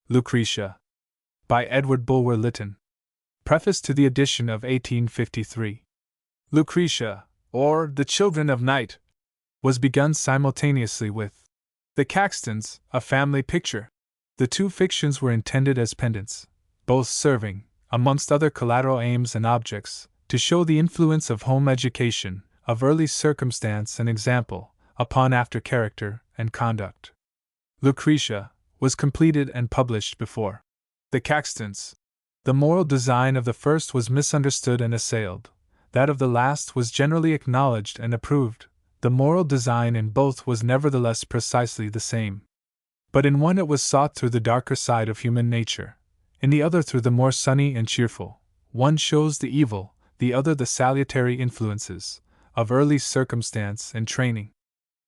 Lucretia. By Edward Bulwer Lytton. Preface to the edition of 1853. Lucretia, or The Children of Night, was begun simultaneously with The Caxtons, a family picture. The two fictions were intended as pendants, both serving, amongst other collateral aims and objects, to show the influence of home education, of early circumstance and example, upon after character and conduct. Lucretia was completed and published before The Caxtons. The moral design of the first was misunderstood and assailed. That of the last was generally acknowledged and approved. The moral design in both was nevertheless precisely the same. But in one it was sought through the darker side of human nature, in the other through the more sunny and cheerful. One shows the evil, the other the salutary influences, of early circumstance and training.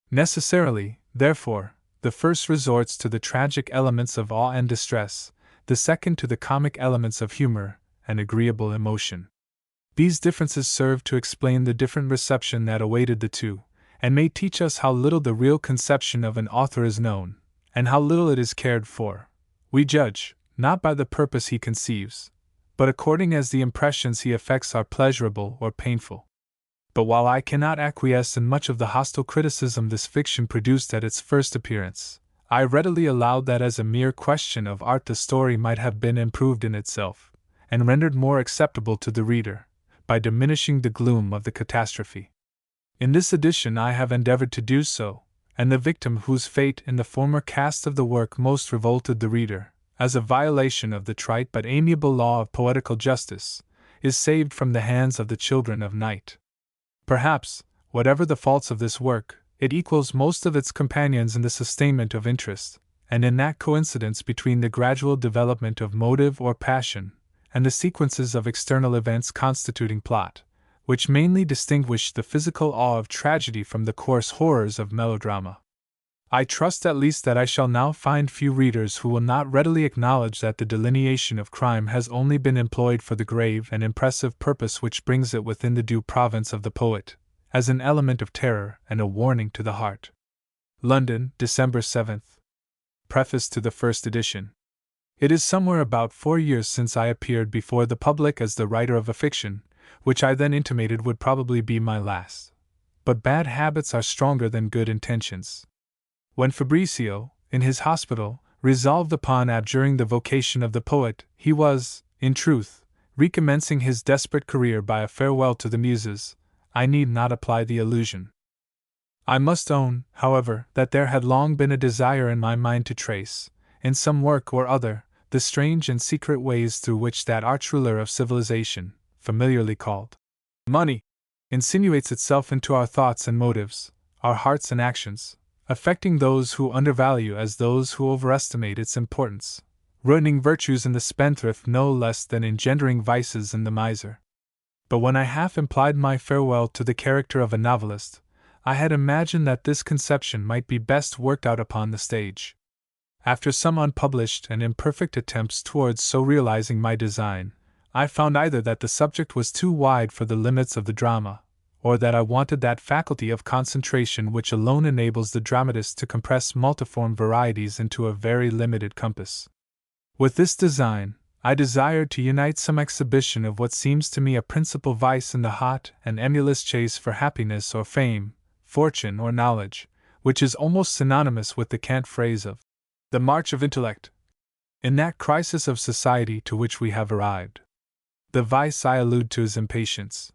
Necessarily, therefore, the first resorts to the tragic elements of awe and distress, the second to the comic elements of humor and agreeable emotion. These differences serve to explain the different reception that awaited the two, and may teach us how little the real conception of an author is known, and how little it is cared for. We judge, not by the purpose he conceives, but according as the impressions he effects are pleasurable or painful. But while I cannot acquiesce in much of the hostile criticism this fiction produced at its first appearance, I readily allowed that as a mere question of art the story might have been improved in itself, and rendered more acceptable to the reader, by diminishing the gloom of the catastrophe. In this edition I have endeavored to do so, and the victim whose fate in the former cast of the work most revolted the reader, as a violation of the trite but amiable law of poetical justice, is saved from the hands of the children of night. Perhaps, whatever the faults of this work, it equals most of its companions in the sustainment of interest, and in that coincidence between the gradual development of motive or passion, and the sequences of external events constituting plot, which mainly distinguish the physical awe of tragedy from the coarse horrors of melodrama. I trust at least that I shall now find few readers who will not readily acknowledge that the delineation of crime has only been employed for the grave and impressive purpose which brings it within the due province of the poet, as an element of terror and a warning to the heart. London, December 7th. Preface to the first edition. It is somewhere about 4 years since I appeared before the public as the writer of a fiction, which I then intimated would probably be my last. But bad habits are stronger than good intentions. When Fabricio, in his hospital, resolved upon abjuring the vocation of the poet, he was, in truth, recommencing his desperate career by a farewell to the muses. I need not apply the allusion. I must own, however, that there had long been a desire in my mind to trace, in some work or other, the strange and secret ways through which that arch ruler of civilization, familiarly called money, insinuates itself into our thoughts and motives, our hearts and actions, affecting those who undervalue as those who overestimate its importance, ruining virtues in the spendthrift no less than engendering vices in the miser. But when I half implied my farewell to the character of a novelist, I had imagined that this conception might be best worked out upon the stage. After some unpublished and imperfect attempts towards so realizing my design, I found either that the subject was too wide for the limits of the drama, or that I wanted that faculty of concentration which alone enables the dramatist to compress multiform varieties into a very limited compass. With this design, I desired to unite some exhibition of what seems to me a principal vice in the hot and emulous chase for happiness or fame, fortune or knowledge, which is almost synonymous with the cant phrase of the march of intellect, in that crisis of society to which we have arrived. The vice I allude to is impatience.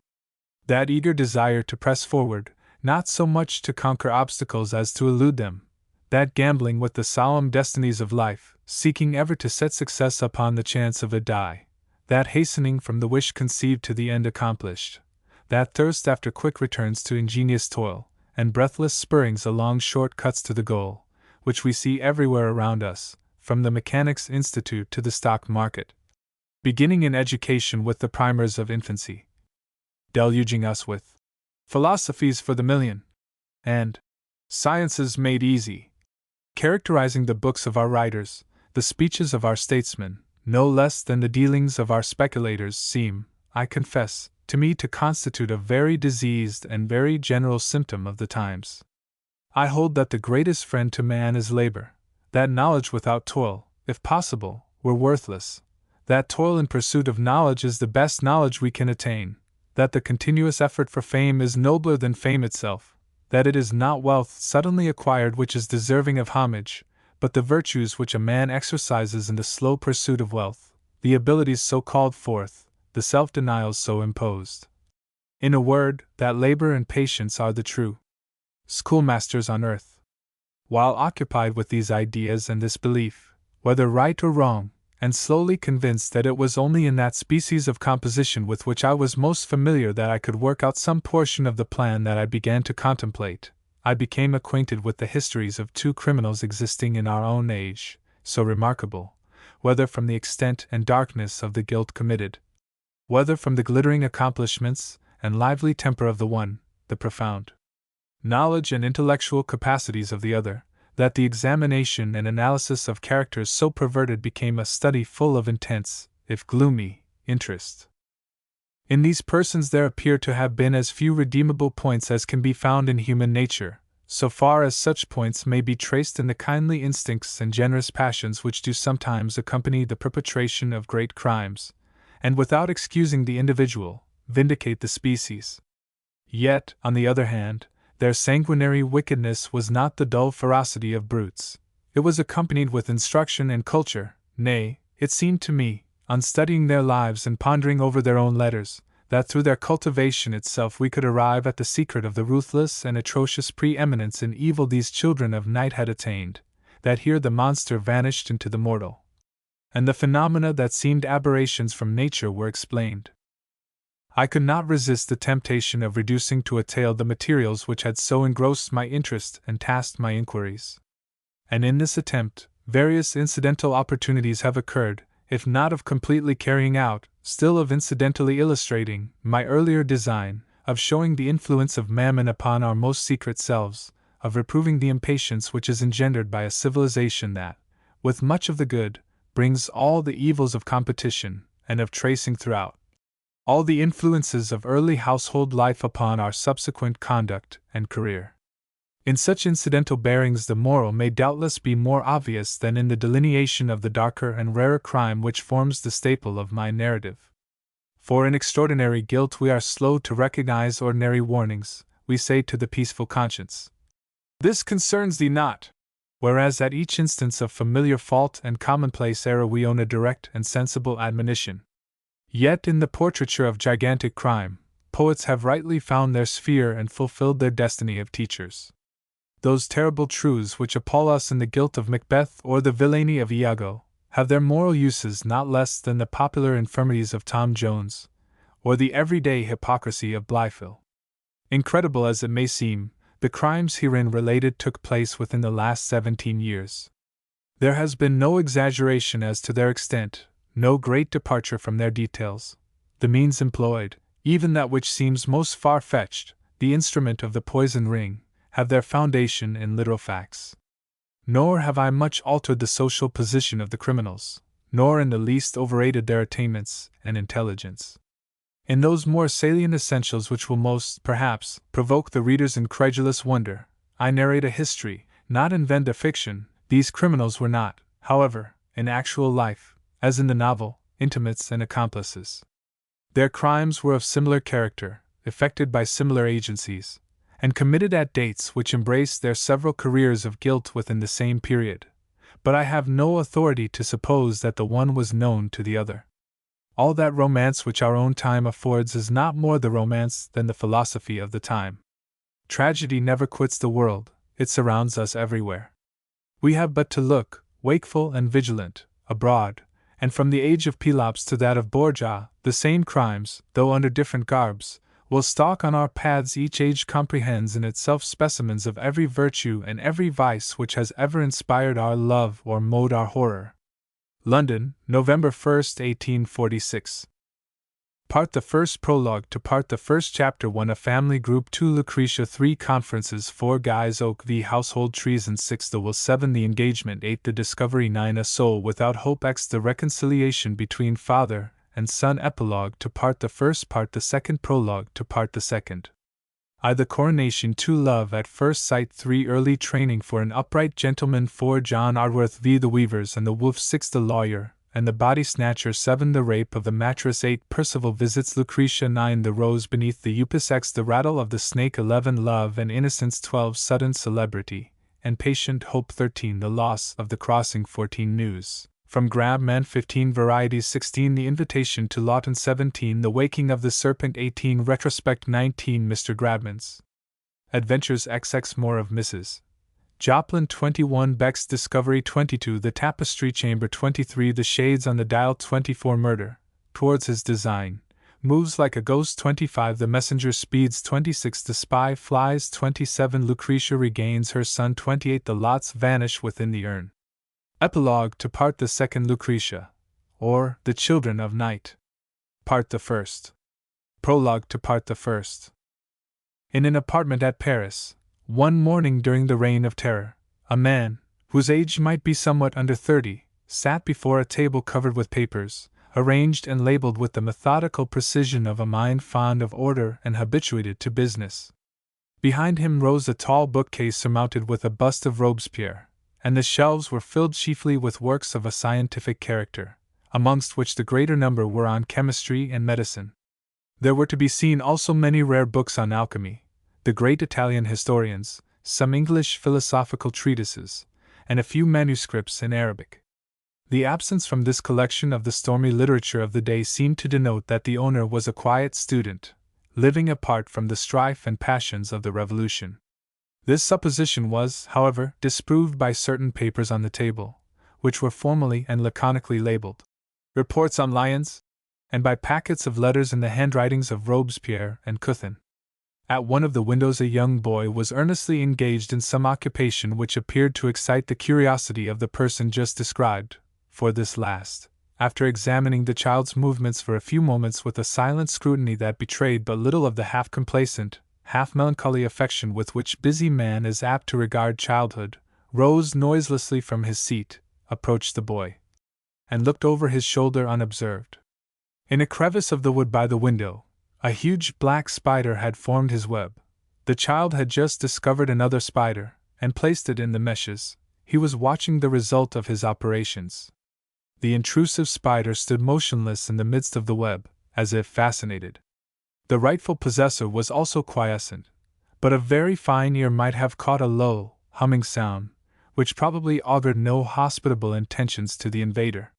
That eager desire to press forward, not so much to conquer obstacles as to elude them, that gambling with the solemn destinies of life, seeking ever to set success upon the chance of a die, that hastening from the wish conceived to the end accomplished, that thirst after quick returns to ingenious toil, and breathless spurrings along short cuts to the goal, which we see everywhere around us, from the Mechanics' Institute to the stock market, beginning in education with the primers of infancy, deluging us with philosophies for the million, and sciences made easy, characterizing the books of our writers, the speeches of our statesmen, no less than the dealings of our speculators, seem, I confess, to me to constitute a very diseased and very general symptom of the times. I hold that the greatest friend to man is labor, that knowledge without toil if possible, were worthless, that toil in pursuit of knowledge is the best knowledge we can attain, that the continuous effort for fame is nobler than fame itself, that it is not wealth suddenly acquired which is deserving of homage, but the virtues which a man exercises in the slow pursuit of wealth, the abilities so called forth, the self-denials so imposed. In a word, that labor and patience are the true schoolmasters on earth. While occupied with these ideas and this belief, whether right or wrong, and slowly convinced that it was only in that species of composition with which I was most familiar that I could work out some portion of the plan that I began to contemplate, I became acquainted with the histories of two criminals existing in our own age, so remarkable, whether from the extent and darkness of the guilt committed, whether from the glittering accomplishments and lively temper of the one, the profound knowledge and intellectual capacities of the other, that the examination and analysis of characters so perverted became a study full of intense, if gloomy, interest. In these persons there appear to have been as few redeemable points as can be found in human nature, so far as such points may be traced in the kindly instincts and generous passions which do sometimes accompany the perpetration of great crimes, and without excusing the individual, vindicate the species. Yet, on the other hand, their sanguinary wickedness was not the dull ferocity of brutes. It was accompanied with instruction and culture. Nay, it seemed to me, on studying their lives and pondering over their own letters, that through their cultivation itself we could arrive at the secret of the ruthless and atrocious preeminence in evil these children of night had attained, that here the monster vanished into the mortal, and the phenomena that seemed aberrations from nature were explained. I could not resist the temptation of reducing to a tale the materials which had so engrossed my interest and tasked my inquiries. And in this attempt, various incidental opportunities have occurred, if not of completely carrying out, still of incidentally illustrating, my earlier design, of showing the influence of mammon upon our most secret selves, of reproving the impatience which is engendered by a civilization that, with much of the good, brings all the evils of competition, and of tracing throughout all the influences of early household life upon our subsequent conduct and career. In such incidental bearings the moral may doubtless be more obvious than in the delineation of the darker and rarer crime which forms the staple of my narrative. For in extraordinary guilt we are slow to recognize ordinary warnings. We say to the peaceful conscience, "This concerns thee not," whereas at each instance of familiar fault and commonplace error we own a direct and sensible admonition. Yet in the portraiture of gigantic crime, poets have rightly found their sphere and fulfilled their destiny of teachers. Those terrible truths which appall us in the guilt of Macbeth or the villainy of Iago, have their moral uses not less than the popular infirmities of Tom Jones, or the everyday hypocrisy of Blifil. Incredible as it may seem, the crimes herein related took place within the last 17 years. There has been no exaggeration as to their extent, no great departure from their details. The means employed, even that which seems most far-fetched, the instrument of the poison ring, have their foundation in literal facts. Nor have I much altered the social position of the criminals, nor in the least overrated their attainments and intelligence. In those more salient essentials which will most, perhaps, provoke the reader's incredulous wonder, I narrate a history, not invent a fiction. These criminals were not, however, in actual life, as in the novel, intimates and accomplices. Their crimes were of similar character, effected by similar agencies, and committed at dates which embraced their several careers of guilt within the same period, but I have no authority to suppose that the one was known to the other. All that romance which our own time affords is not more the romance than the philosophy of the time. Tragedy never quits the world, it surrounds us everywhere. We have but to look, wakeful and vigilant, abroad, and from the age of Pelops to that of Borgia, the same crimes, though under different garbs, will stalk on our paths. Each age comprehends in itself specimens of every virtue and every vice which has ever inspired our love or moved our horror. London, November 1, 1846. Part the First Prologue to Part the First Chapter 1 A Family Group 2 Lucretia 3 Conferences 4 Guy's Oak v. Household Treason 6 The Will 7 The Engagement 8 The Discovery 9 A Soul Without Hope X The Reconciliation between Father and Son Epilogue to Part the First Part the Second Prologue to Part the Second I. The Coronation. 2. Love at First Sight. 3. Early Training for an Upright Gentleman. 4. John Ardworth v. The Weavers and the Wolf. 6. The Lawyer and the Body Snatcher. 7. The Rape of the Mattress. 8. Percival visits Lucretia. 9. The Rose beneath the Upas. X. The Rattle of the Snake. 11. Love and Innocence. 12. Sudden Celebrity and Patient Hope. 13. The Loss of the Crossing. 14. News from Grabman. 15. Varieties. 16. The Invitation to Lawton. 17. The Waking of the Serpent. 18. Retrospect. 19. Mr. Grabman's Adventures. XX. More of Mrs. Joplin. 21. Beck's Discovery. 22. The Tapestry Chamber. 23. The Shades on the Dial. 24. Murder towards his design moves like a ghost. 25. The Messenger speeds. 26. The Spy flies. 27. Lucretia regains her son. 28. The Lots vanish within the urn. Epilogue to Part the Second. Lucretia, or The Children of Night. Part the First. Prologue to Part the First. In an apartment at Paris, one morning during the Reign of Terror, a man, whose age might be somewhat under 30, sat before a table covered with papers, arranged and labeled with the methodical precision of a mind fond of order and habituated to business. Behind him rose a tall bookcase surmounted with a bust of Robespierre, and the shelves were filled chiefly with works of a scientific character, amongst which the greater number were on chemistry and medicine. There were to be seen also many rare books on alchemy, the great Italian historians, some English philosophical treatises, and a few manuscripts in Arabic. The absence from this collection of the stormy literature of the day seemed to denote that the owner was a quiet student, living apart from the strife and passions of the Revolution. This supposition was, however, disproved by certain papers on the table, which were formally and laconically labeled Reports on Lions, and by packets of letters in the handwritings of Robespierre and Couthon. At one of the windows a young boy was earnestly engaged in some occupation which appeared to excite the curiosity of the person just described, for this last, after examining the child's movements for a few moments with a silent scrutiny that betrayed but little of the half-complacent, half-melancholy affection with which busy man is apt to regard childhood, rose noiselessly from his seat, approached the boy, and looked over his shoulder unobserved. In a crevice of the wood by the window, a huge black spider had formed his web. The child had just discovered another spider, and placed it in the meshes. He was watching the result of his operations. The intrusive spider stood motionless in the midst of the web, as if fascinated. The rightful possessor was also quiescent, but a very fine ear might have caught a low, humming sound, which probably augured no hospitable intentions to the invader.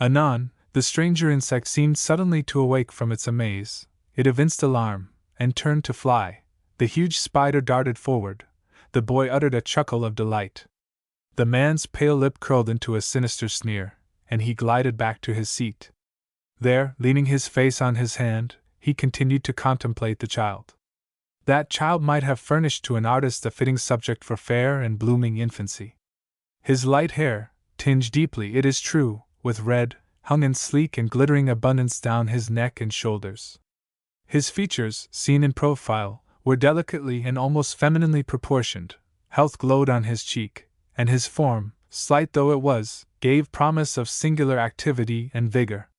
Anon, the stranger insect seemed suddenly to awake from its amaze. It evinced alarm, and turned to fly. The huge spider darted forward. The boy uttered a chuckle of delight. The man's pale lip curled into a sinister sneer, and he glided back to his seat. There, leaning his face on his hand, he continued to contemplate the child. That child might have furnished to an artist a fitting subject for fair and blooming infancy. His light hair, tinged deeply, it is true, with red, hung in sleek and glittering abundance down his neck and shoulders. His features, seen in profile, were delicately and almost femininely proportioned. Health glowed on his cheek, and his form, slight though it was, gave promise of singular activity and vigor.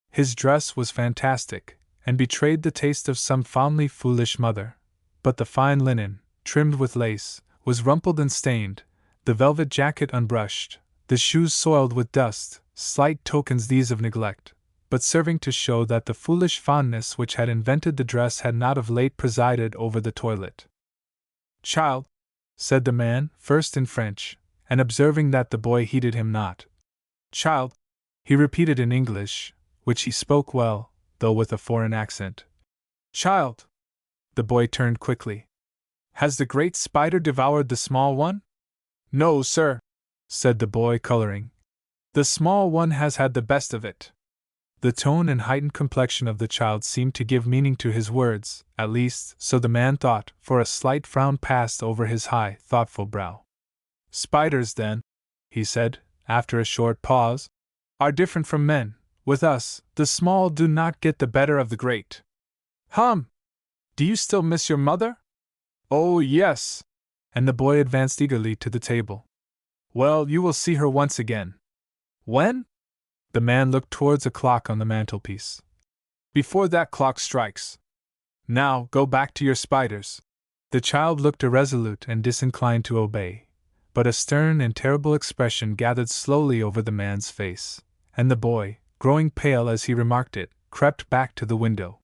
His dress was fantastic, and betrayed the taste of some fondly foolish mother, but the fine linen, trimmed with lace, was rumpled and stained, the velvet jacket unbrushed, the shoes soiled with dust, slight tokens these of neglect, but serving to show that the foolish fondness which had invented the dress had not of late presided over the toilet. "Child," said the man, first in French, and observing that the boy heeded him not. "Child," he repeated in English, which he spoke well, though with a foreign accent. "Child!" The boy turned quickly. "Has the great spider devoured the small one?" "No, sir," said the boy, coloring. "The small one has had the best of it." The tone and heightened complexion of the child seemed to give meaning to his words, at least, so the man thought, for a slight frown passed over his high, thoughtful brow. "Spiders, then," he said, after a short pause, "are different from men. With us, the small do not get the better of the great." "Hum! Do you still miss your mother?" "Oh, yes." And the boy advanced eagerly to the table. "Well, you will see her once again." "When?" The man looked towards a clock on the mantelpiece. "Before that clock strikes." Now, go back to your spiders. The child looked irresolute and disinclined to obey, but a stern and terrible expression gathered slowly over the man's face, and the boy, growing pale as he remarked it, crept back to the window.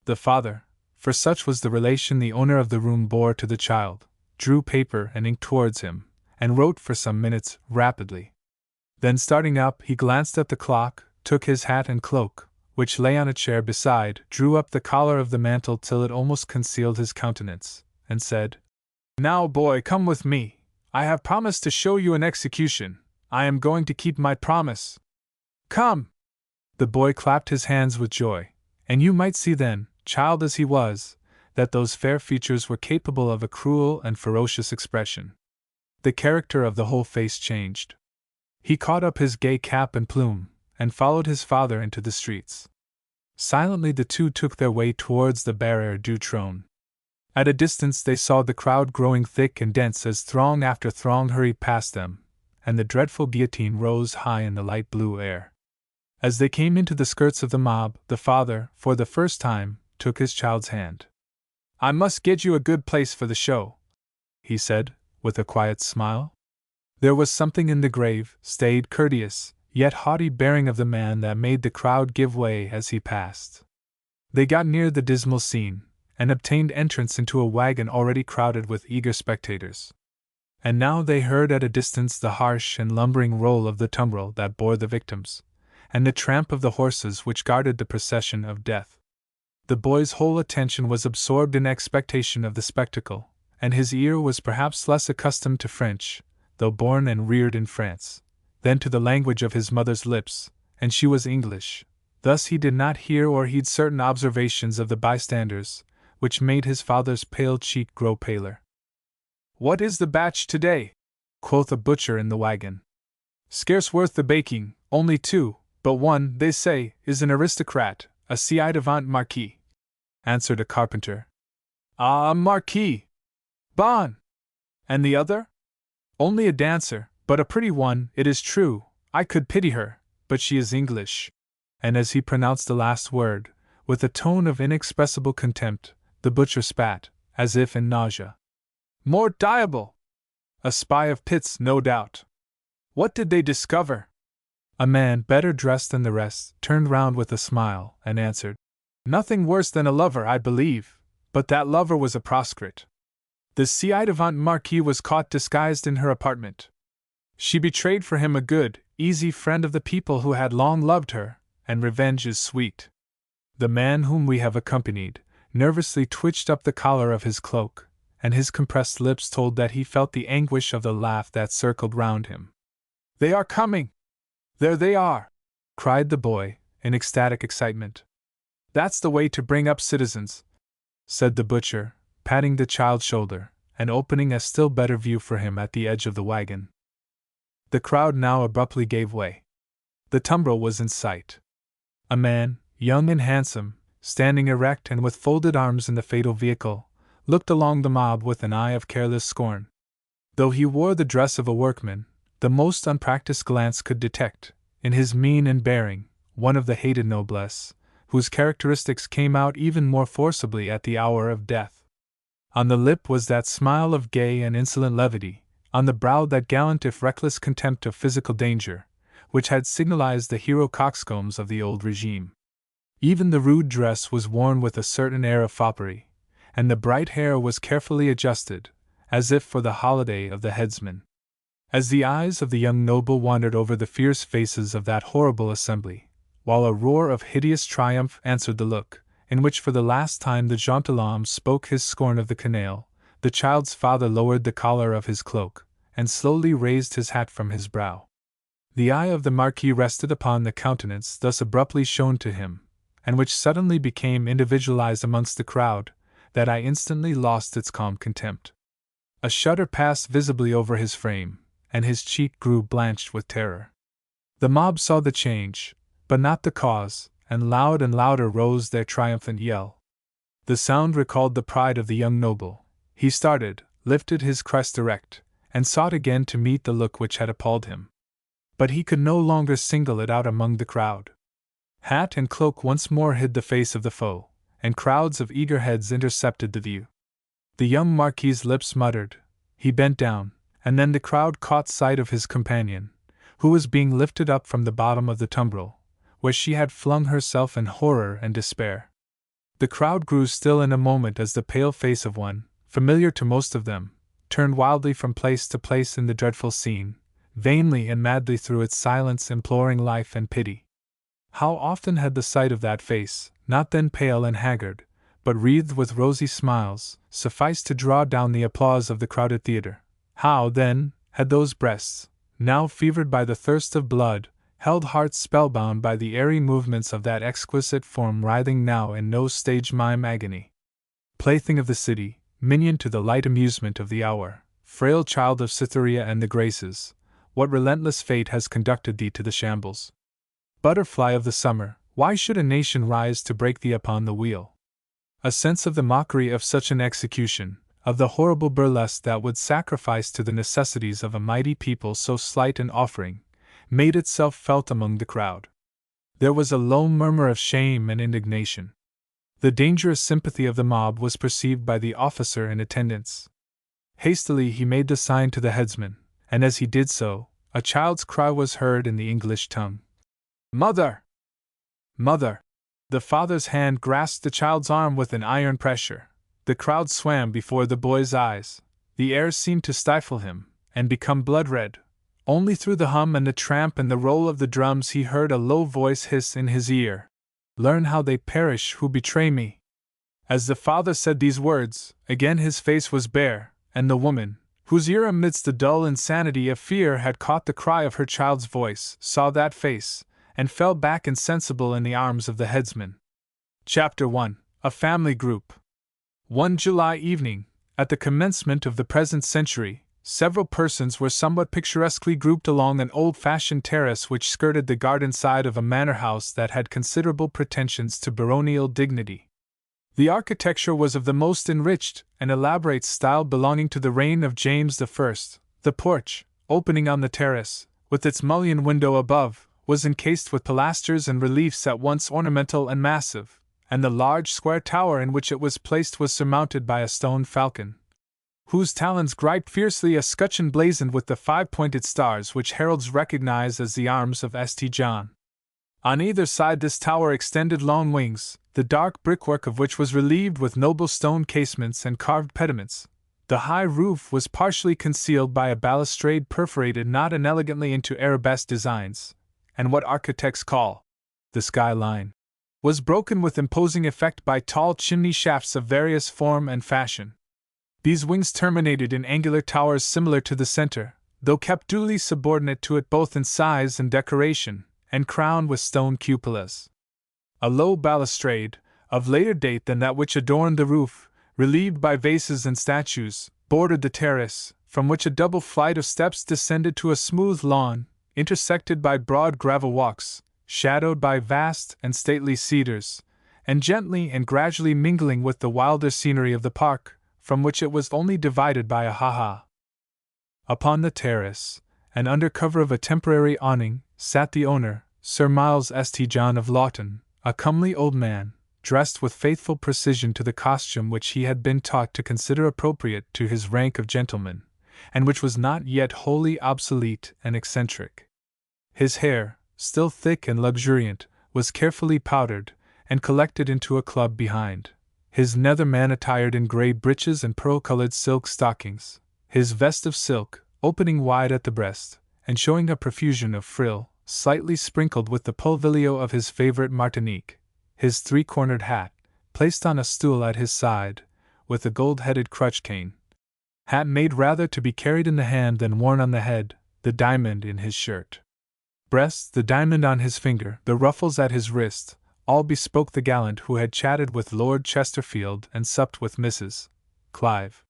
The father, for such was the relation the owner of the room bore to the child, drew paper and ink towards him, and wrote for some minutes, rapidly. Then starting up, he glanced at the clock, took his hat and cloak, which lay on a chair beside, drew up the collar of the mantle till it almost concealed his countenance, and said, "Now, boy, come with me. I have promised to show you an execution. I am going to keep my promise. Come!" The boy clapped his hands with joy, and you might see then, child as he was, that those fair features were capable of a cruel and ferocious expression. The character of the whole face changed. He caught up his gay cap and plume, and followed his father into the streets. Silently the two took their way towards the Barrière du Trône. At a distance they saw the crowd growing thick and dense as throng after throng hurried past them, and the dreadful guillotine rose high in the light blue air. As they came into the skirts of the mob, the father, for the first time, took his child's hand. "I must get you a good place for the show," he said, with a quiet smile. There was something in the grave, staid, courteous, yet haughty bearing of the man that made the crowd give way as he passed. They got near the dismal scene, and obtained entrance into a wagon already crowded with eager spectators. And now they heard at a distance the harsh and lumbering roll of the tumbril that bore the victims, and the tramp of the horses which guarded the procession of death. The boy's whole attention was absorbed in expectation of the spectacle, and his ear was perhaps less accustomed to French, though born and reared in France, than to the language of his mother's lips, and she was English. Thus he did not hear or heed certain observations of the bystanders, which made his father's pale cheek grow paler. "What is the batch today?" quoth a butcher in the wagon. "Scarce worth the baking, only two, but one, they say, is an aristocrat, a ci-devant marquis," answered a carpenter. "Ah, marquis! Bon! And the other?" "Only a dancer, but a pretty one, it is true. I could pity her, but she is English." And as he pronounced the last word, with a tone of inexpressible contempt, the butcher spat, as if in nausea. "More diable! A spy of Pitt's, no doubt. What did they discover?" A man, better dressed than the rest, turned round with a smile, and answered, "Nothing worse than a lover, I believe, but that lover was a proscrite. The ci-devant marquis was caught disguised in her apartment. She betrayed for him a good, easy friend of the people who had long loved her, and revenge is sweet." The man whom we have accompanied nervously twitched up the collar of his cloak, and his compressed lips told that he felt the anguish of the laugh that circled round him. "They are coming! There they are!" cried the boy, in ecstatic excitement. "That's the way to bring up citizens," said the butcher, patting the child's shoulder, and opening a still better view for him at the edge of the wagon. The crowd now abruptly gave way. The tumbril was in sight. A man, young and handsome, standing erect and with folded arms in the fatal vehicle, looked along the mob with an eye of careless scorn. Though he wore the dress of a workman, the most unpracticed glance could detect, in his mien and bearing, one of the hated noblesse, whose characteristics came out even more forcibly at the hour of death. On the lip was that smile of gay and insolent levity, on the brow that gallant if reckless contempt of physical danger, which had signalized the hero coxcombs of the old regime. Even the rude dress was worn with a certain air of foppery, and the bright hair was carefully adjusted, as if for the holiday of the headsman. As the eyes of the young noble wandered over the fierce faces of that horrible assembly, while a roar of hideous triumph answered the look, in which for the last time the gentilhomme spoke his scorn of the canaille, the child's father lowered the collar of his cloak, and slowly raised his hat from his brow. The eye of the Marquis rested upon the countenance thus abruptly shown to him, and which suddenly became individualized amongst the crowd, that eye instantly lost its calm contempt. A shudder passed visibly over his frame, and his cheek grew blanched with terror. The mob saw the change, but not the cause, and louder rose their triumphant yell. The sound recalled the pride of the young noble. He started, lifted his crest erect, and sought again to meet the look which had appalled him. But he could no longer single it out among the crowd. Hat and cloak once more hid the face of the foe, and crowds of eager heads intercepted the view. The young Marquis's lips muttered. He bent down, and then the crowd caught sight of his companion, who was being lifted up from the bottom of the tumbrel, where she had flung herself in horror and despair. The crowd grew still in a moment as the pale face of one, familiar to most of them, turned wildly from place to place in the dreadful scene, vainly and madly through its silence imploring life and pity. How often had the sight of that face, not then pale and haggard, but wreathed with rosy smiles, sufficed to draw down the applause of the crowded theatre. How, then, had those breasts, now fevered by the thirst of blood, held hearts spellbound by the airy movements of that exquisite form writhing now in no stage mime agony. Plaything of the city, minion to the light amusement of the hour, frail child of Cytherea and the Graces, what relentless fate has conducted thee to the shambles? Butterfly of the summer, why should a nation rise to break thee upon the wheel? A sense of the mockery of such an execution, of the horrible burlesque that would sacrifice to the necessities of a mighty people so slight an offering, made itself felt among the crowd. There was a low murmur of shame and indignation. The dangerous sympathy of the mob was perceived by the officer in attendance. Hastily he made the sign to the headsman, and as he did so, a child's cry was heard in the English tongue. "Mother! Mother!" The father's hand grasped the child's arm with an iron pressure. The crowd swam before the boy's eyes. The air seemed to stifle him, and become blood-red. Only through the hum and the tramp and the roll of the drums he heard a low voice hiss in his ear. "Learn how they perish who betray me." As the father said these words, again his face was bare, and the woman, whose ear amidst the dull insanity of fear had caught the cry of her child's voice, saw that face, and fell back insensible in the arms of the headsman. Chapter 1: A Family Group. One July evening, at the commencement of the present century, several persons were somewhat picturesquely grouped along an old-fashioned terrace which skirted the garden side of a manor house that had considerable pretensions to baronial dignity. The architecture was of the most enriched and elaborate style belonging to the reign of James I. The porch, opening on the terrace, with its mullioned window above, was encased with pilasters and reliefs at once ornamental and massive, and the large square tower in which it was placed was surmounted by a stone falcon, whose talons griped fiercely a scutcheon blazoned with the 5-pointed stars which heralds recognize as the arms of St. John. On either side this tower extended long wings, the dark brickwork of which was relieved with noble stone casements and carved pediments. The high roof was partially concealed by a balustrade perforated not inelegantly into arabesque designs, and what architects call the skyline was broken with imposing effect by tall chimney shafts of various form and fashion. These wings terminated in angular towers similar to the center, though kept duly subordinate to it both in size and decoration, and crowned with stone cupolas. A low balustrade, of later date than that which adorned the roof, relieved by vases and statues, bordered the terrace, from which a double flight of steps descended to a smooth lawn, intersected by broad gravel walks, shadowed by vast and stately cedars, and gently and gradually mingling with the wilder scenery of the park, from which it was only divided by a ha-ha. Upon the terrace, and under cover of a temporary awning, sat the owner, Sir Miles St. John of Lawton, a comely old man, dressed with faithful precision to the costume which he had been taught to consider appropriate to his rank of gentleman, and which was not yet wholly obsolete and eccentric. His hair, still thick and luxuriant, was carefully powdered, and collected into a club behind. His nether man attired in grey breeches and pearl-colored silk stockings, his vest of silk, opening wide at the breast, and showing a profusion of frill, slightly sprinkled with the pulvilio of his favorite Martinique, his 3-cornered hat, placed on a stool at his side, with a gold-headed crutch cane. Hat made rather to be carried in the hand than worn on the head, the diamond in his shirt breast, the diamond on his finger, the ruffles at his wrist, all bespoke the gallant who had chatted with Lord Chesterfield and supped with Mrs. Clive.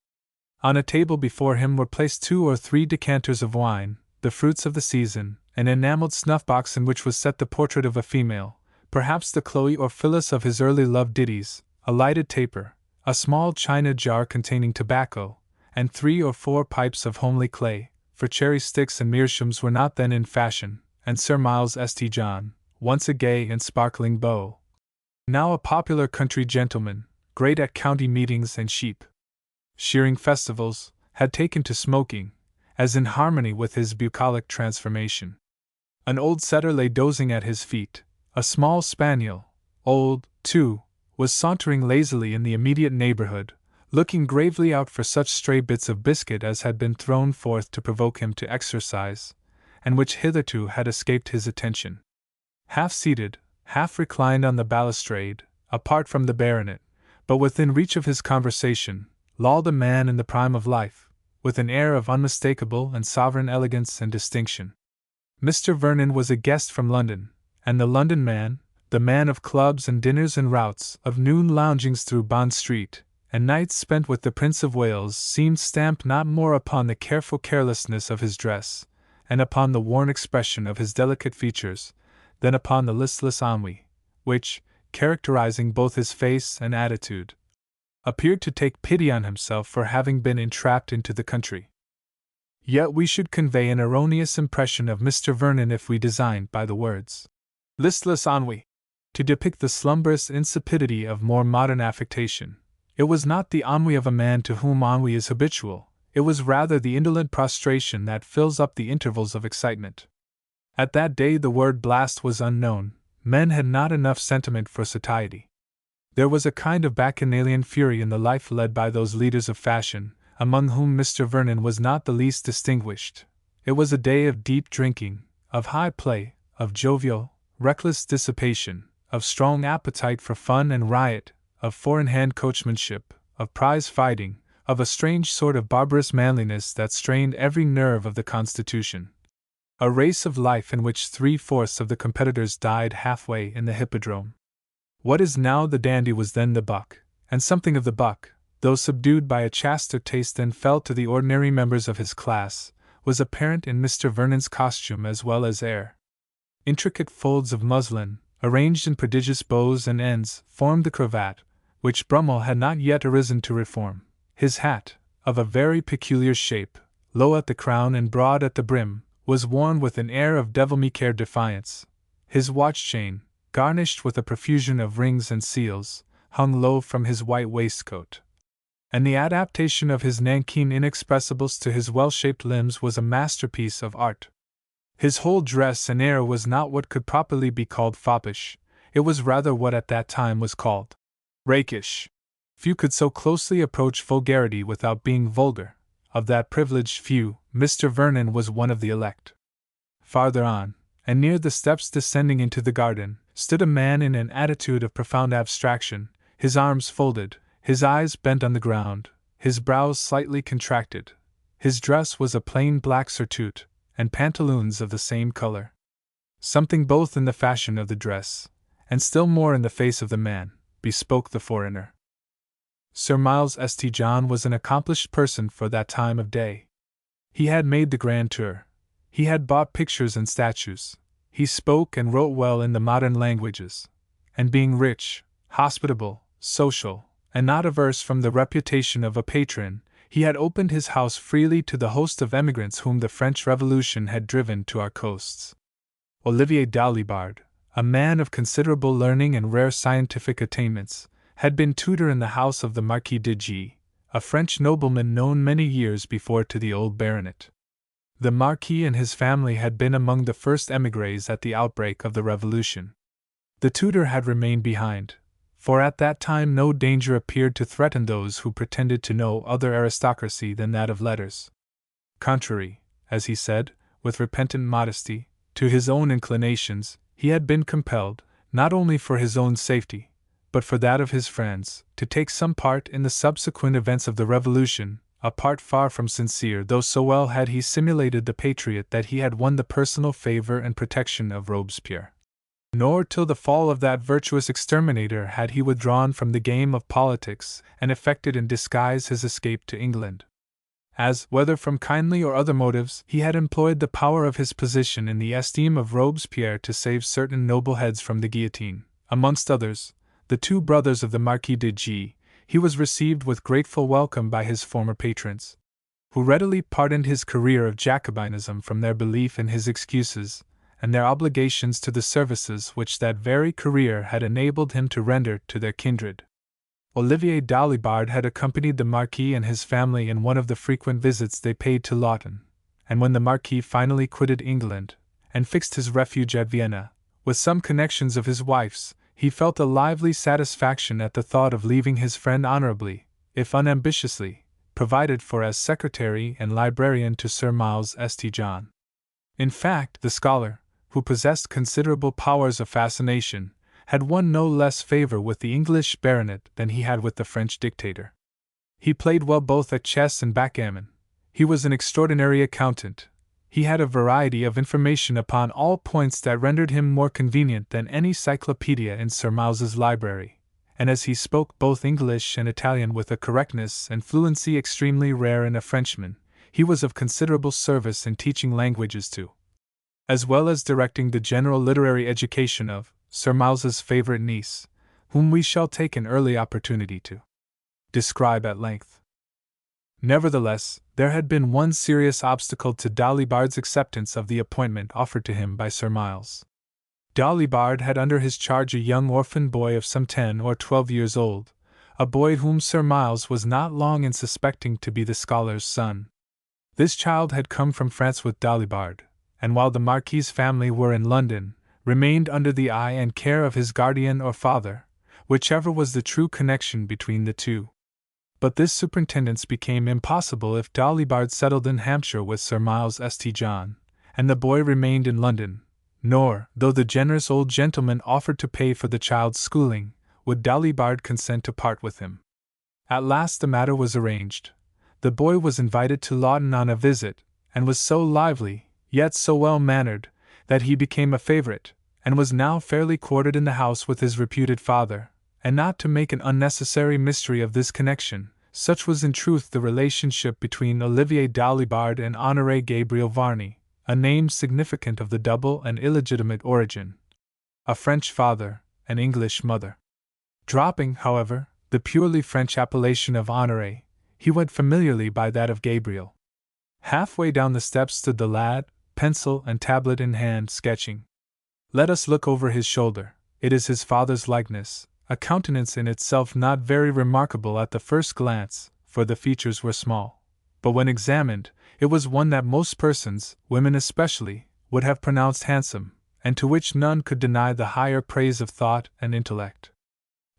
On a table before him were placed 2 or 3 decanters of wine, the fruits of the season, an enamelled snuff-box in which was set the portrait of a female, perhaps the Chloe or Phyllis of his early love ditties, a lighted taper, a small china jar containing tobacco, and 3 or 4 pipes of homely clay, for cherry sticks and meerschaums were not then in fashion, and Sir Miles St. John, once a gay and sparkling beau, Now a popular country gentleman, great at county meetings and sheep shearing festivals, had taken to smoking, as in harmony with his bucolic transformation. An old setter lay dozing at his feet. A small spaniel, old, too, was sauntering lazily in the immediate neighborhood, looking gravely out for such stray bits of biscuit as had been thrown forth to provoke him to exercise, and which hitherto had escaped his attention. Half seated, half reclined on the balustrade, apart from the baronet, but within reach of his conversation, lolled a man in the prime of life, with an air of unmistakable and sovereign elegance and distinction. Mr. Vernon was a guest from London, and the London man, the man of clubs and dinners and routs, of noon loungings through Bond Street, and nights spent with the Prince of Wales, seemed stamped not more upon the careful carelessness of his dress, and upon the worn expression of his delicate features, than upon the listless ennui, which, characterizing both his face and attitude, appeared to take pity on himself for having been entrapped into the country. Yet we should convey an erroneous impression of Mr. Vernon if we designed, by the words listless ennui, to depict the slumberous insipidity of more modern affectation. It was not the ennui of a man to whom ennui is habitual, it was rather the indolent prostration that fills up the intervals of excitement. At that day the word blast was unknown, men had not enough sentiment for satiety. There was a kind of bacchanalian fury in the life led by those leaders of fashion, among whom Mr. Vernon was not the least distinguished. It was a day of deep drinking, of high play, of jovial, reckless dissipation, of strong appetite for fun and riot, of four-in-hand coachmanship, of prize fighting, of a strange sort of barbarous manliness that strained every nerve of the constitution. A race of life in which 3/4 of the competitors died halfway in the hippodrome. What is now the dandy was then the buck, and something of the buck, though subdued by a chaster taste and felt to the ordinary members of his class, was apparent in Mr. Vernon's costume as well as air. Intricate folds of muslin, arranged in prodigious bows and ends, formed the cravat, which Brummel had not yet arisen to reform. His hat, of a very peculiar shape, low at the crown and broad at the brim, was worn with an air of devil-me-care defiance. His watch-chain, garnished with a profusion of rings and seals, hung low from his white waistcoat. And the adaptation of his nankeen inexpressibles to his well-shaped limbs was a masterpiece of art. His whole dress and air was not what could properly be called foppish, it was rather what at that time was called rakish. Few could so closely approach vulgarity without being vulgar. Of that privileged few, Mr. Vernon was one of the elect. Farther on, and near the steps descending into the garden, stood a man in an attitude of profound abstraction, his arms folded, his eyes bent on the ground, his brows slightly contracted. His dress was a plain black surtout, and pantaloons of the same color. Something both in the fashion of the dress, and still more in the face of the man, bespoke the foreigner. Sir Miles St. John was an accomplished person for that time of day. He had made the grand tour. He had bought pictures and statues. He spoke and wrote well in the modern languages. And being rich, hospitable, social, and not averse from the reputation of a patron, he had opened his house freely to the host of emigrants whom the French Revolution had driven to our coasts. Olivier Dalibard, a man of considerable learning and rare scientific attainments, had been tutor in the house of the Marquis de G., a French nobleman known many years before to the old baronet. The Marquis and his family had been among the first émigrés at the outbreak of the Revolution. The tutor had remained behind, for at that time no danger appeared to threaten those who pretended to know other aristocracy than that of letters. Contrary, as he said, with repentant modesty, to his own inclinations, he had been compelled, not only for his own safety, but for that of his friends, to take some part in the subsequent events of the Revolution, a part far from sincere, though so well had he simulated the patriot that he had won the personal favor and protection of Robespierre. Nor till the fall of that virtuous exterminator had he withdrawn from the game of politics and effected in disguise his escape to England. As, whether from kindly or other motives, he had employed the power of his position in the esteem of Robespierre to save certain noble heads from the guillotine, amongst others, the two brothers of the Marquis de G., he was received with grateful welcome by his former patrons, who readily pardoned his career of Jacobinism from their belief in his excuses, and their obligations to the services which that very career had enabled him to render to their kindred. Olivier Dalibard had accompanied the Marquis and his family in one of the frequent visits they paid to Lawton, and when the Marquis finally quitted England, and fixed his refuge at Vienna, with some connections of his wife's, he felt a lively satisfaction at the thought of leaving his friend honorably, if unambitiously, provided for as secretary and librarian to Sir Miles St. John. In fact, the scholar, who possessed considerable powers of fascination, had won no less favor with the English baronet than he had with the French dictator. He played well both at chess and backgammon. He was an extraordinary accountant. He had a variety of information upon all points that rendered him more convenient than any cyclopedia in Sir Miles's library, and as he spoke both English and Italian with a correctness and fluency extremely rare in a Frenchman, he was of considerable service in teaching languages too, as well as directing the general literary education of Sir Miles's favorite niece, whom we shall take an early opportunity to describe at length. Nevertheless, there had been one serious obstacle to Dalibard's acceptance of the appointment offered to him by Sir Miles. Dalibard had under his charge a young orphan boy of some 10 or 12 years old, a boy whom Sir Miles was not long in suspecting to be the scholar's son. This child had come from France with Dalibard, and while the Marquis's family were in London, remained under the eye and care of his guardian or father, whichever was the true connection between the two. But this superintendence became impossible if Dalibard settled in Hampshire with Sir Miles St. John, and the boy remained in London, nor, though the generous old gentleman offered to pay for the child's schooling, would Dalibard consent to part with him. At last the matter was arranged. The boy was invited to Lawton on a visit, and was so lively, yet so well-mannered, that he became a favorite, and was now fairly quartered in the house with his reputed father. And not to make an unnecessary mystery of this connection, such was in truth the relationship between Olivier Dalibard and Honoré Gabriel Varney, a name significant of the double and illegitimate origin, a French father, an English mother. Dropping, however, the purely French appellation of Honoré, he went familiarly by that of Gabriel. Halfway down the steps stood the lad, pencil and tablet in hand, sketching. Let us look over his shoulder. It is his father's likeness, a countenance in itself not very remarkable at the first glance, for the features were small. But when examined, it was one that most persons, women especially, would have pronounced handsome, and to which none could deny the higher praise of thought and intellect.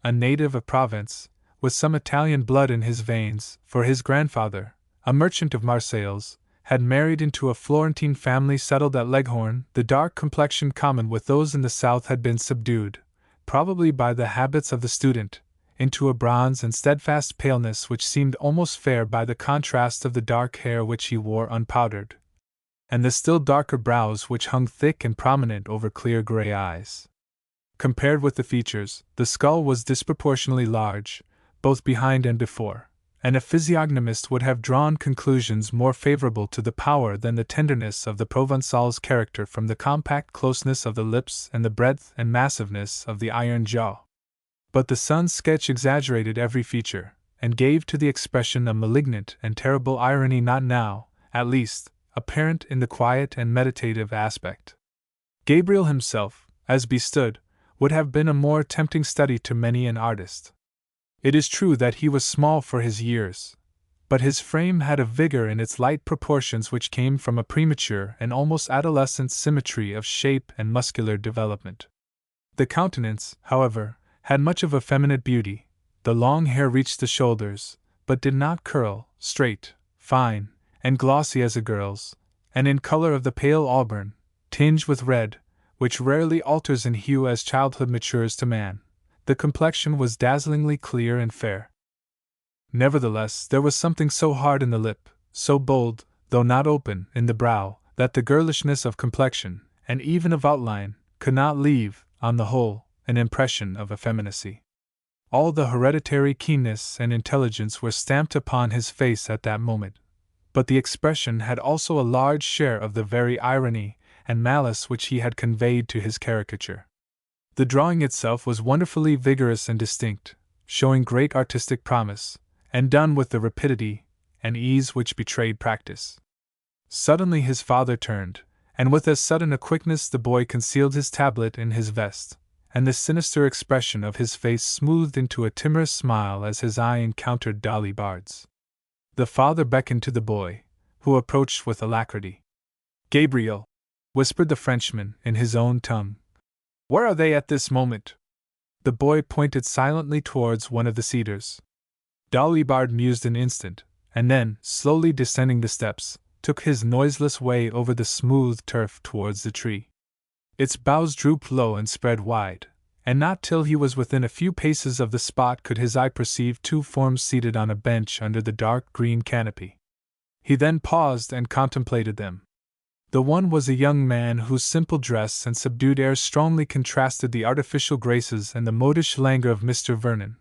A native of Provence, with some Italian blood in his veins, for his grandfather, a merchant of Marseilles, had married into a Florentine family settled at Leghorn, the dark complexion common with those in the south had been subdued, probably by the habits of the student, into a bronze and steadfast paleness which seemed almost fair by the contrast of the dark hair which he wore unpowdered, and the still darker brows which hung thick and prominent over clear gray eyes. Compared with the features, the skull was disproportionately large, both behind and before, and a physiognomist would have drawn conclusions more favorable to the power than the tenderness of the Provençal's character from the compact closeness of the lips and the breadth and massiveness of the iron jaw. But the son's sketch exaggerated every feature, and gave to the expression a malignant and terrible irony not now, at least, apparent in the quiet and meditative aspect. Gabriel himself, as bestood, would have been a more tempting study to many an artist. It is true that he was small for his years, but his frame had a vigor in its light proportions which came from a premature and almost adolescent symmetry of shape and muscular development. The countenance, however, had much of effeminate beauty. The long hair reached the shoulders, but did not curl, straight, fine, and glossy as a girl's, and in color of the pale auburn, tinged with red, which rarely alters in hue as childhood matures to man. The complexion was dazzlingly clear and fair. Nevertheless, there was something so hard in the lip, so bold, though not open, in the brow, that the girlishness of complexion, and even of outline, could not leave, on the whole, an impression of effeminacy. All the hereditary keenness and intelligence were stamped upon his face at that moment, but the expression had also a large share of the very irony and malice which he had conveyed to his caricature. The drawing itself was wonderfully vigorous and distinct, showing great artistic promise, and done with the rapidity and ease which betrayed practice. Suddenly his father turned, and with as sudden a quickness the boy concealed his tablet in his vest, and the sinister expression of his face smoothed into a timorous smile as his eye encountered Dolly Bard's. The father beckoned to the boy, who approached with alacrity. "Gabriel," whispered the Frenchman in his own tongue. "Where are they at this moment?" The boy pointed silently towards one of the cedars. Dolly Bard mused an instant, and then, slowly descending the steps, took his noiseless way over the smooth turf towards the tree. Its boughs drooped low and spread wide, and not till he was within a few paces of the spot could his eye perceive two forms seated on a bench under the dark green canopy. He then paused and contemplated them. The one was a young man whose simple dress and subdued air strongly contrasted the artificial graces and the modish languor of Mr. Vernon,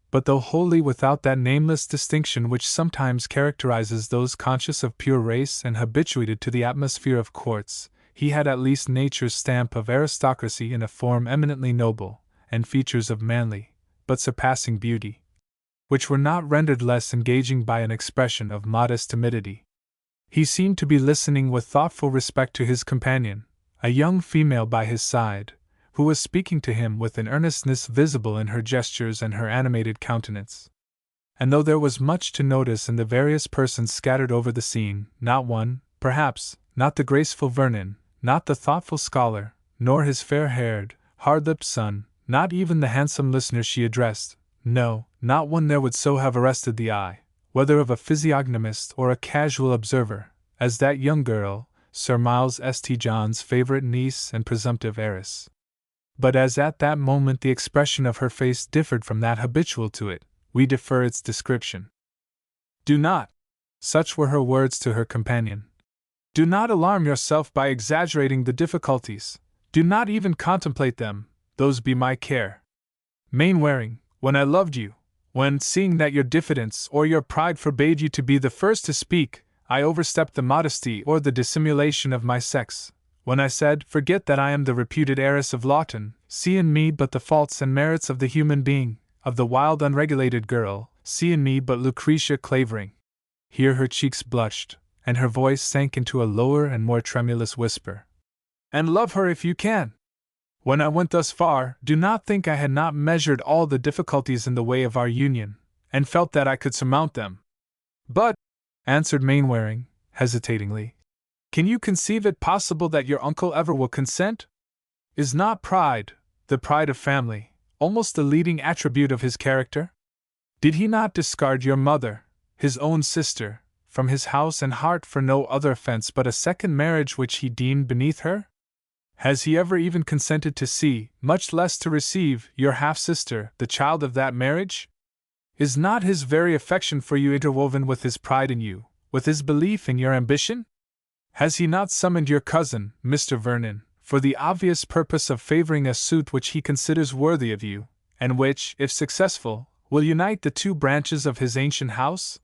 but though wholly without that nameless distinction which sometimes characterizes those conscious of pure race and habituated to the atmosphere of courts, he had at least nature's stamp of aristocracy in a form eminently noble, and features of manly, but surpassing beauty, which were not rendered less engaging by an expression of modest timidity. He seemed to be listening with thoughtful respect to his companion, a young female by his side, who was speaking to him with an earnestness visible in her gestures and her animated countenance. And though there was much to notice in the various persons scattered over the scene, not one, perhaps, not the graceful Vernon, not the thoughtful scholar, nor his fair-haired, hard-lipped son, not even the handsome listener she addressed, no, not one there would so have arrested the eye, whether of a physiognomist or a casual observer, as that young girl, Sir Miles St. John's favourite niece and presumptive heiress. But as at that moment the expression of her face differed from that habitual to it, we defer its description. "Do not," such were her words to her companion, "do not alarm yourself by exaggerating the difficulties, do not even contemplate them, those be my care. Mainwaring, when I loved you, when, seeing that your diffidence or your pride forbade you to be the first to speak, I overstepped the modesty or the dissimulation of my sex, when I said, 'Forget that I am the reputed heiress of Lawton, see in me but the faults and merits of the human being, of the wild unregulated girl, see in me but Lucretia Clavering.'" Here her cheeks blushed, and her voice sank into a lower and more tremulous whisper. "And love her if you can. When I went thus far, do not think I had not measured all the difficulties in the way of our union, and felt that I could surmount them." "But," answered Mainwaring, hesitatingly, "can you conceive it possible that your uncle ever will consent? Is not pride, the pride of family, almost the leading attribute of his character? Did he not discard your mother, his own sister, from his house and heart for no other offense but a second marriage which he deemed beneath her? Has he ever even consented to see, much less to receive, your half-sister, the child of that marriage? Is not his very affection for you interwoven with his pride in you, with his belief in your ambition? Has he not summoned your cousin, Mr. Vernon, for the obvious purpose of favoring a suit which he considers worthy of you, and which, if successful, will unite the two branches of his ancient house?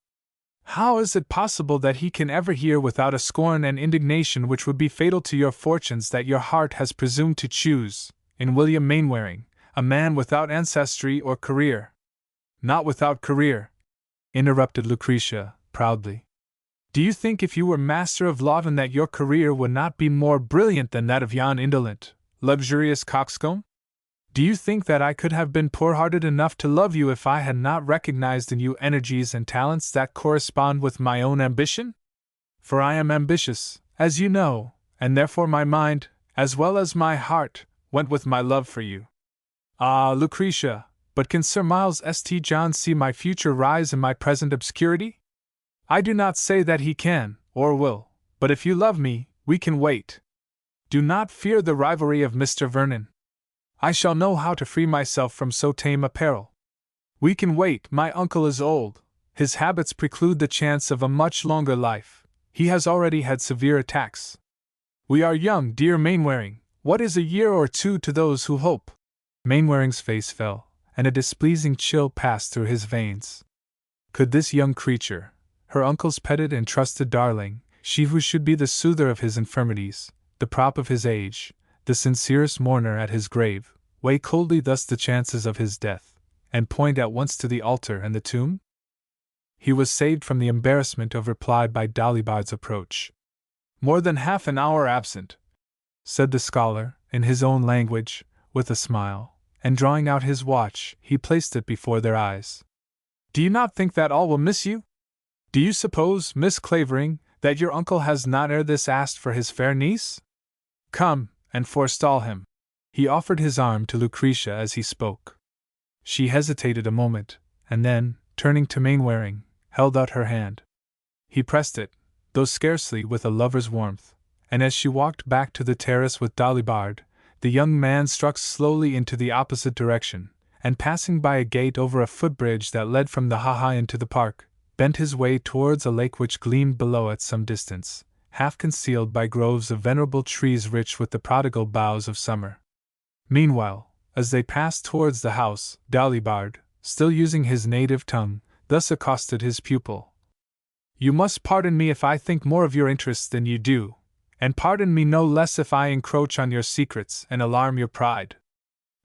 How is it possible that he can ever hear without a scorn and indignation which would be fatal to your fortunes that your heart has presumed to choose, in William Mainwaring, a man without ancestry or career?" "Not without career," interrupted Lucretia, proudly. "Do you think if you were master of Lawton that your career would not be more brilliant than that of yon indolent, luxurious coxcomb? Do you think that I could have been poor-hearted enough to love you if I had not recognized in you energies and talents that correspond with my own ambition? For I am ambitious, as you know, and therefore my mind, as well as my heart, went with my love for you. Ah, Lucretia, but can Sir Miles St. John see my future rise in my present obscurity? I do not say that he can, or will, but if you love me, we can wait. Do not fear the rivalry of Mr. Vernon. I shall know how to free myself from so tame a peril. We can wait. My uncle is old, his habits preclude the chance of a much longer life, he has already had severe attacks. We are young, dear Mainwaring, what is a year or two to those who hope?" Mainwaring's face fell, and a displeasing chill passed through his veins. Could this young creature, her uncle's petted and trusted darling, she who should be the soother of his infirmities, the prop of his age, the sincerest mourner at his grave, weigh coldly thus the chances of his death, and point at once to the altar and the tomb? He was saved from the embarrassment of reply by Dolly Bard's approach. More than half an hour absent, said the scholar, in his own language, with a smile, and drawing out his watch, he placed it before their eyes. Do you not think that all will miss you? Do you suppose, Miss Clavering, that your uncle has not ere this asked for his fair niece? Come, and forestall him. He offered his arm to Lucretia as he spoke. She hesitated a moment, and then, turning to Mainwaring, held out her hand. He pressed it, though scarcely with a lover's warmth, and as she walked back to the terrace with Dalibard, the young man struck slowly into the opposite direction, and passing by a gate over a footbridge that led from the ha-ha into the park, bent his way towards a lake which gleamed below at some distance, half concealed by groves of venerable trees rich with the prodigal boughs of summer. Meanwhile, as they passed towards the house, Dalibard, still using his native tongue, thus accosted his pupil. You must pardon me if I think more of your interests than you do, and pardon me no less if I encroach on your secrets and alarm your pride.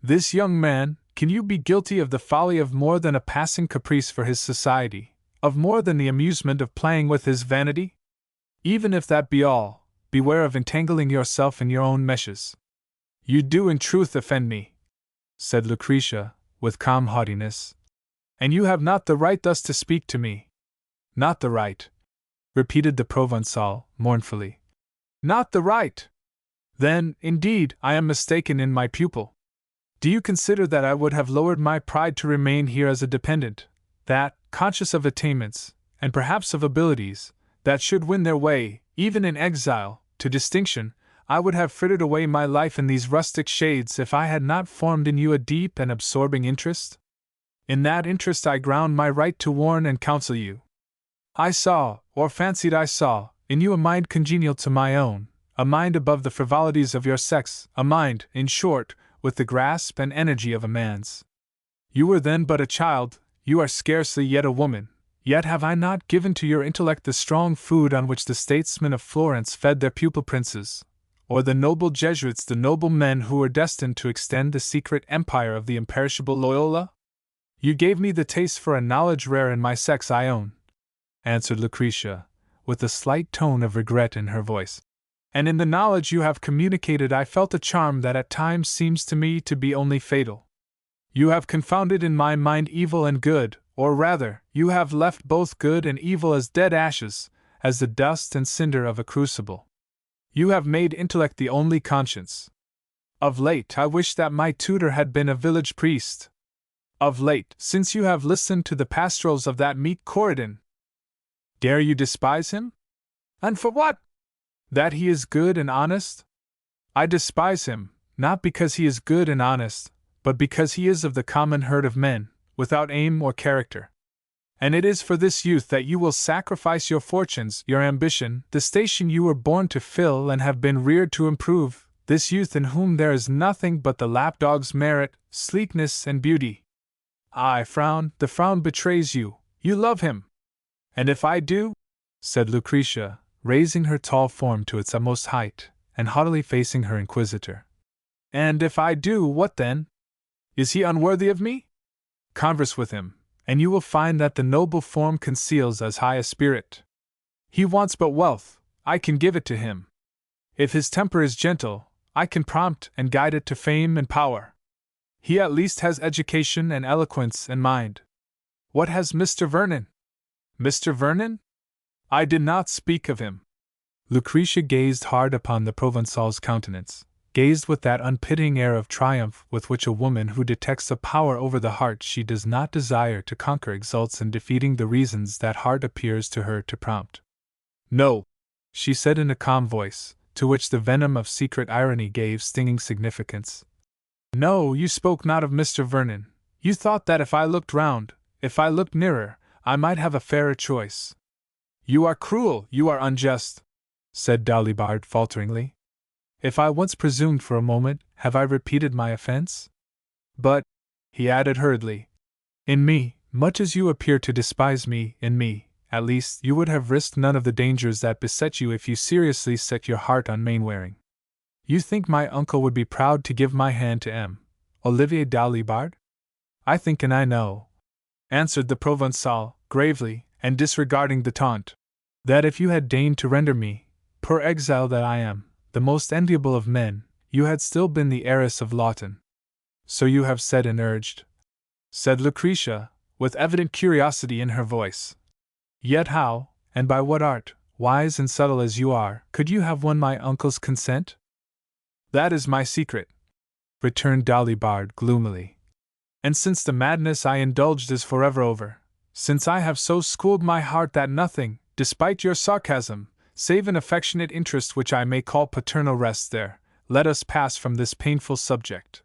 This young man, can you be guilty of the folly of more than a passing caprice for his society, of more than the amusement of playing with his vanity? Even if that be all, beware of entangling yourself in your own meshes. You do in truth offend me, said Lucretia, with calm haughtiness. And you have not the right thus to speak to me. Not the right, repeated the Provençal, mournfully. Not the right! Then, indeed, I am mistaken in my pupil. Do you consider that I would have lowered my pride to remain here as a dependent, that, conscious of attainments, and perhaps of abilities, that should win their way, even in exile, to distinction, I would have frittered away my life in these rustic shades if I had not formed in you a deep and absorbing interest? In that interest I ground my right to warn and counsel you. I saw, or fancied I saw, in you a mind congenial to my own, a mind above the frivolities of your sex, a mind, in short, with the grasp and energy of a man's. You were then but a child, you are scarcely yet a woman, yet have I not given to your intellect the strong food on which the statesmen of Florence fed their pupil princes, or the noble Jesuits the noble men who were destined to extend the secret empire of the imperishable Loyola? You gave me the taste for a knowledge rare in my sex, I own, answered Lucretia, with a slight tone of regret in her voice. And in the knowledge you have communicated I felt a charm that at times seems to me to be only fatal. You have confounded in my mind evil and good, or rather, you have left both good and evil as dead ashes, as the dust and cinder of a crucible. You have made intellect the only conscience. Of late I wish that my tutor had been a village priest. Of late, since you have listened to the pastorals of that meek Corydon. Dare you despise him? And for what? That he is good and honest? I despise him, not because he is good and honest, but because he is of the common herd of men, without aim or character. And it is for this youth that you will sacrifice your fortunes, your ambition, the station you were born to fill and have been reared to improve, this youth in whom there is nothing but the lapdog's merit, sleekness, and beauty. I frown, the frown betrays you, you love him. And if I do? Said Lucretia, raising her tall form to its utmost height, and haughtily facing her inquisitor. And if I do, what then? Is he unworthy of me? Converse with him, and you will find that the noble form conceals as high a spirit. He wants but wealth, I can give it to him. If his temper is gentle, I can prompt and guide it to fame and power. He at least has education and eloquence and mind. What has Mr. Vernon? Mr. Vernon? I did not speak of him. Lucretia gazed hard upon the Provençal's countenance, gazed with that unpitying air of triumph with which a woman who detects a power over the heart she does not desire to conquer exults in defeating the reasons that heart appears to her to prompt. No, she said in a calm voice, to which the venom of secret irony gave stinging significance. No, you spoke not of Mr. Vernon. You thought that if I looked round, if I looked nearer, I might have a fairer choice. You are cruel, you are unjust, said Dalibard falteringly. If I once presumed for a moment, have I repeated my offense? But, he added hurriedly, in me, much as you appear to despise me, in me, at least, you would have risked none of the dangers that beset you if you seriously set your heart on Mainwaring. You think my uncle would be proud to give my hand to M. Olivier Dalibard? I think and I know, answered the Provençal, gravely, and disregarding the taunt, that if you had deigned to render me, poor exile that I am, the most enviable of men, you had still been the heiress of Lawton. So you have said and urged, said Lucretia, with evident curiosity in her voice. Yet how, and by what art, wise and subtle as you are, could you have won my uncle's consent? That is my secret, returned Dolly Bard gloomily. And since the madness I indulged is forever over, since I have so schooled my heart that nothing, despite your sarcasm, save an affectionate interest which I may call paternal rests there, let us pass from this painful subject.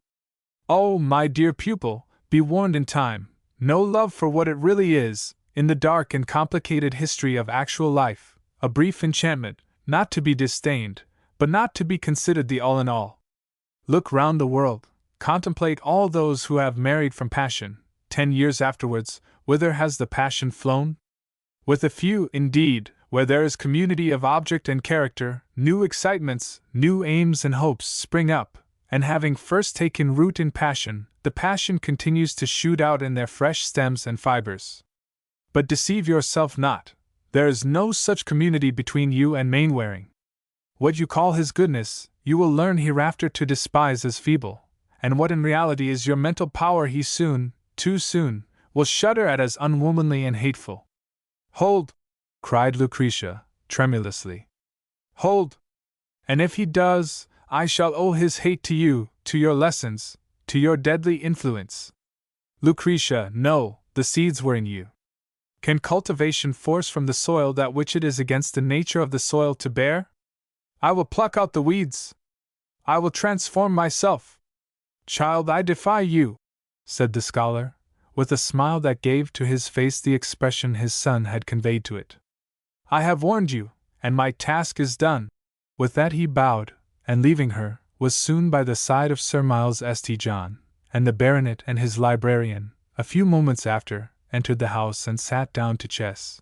Oh, my dear pupil, be warned in time, know love for what it really is, in the dark and complicated history of actual life, a brief enchantment, not to be disdained, but not to be considered the all in all. Look round the world, contemplate all those who have married from passion. 10 years afterwards, whither has the passion flown? With a few, indeed, where there is community of object and character, new excitements, new aims and hopes spring up, and having first taken root in passion, the passion continues to shoot out in their fresh stems and fibers. But deceive yourself not, there is no such community between you and Mainwaring. What you call his goodness, you will learn hereafter to despise as feeble, and what in reality is your mental power he soon, too soon, will shudder at as unwomanly and hateful. Hold! Cried Lucretia, tremulously. Hold! And if he does, I shall owe his hate to you, to your lessons, to your deadly influence. Lucretia, no, the seeds were in you. Can cultivation force from the soil that which it is against the nature of the soil to bear? I will pluck out the weeds. I will transform myself. Child, I defy you, said the scholar, with a smile that gave to his face the expression his son had conveyed to it. I have warned you, and my task is done. With that he bowed, and leaving her, was soon by the side of Sir Miles St. John, and the baronet and his librarian, a few moments after, entered the house and sat down to chess.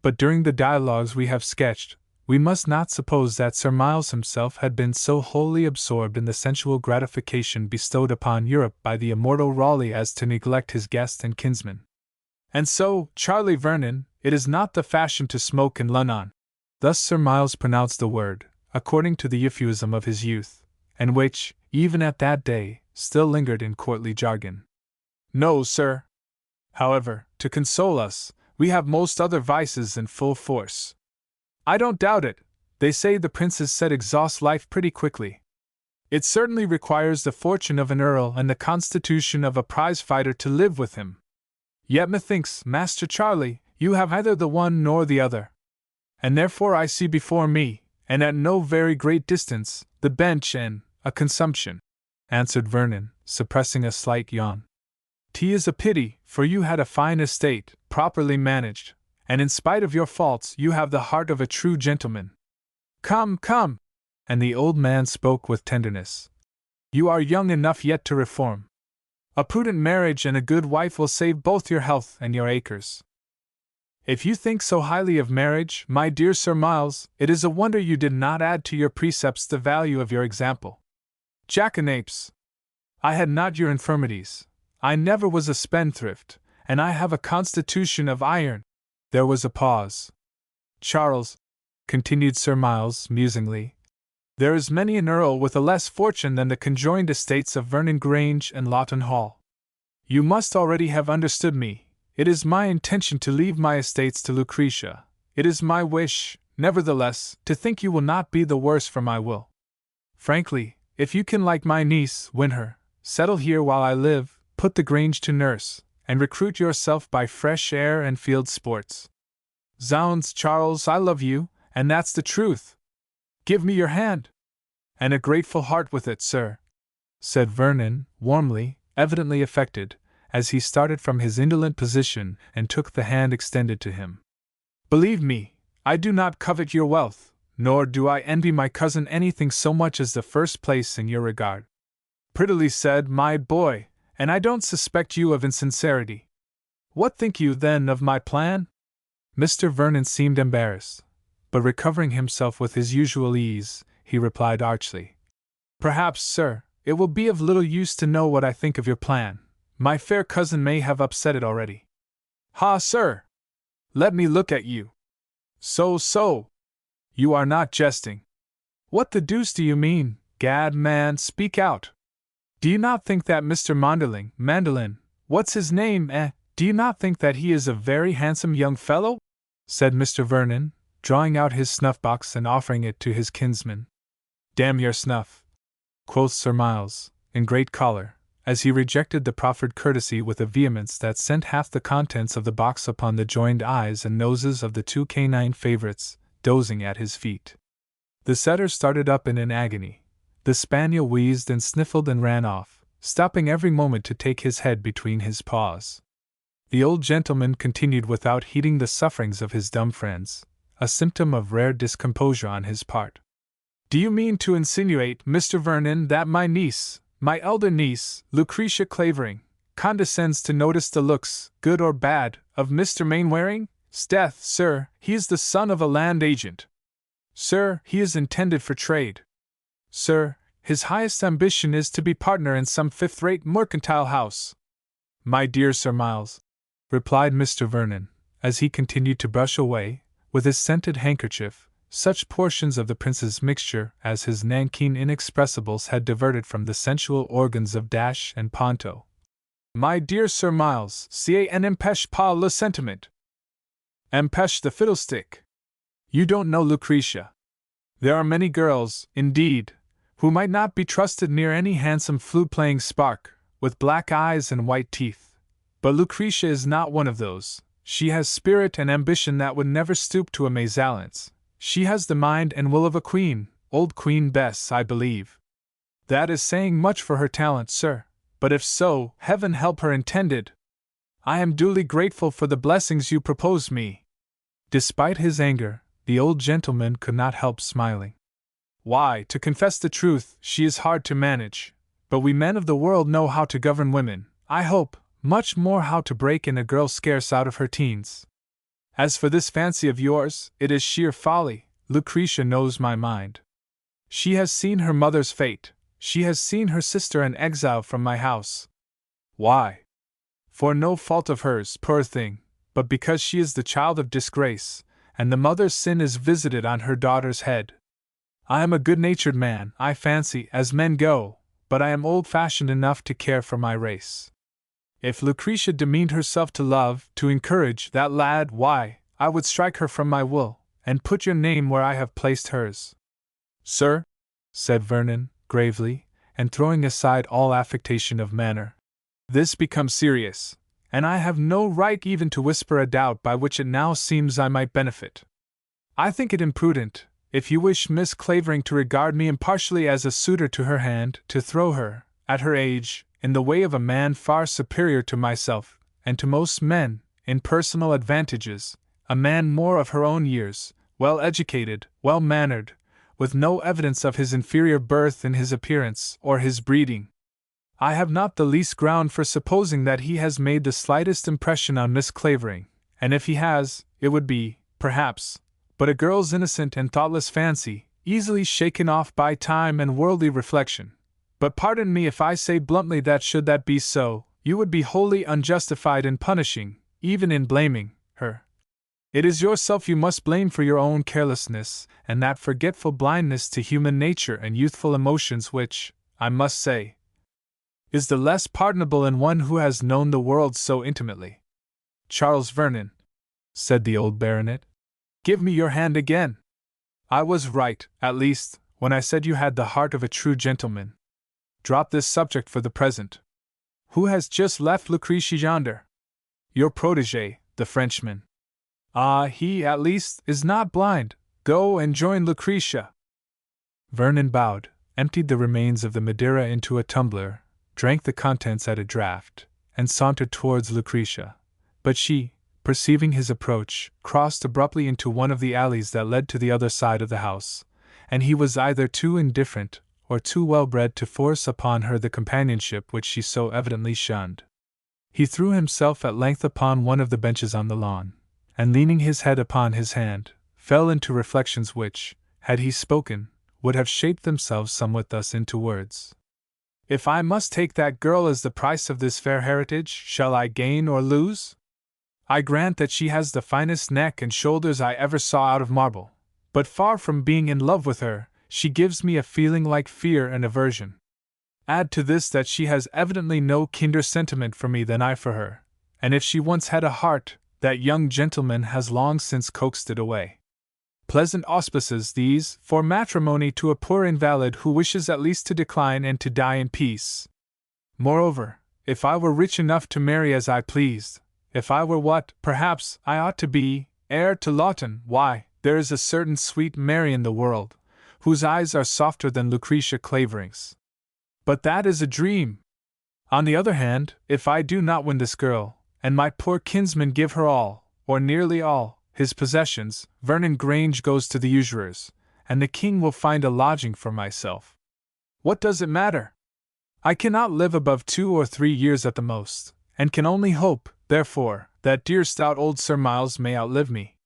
But during the dialogues we have sketched, we must not suppose that Sir Miles himself had been so wholly absorbed in the sensual gratification bestowed upon Europe by the immortal Raleigh as to neglect his guest and kinsman. And so, Charlie Vernon, it is not the fashion to smoke in London. Thus Sir Miles pronounced the word, according to the euphuism of his youth, and which, even at that day, still lingered in courtly jargon. No, sir. However, to console us, we have most other vices in full force. I don't doubt it, they say the prince's set exhausts life pretty quickly. It certainly requires the fortune of an earl and the constitution of a prize-fighter to live with him. Yet methinks, Master Charlie, you have neither the one nor the other. And therefore I see before me, and at no very great distance, the bench and a consumption, answered Vernon, suppressing a slight yawn. 'Tis a pity, for you had a fine estate, properly managed, and in spite of your faults you have the heart of a true gentleman. Come, come! And the old man spoke with tenderness. You are young enough yet to reform. A prudent marriage and a good wife will save both your health and your acres. If you think so highly of marriage, my dear Sir Miles, it is a wonder you did not add to your precepts the value of your example. Jackanapes! I had not your infirmities. I never was a spendthrift, and I have a constitution of iron. There was a pause. Charles, continued Sir Miles musingly, there is many an earl with a less fortune than the conjoined estates of Vernon Grange and Lawton Hall. You must already have understood me. It is my intention to leave my estates to Lucretia. It is my wish, nevertheless, to think you will not be the worse for my will. Frankly, if you can, like my niece, win her, settle here while I live, put the Grange to nurse, and recruit yourself by fresh air and field sports. Zounds, Charles, I love you, and that's the truth. Give me your hand. And a grateful heart with it, sir, said Vernon, warmly, evidently affected, as he started from his indolent position and took the hand extended to him. Believe me, I do not covet your wealth, nor do I envy my cousin anything so much as the first place in your regard. Prettily said, my boy, and I don't suspect you of insincerity. What think you, then, of my plan? Mr. Vernon seemed embarrassed, but recovering himself with his usual ease, he replied archly, Perhaps, sir, it will be of little use to know what I think of your plan. My fair cousin may have upset it already. Ha, sir! Let me look at you. So. You are not jesting. What the deuce do you mean? Gad, man, speak out. Do you not think that Mr. Mandolin, what's his name, do you not think that he is a very handsome young fellow? Said Mr. Vernon, drawing out his snuff-box and offering it to his kinsman. Damn your snuff, quoth Sir Miles, in great choler, as he rejected the proffered courtesy with a vehemence that sent half the contents of the box upon the joined eyes and noses of the two canine favorites, dozing at his feet. The setter started up in an agony. The spaniel wheezed and sniffled and ran off, stopping every moment to take his head between his paws. The old gentleman continued without heeding the sufferings of his dumb friends, a symptom of rare discomposure on his part. Do you mean to insinuate, Mr. Vernon, that my niece, my elder niece, Lucretia Clavering, condescends to notice the looks, good or bad, of Mr. Mainwaring? 'Sdeath, sir, he is the son of a land agent. Sir, he is intended for trade. Sir, his highest ambition is to be partner in some fifth-rate mercantile house. My dear Sir Miles, replied Mr. Vernon, as he continued to brush away, with his scented handkerchief, such portions of the prince's mixture as his nankeen inexpressibles had diverted from the sensual organs of Dash and Ponto. My dear Sir Miles, c'est un empêche pas le sentiment. Empêche the fiddlestick. You don't know Lucretia. There are many girls, indeed, who might not be trusted near any handsome flute-playing spark, with black eyes and white teeth. But Lucretia is not one of those. She has spirit and ambition that would never stoop to a mésalliance. She has the mind and will of a queen, old Queen Bess, I believe. That is saying much for her talent, sir, but if so, heaven help her intended. I am duly grateful for the blessings you propose me. Despite his anger, the old gentleman could not help smiling. Why, to confess the truth, she is hard to manage, but we men of the world know how to govern women, I hope, much more how to break in a girl scarce out of her teens. As for this fancy of yours, it is sheer folly. Lucretia knows my mind. She has seen her mother's fate, she has seen her sister an exile from my house. Why? For no fault of hers, poor thing, but because she is the child of disgrace, and the mother's sin is visited on her daughter's head. I am a good-natured man, I fancy, as men go, but I am old-fashioned enough to care for my race. If Lucretia demeaned herself to love, to encourage that lad, why, I would strike her from my will, and put your name where I have placed hers. Sir, said Vernon, gravely, and throwing aside all affectation of manner, this becomes serious, and I have no right even to whisper a doubt by which it now seems I might benefit. I think it imprudent, if you wish Miss Clavering to regard me impartially as a suitor to her hand, to throw her, at her age, in the way of a man far superior to myself, and to most men, in personal advantages, a man more of her own years, well-educated, well-mannered, with no evidence of his inferior birth in his appearance or his breeding. I have not the least ground for supposing that he has made the slightest impression on Miss Clavering, and if he has, it would be, perhaps, but a girl's innocent and thoughtless fancy, easily shaken off by time and worldly reflection. But pardon me if I say bluntly that should that be so, you would be wholly unjustified in punishing, even in blaming, her. It is yourself you must blame for your own carelessness, and that forgetful blindness to human nature and youthful emotions which, I must say, is the less pardonable in one who has known the world so intimately. Charles Vernon, said the old baronet, give me your hand again. I was right, at least, when I said you had the heart of a true gentleman. Drop this subject for the present. Who has just left Lucretia yonder? Your protégé, the Frenchman. Ah, he, at least, is not blind. Go and join Lucretia. Vernon bowed, emptied the remains of the Madeira into a tumbler, drank the contents at a draught, and sauntered towards Lucretia. But she, perceiving his approach, crossed abruptly into one of the alleys that led to the other side of the house, and he was either too indifferent or too well-bred to force upon her the companionship which she so evidently shunned. He threw himself at length upon one of the benches on the lawn, and leaning his head upon his hand, fell into reflections which, had he spoken, would have shaped themselves somewhat thus into words. If I must take that girl as the price of this fair heritage, shall I gain or lose? I grant that she has the finest neck and shoulders I ever saw out of marble, But far from being in love with her, she gives me a feeling like fear and aversion. Add to this that she has evidently no kinder sentiment for me than I for her, and if she once had a heart, that young gentleman has long since coaxed it away. Pleasant auspices these for matrimony to a poor invalid who wishes at least to decline and to die in peace. Moreover, if I were rich enough to marry as I pleased, if I were what, perhaps, I ought to be, heir to Lawton, why, there is a certain sweet Mary in the world, whose eyes are softer than Lucretia Clavering's. But that is a dream. On the other hand, if I do not win this girl, and my poor kinsman give her all, or nearly all, his possessions, Vernon Grange goes to the usurers, and the king will find a lodging for myself. What does it matter? I cannot live above 2 or 3 years at the most, and can only hope, therefore, that dear stout old Sir Miles may outlive me.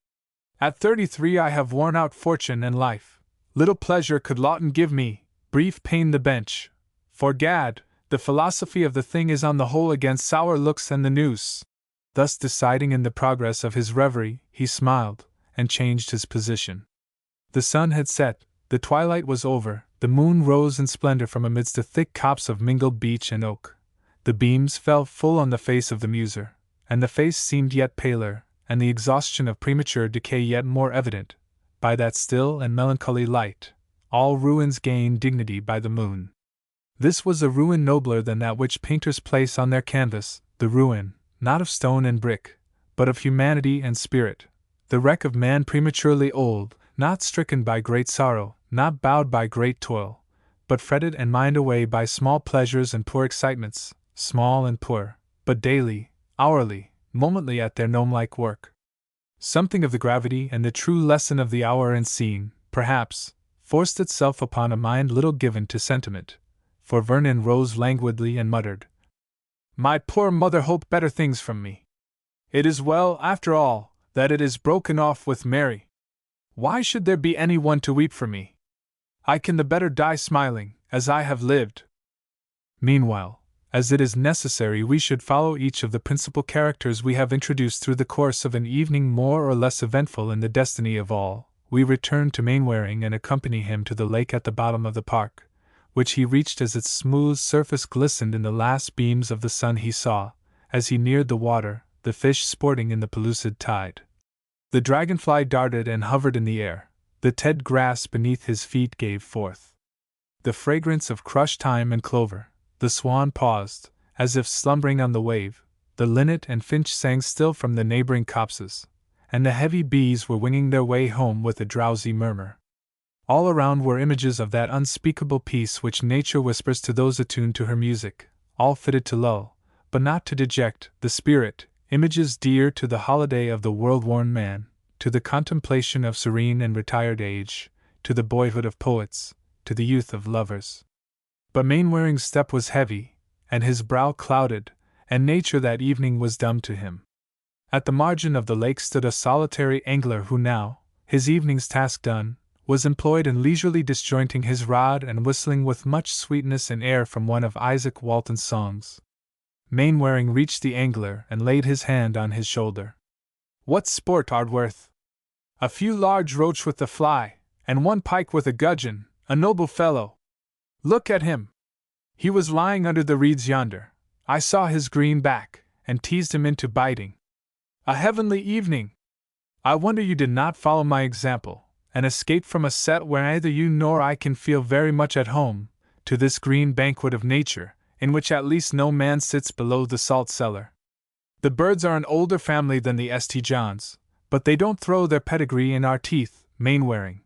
At 33 I have worn out fortune and life. Little pleasure could Lawton give me, brief pain the bench. For gad, the philosophy of the thing is on the whole against sour looks and the noose. Thus deciding in the progress of his reverie, he smiled, and changed his position. The sun had set, the twilight was over, the moon rose in splendor from amidst a thick copse of mingled beech and oak. The beams fell full on the face of the muser, and the face seemed yet paler, and the exhaustion of premature decay yet more evident, by that still and melancholy light. All ruins gain dignity by the moon. This was a ruin nobler than that which painters place on their canvas, the ruin, not of stone and brick, but of humanity and spirit, the wreck of man prematurely old, not stricken by great sorrow, not bowed by great toil, but fretted and mined away by small pleasures and poor excitements, small and poor, but daily, hourly, momently at their gnome-like work. Something of the gravity and the true lesson of the hour and scene, perhaps, forced itself upon a mind little given to sentiment, for Vernon rose languidly and muttered, "My poor mother hoped better things from me. It is well, after all, that it is broken off with Mary. Why should there be any one to weep for me? I can the better die smiling, as I have lived." Meanwhile, as it is necessary we should follow each of the principal characters we have introduced through the course of an evening more or less eventful in the destiny of all, we return to Mainwaring and accompany him to the lake at the bottom of the park, which he reached as its smooth surface glistened in the last beams of the sun. He saw, as he neared the water, the fish sporting in the pellucid tide. The dragonfly darted and hovered in the air, the ted grass beneath his feet gave forth the fragrance of crushed thyme and clover, the swan paused, as if slumbering on the wave, the linnet and finch sang still from the neighboring copses, and the heavy bees were winging their way home with a drowsy murmur. All around were images of that unspeakable peace which nature whispers to those attuned to her music, all fitted to lull, but not to deject, the spirit, images dear to the holiday of the world-worn man, to the contemplation of serene and retired age, to the boyhood of poets, to the youth of lovers. But Mainwaring's step was heavy, and his brow clouded, and nature that evening was dumb to him. At the margin of the lake stood a solitary angler who now, his evening's task done, was employed in leisurely disjointing his rod and whistling with much sweetness an air from one of Isaac Walton's songs. Mainwaring reached the angler and laid his hand on his shoulder. "What sport, Ardworth?" "A few large roach with the fly, and one pike with a gudgeon, a noble fellow. Look at him! He was lying under the reeds yonder. I saw his green back, and teased him into biting. A heavenly evening! I wonder you did not follow my example, and escape from a set where neither you nor I can feel very much at home, to this green banquet of nature, in which at least no man sits below the salt cellar. The birds are an older family than the St. Johns, but they don't throw their pedigree in our teeth, Mainwaring."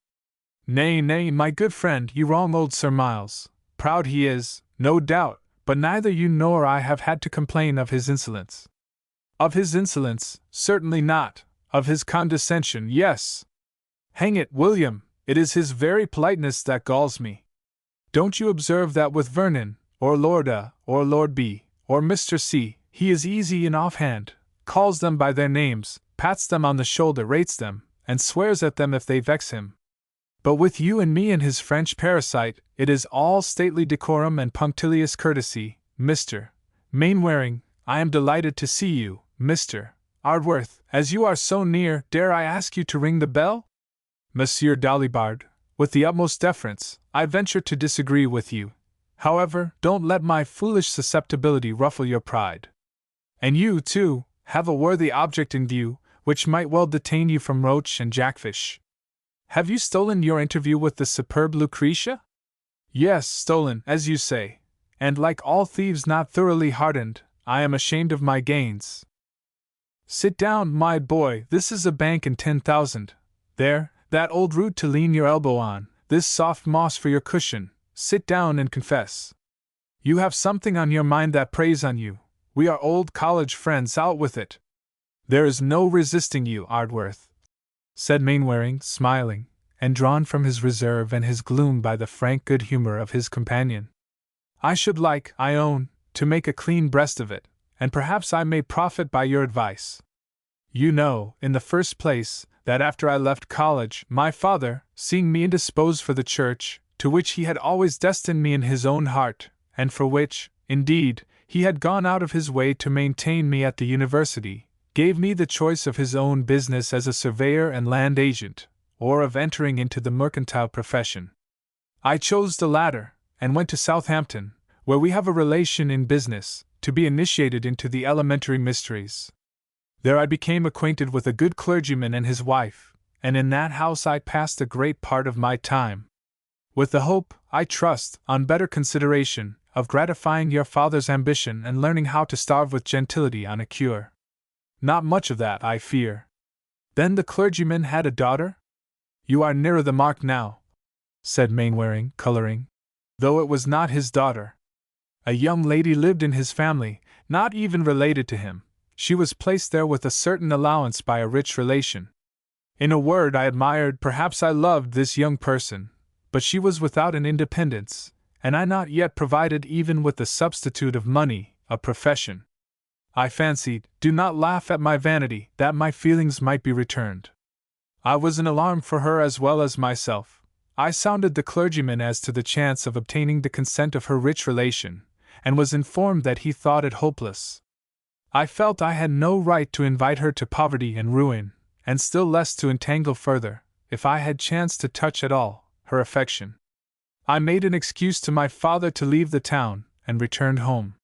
"Nay, nay, my good friend, you wrong old Sir Miles. Proud he is, no doubt, but neither you nor I have had to complain of his insolence." "Of his insolence, certainly not. Of his condescension, yes. Hang it, William, it is his very politeness that galls me. Don't you observe that with Vernon, or Lord A, or Lord B, or Mr. C, he is easy and offhand, calls them by their names, pats them on the shoulder, rates them, and swears at them if they vex him. But with you and me and his French parasite, it is all stately decorum and punctilious courtesy. Mr. Mainwaring, I am delighted to see you, Mr. Ardworth, as you are so near. Dare I ask you to ring the bell?" Monsieur Dalibard, with the utmost deference, I venture to disagree with you. However, don't let my foolish susceptibility ruffle your pride. And you, too, have a worthy object in view, which might well detain you from roach and jackfish. Have you stolen your interview with the superb Lucretia? Yes, stolen, as you say, and like all thieves not thoroughly hardened, I am ashamed of my gains. Sit down, my boy, this is a bank in 10,000. There, that old root to lean your elbow on, this soft moss for your cushion, sit down and confess. You have something on your mind that preys on you. We are old college friends, out with it. There is no resisting you, Ardworth, said Mainwaring, smiling, and drawn from his reserve and his gloom by the frank good humor of his companion. I should like, I own, to make a clean breast of it, and perhaps I may profit by your advice. You know, in the first place, that after I left college, my father, seeing me indisposed for the church, to which he had always destined me in his own heart, and for which, indeed, he had gone out of his way to maintain me at the university, gave me the choice of his own business as a surveyor and land agent, or of entering into the mercantile profession. I chose the latter, and went to Southampton, where we have a relation in business, to be initiated into the elementary mysteries. There I became acquainted with a good clergyman and his wife, and in that house I passed a great part of my time. With the hope, I trust, on better consideration, of gratifying your father's ambition and learning how to starve with gentility on a cure. Not much of that, I fear. Then the clergyman had a daughter? You are nearer the mark now, said Mainwaring, coloring, though it was not his daughter. A young lady lived in his family, not even related to him. She was placed there with a certain allowance by a rich relation. In a word, I admired, perhaps I loved this young person, but she was without an independence, and I not yet provided even with the substitute of money, a profession. I fancied, do not laugh at my vanity, that my feelings might be returned. I was in alarm for her as well as myself. I sounded the clergyman as to the chance of obtaining the consent of her rich relation, and was informed that he thought it hopeless. I felt I had no right to invite her to poverty and ruin, and still less to entangle further, if I had chanced to touch at all, her affection. I made an excuse to my father to leave the town, and returned home.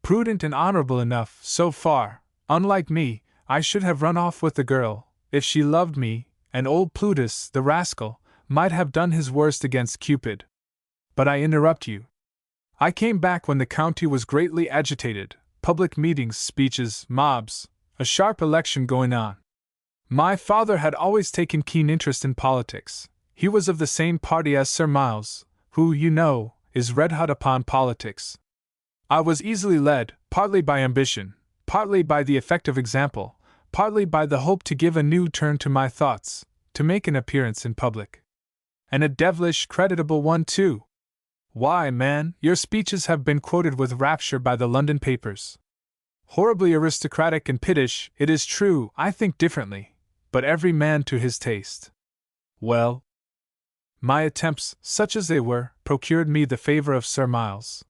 Prudent and honorable enough, so far, unlike me, I should have run off with the girl, if she loved me, and old Plutus, the rascal, might have done his worst against Cupid. But I interrupt you. I came back when the county was greatly agitated, public meetings, speeches, mobs, a sharp election going on. My father had always taken keen interest in politics. He was of the same party as Sir Miles, who, you know, is red-hot upon politics. I was easily led, partly by ambition, partly by the effect of example, partly by the hope to give a new turn to my thoughts, to make an appearance in public. And a devilish creditable one, too. Why, man, your speeches have been quoted with rapture by the London papers. Horribly aristocratic and pittish, it is true, I think differently, but every man to his taste. Well, my attempts, such as they were, procured me the favor of Sir Miles.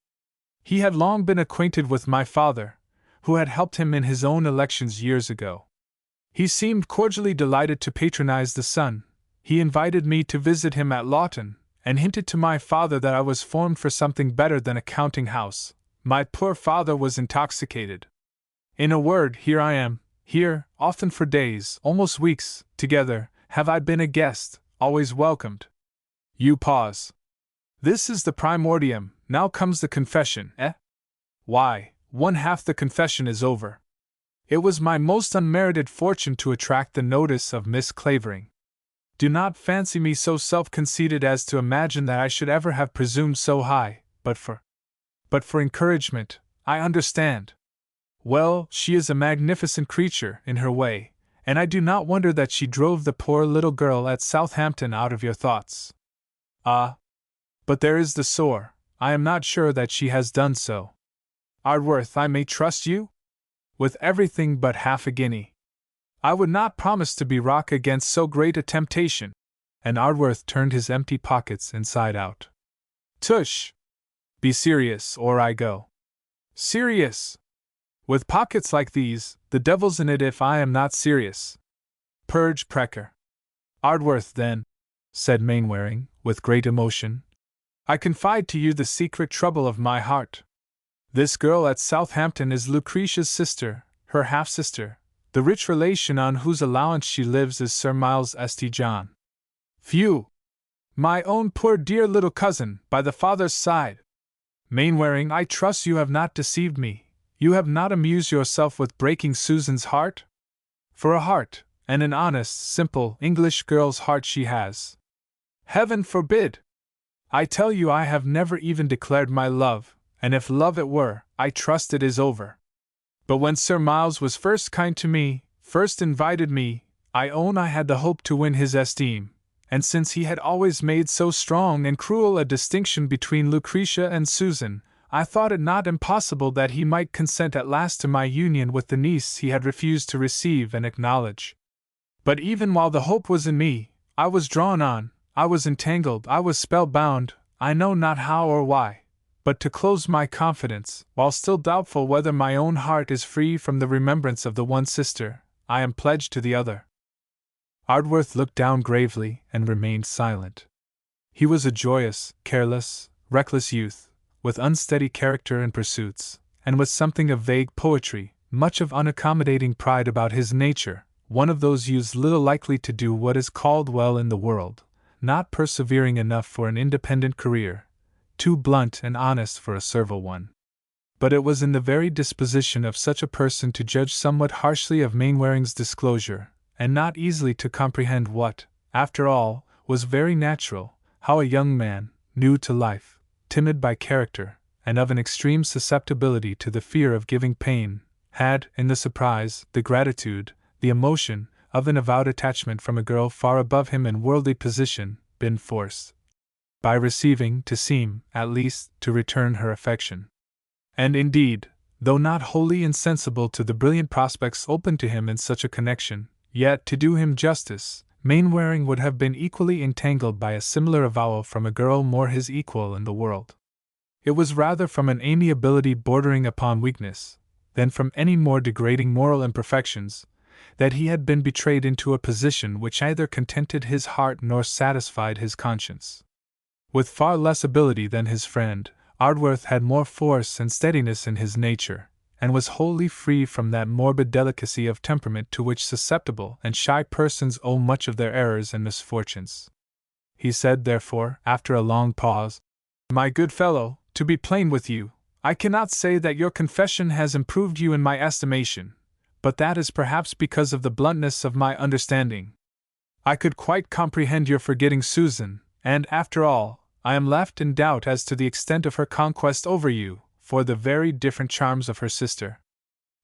He had long been acquainted with my father, who had helped him in his own elections years ago. He seemed cordially delighted to patronize the son. He invited me to visit him at Lawton, and hinted to my father that I was formed for something better than a counting house. My poor father was intoxicated. In a word, here I am, here, often for days, almost weeks, together, have I been a guest, always welcomed. You pause. This is the primordium, now comes the confession, eh? Why, one half the confession is over. It was my most unmerited fortune to attract the notice of Miss Clavering. Do not fancy me so self-conceited as to imagine that I should ever have presumed so high, but for encouragement, I understand. Well, she is a magnificent creature, in her way, and I do not wonder that she drove the poor little girl at Southampton out of your thoughts. Ah! But there is the sore, I am not sure that she has done so. Ardworth, I may trust you? With everything but half a guinea. I would not promise to be rock against so great a temptation. And Ardworth turned his empty pockets inside out. Tush! Be serious, or I go. Serious! With pockets like these, the devil's in it if I am not serious. Purge Precker. Ardworth, then, said Mainwaring, with great emotion, "I confide to you the secret trouble of my heart. This girl at Southampton is Lucretia's sister, her half-sister. The rich relation on whose allowance she lives is Sir Miles St. John. Phew! My own poor dear little cousin, by the father's side. Mainwaring, I trust you have not deceived me. You have not amused yourself with breaking Susan's heart? For a heart, and an honest, simple, English girl's heart she has. Heaven forbid! I tell you I have never even declared my love, and if love it were, I trust it is over. But when Sir Miles was first kind to me, first invited me, I own I had the hope to win his esteem, and since he had always made so strong and cruel a distinction between Lucretia and Susan, I thought it not impossible that he might consent at last to my union with the niece he had refused to receive and acknowledge. But even while the hope was in me, I was drawn on, I was entangled, I was spellbound, I know not how or why. But to close my confidence, while still doubtful whether my own heart is free from the remembrance of the one sister, I am pledged to the other." Ardworth looked down gravely and remained silent. He was a joyous, careless, reckless youth, with unsteady character and pursuits, and with something of vague poetry, much of unaccommodating pride about his nature, one of those youths little likely to do what is called well in the world, not persevering enough for an independent career, too blunt and honest for a servile one. But it was in the very disposition of such a person to judge somewhat harshly of Mainwaring's disclosure, and not easily to comprehend what, after all, was very natural, how a young man, new to life, timid by character, and of an extreme susceptibility to the fear of giving pain, had, in the surprise, the gratitude, the emotion, of an avowed attachment from a girl far above him in worldly position, been forced, by receiving, to seem, at least, to return her affection. And indeed, though not wholly insensible to the brilliant prospects open to him in such a connection, yet, to do him justice, Mainwaring would have been equally entangled by a similar avowal from a girl more his equal in the world. It was rather from an amiability bordering upon weakness, than from any more degrading moral imperfections, that he had been betrayed into a position which neither contented his heart nor satisfied his conscience. With far less ability than his friend, Ardworth had more force and steadiness in his nature, and was wholly free from that morbid delicacy of temperament to which susceptible and shy persons owe much of their errors and misfortunes. He said, therefore, after a long pause, "My good fellow, to be plain with you, I cannot say that your confession has improved you in my estimation, but that is perhaps because of the bluntness of my understanding. I could quite comprehend your forgetting Susan, and, after all, I am left in doubt as to the extent of her conquest over you, for the very different charms of her sister.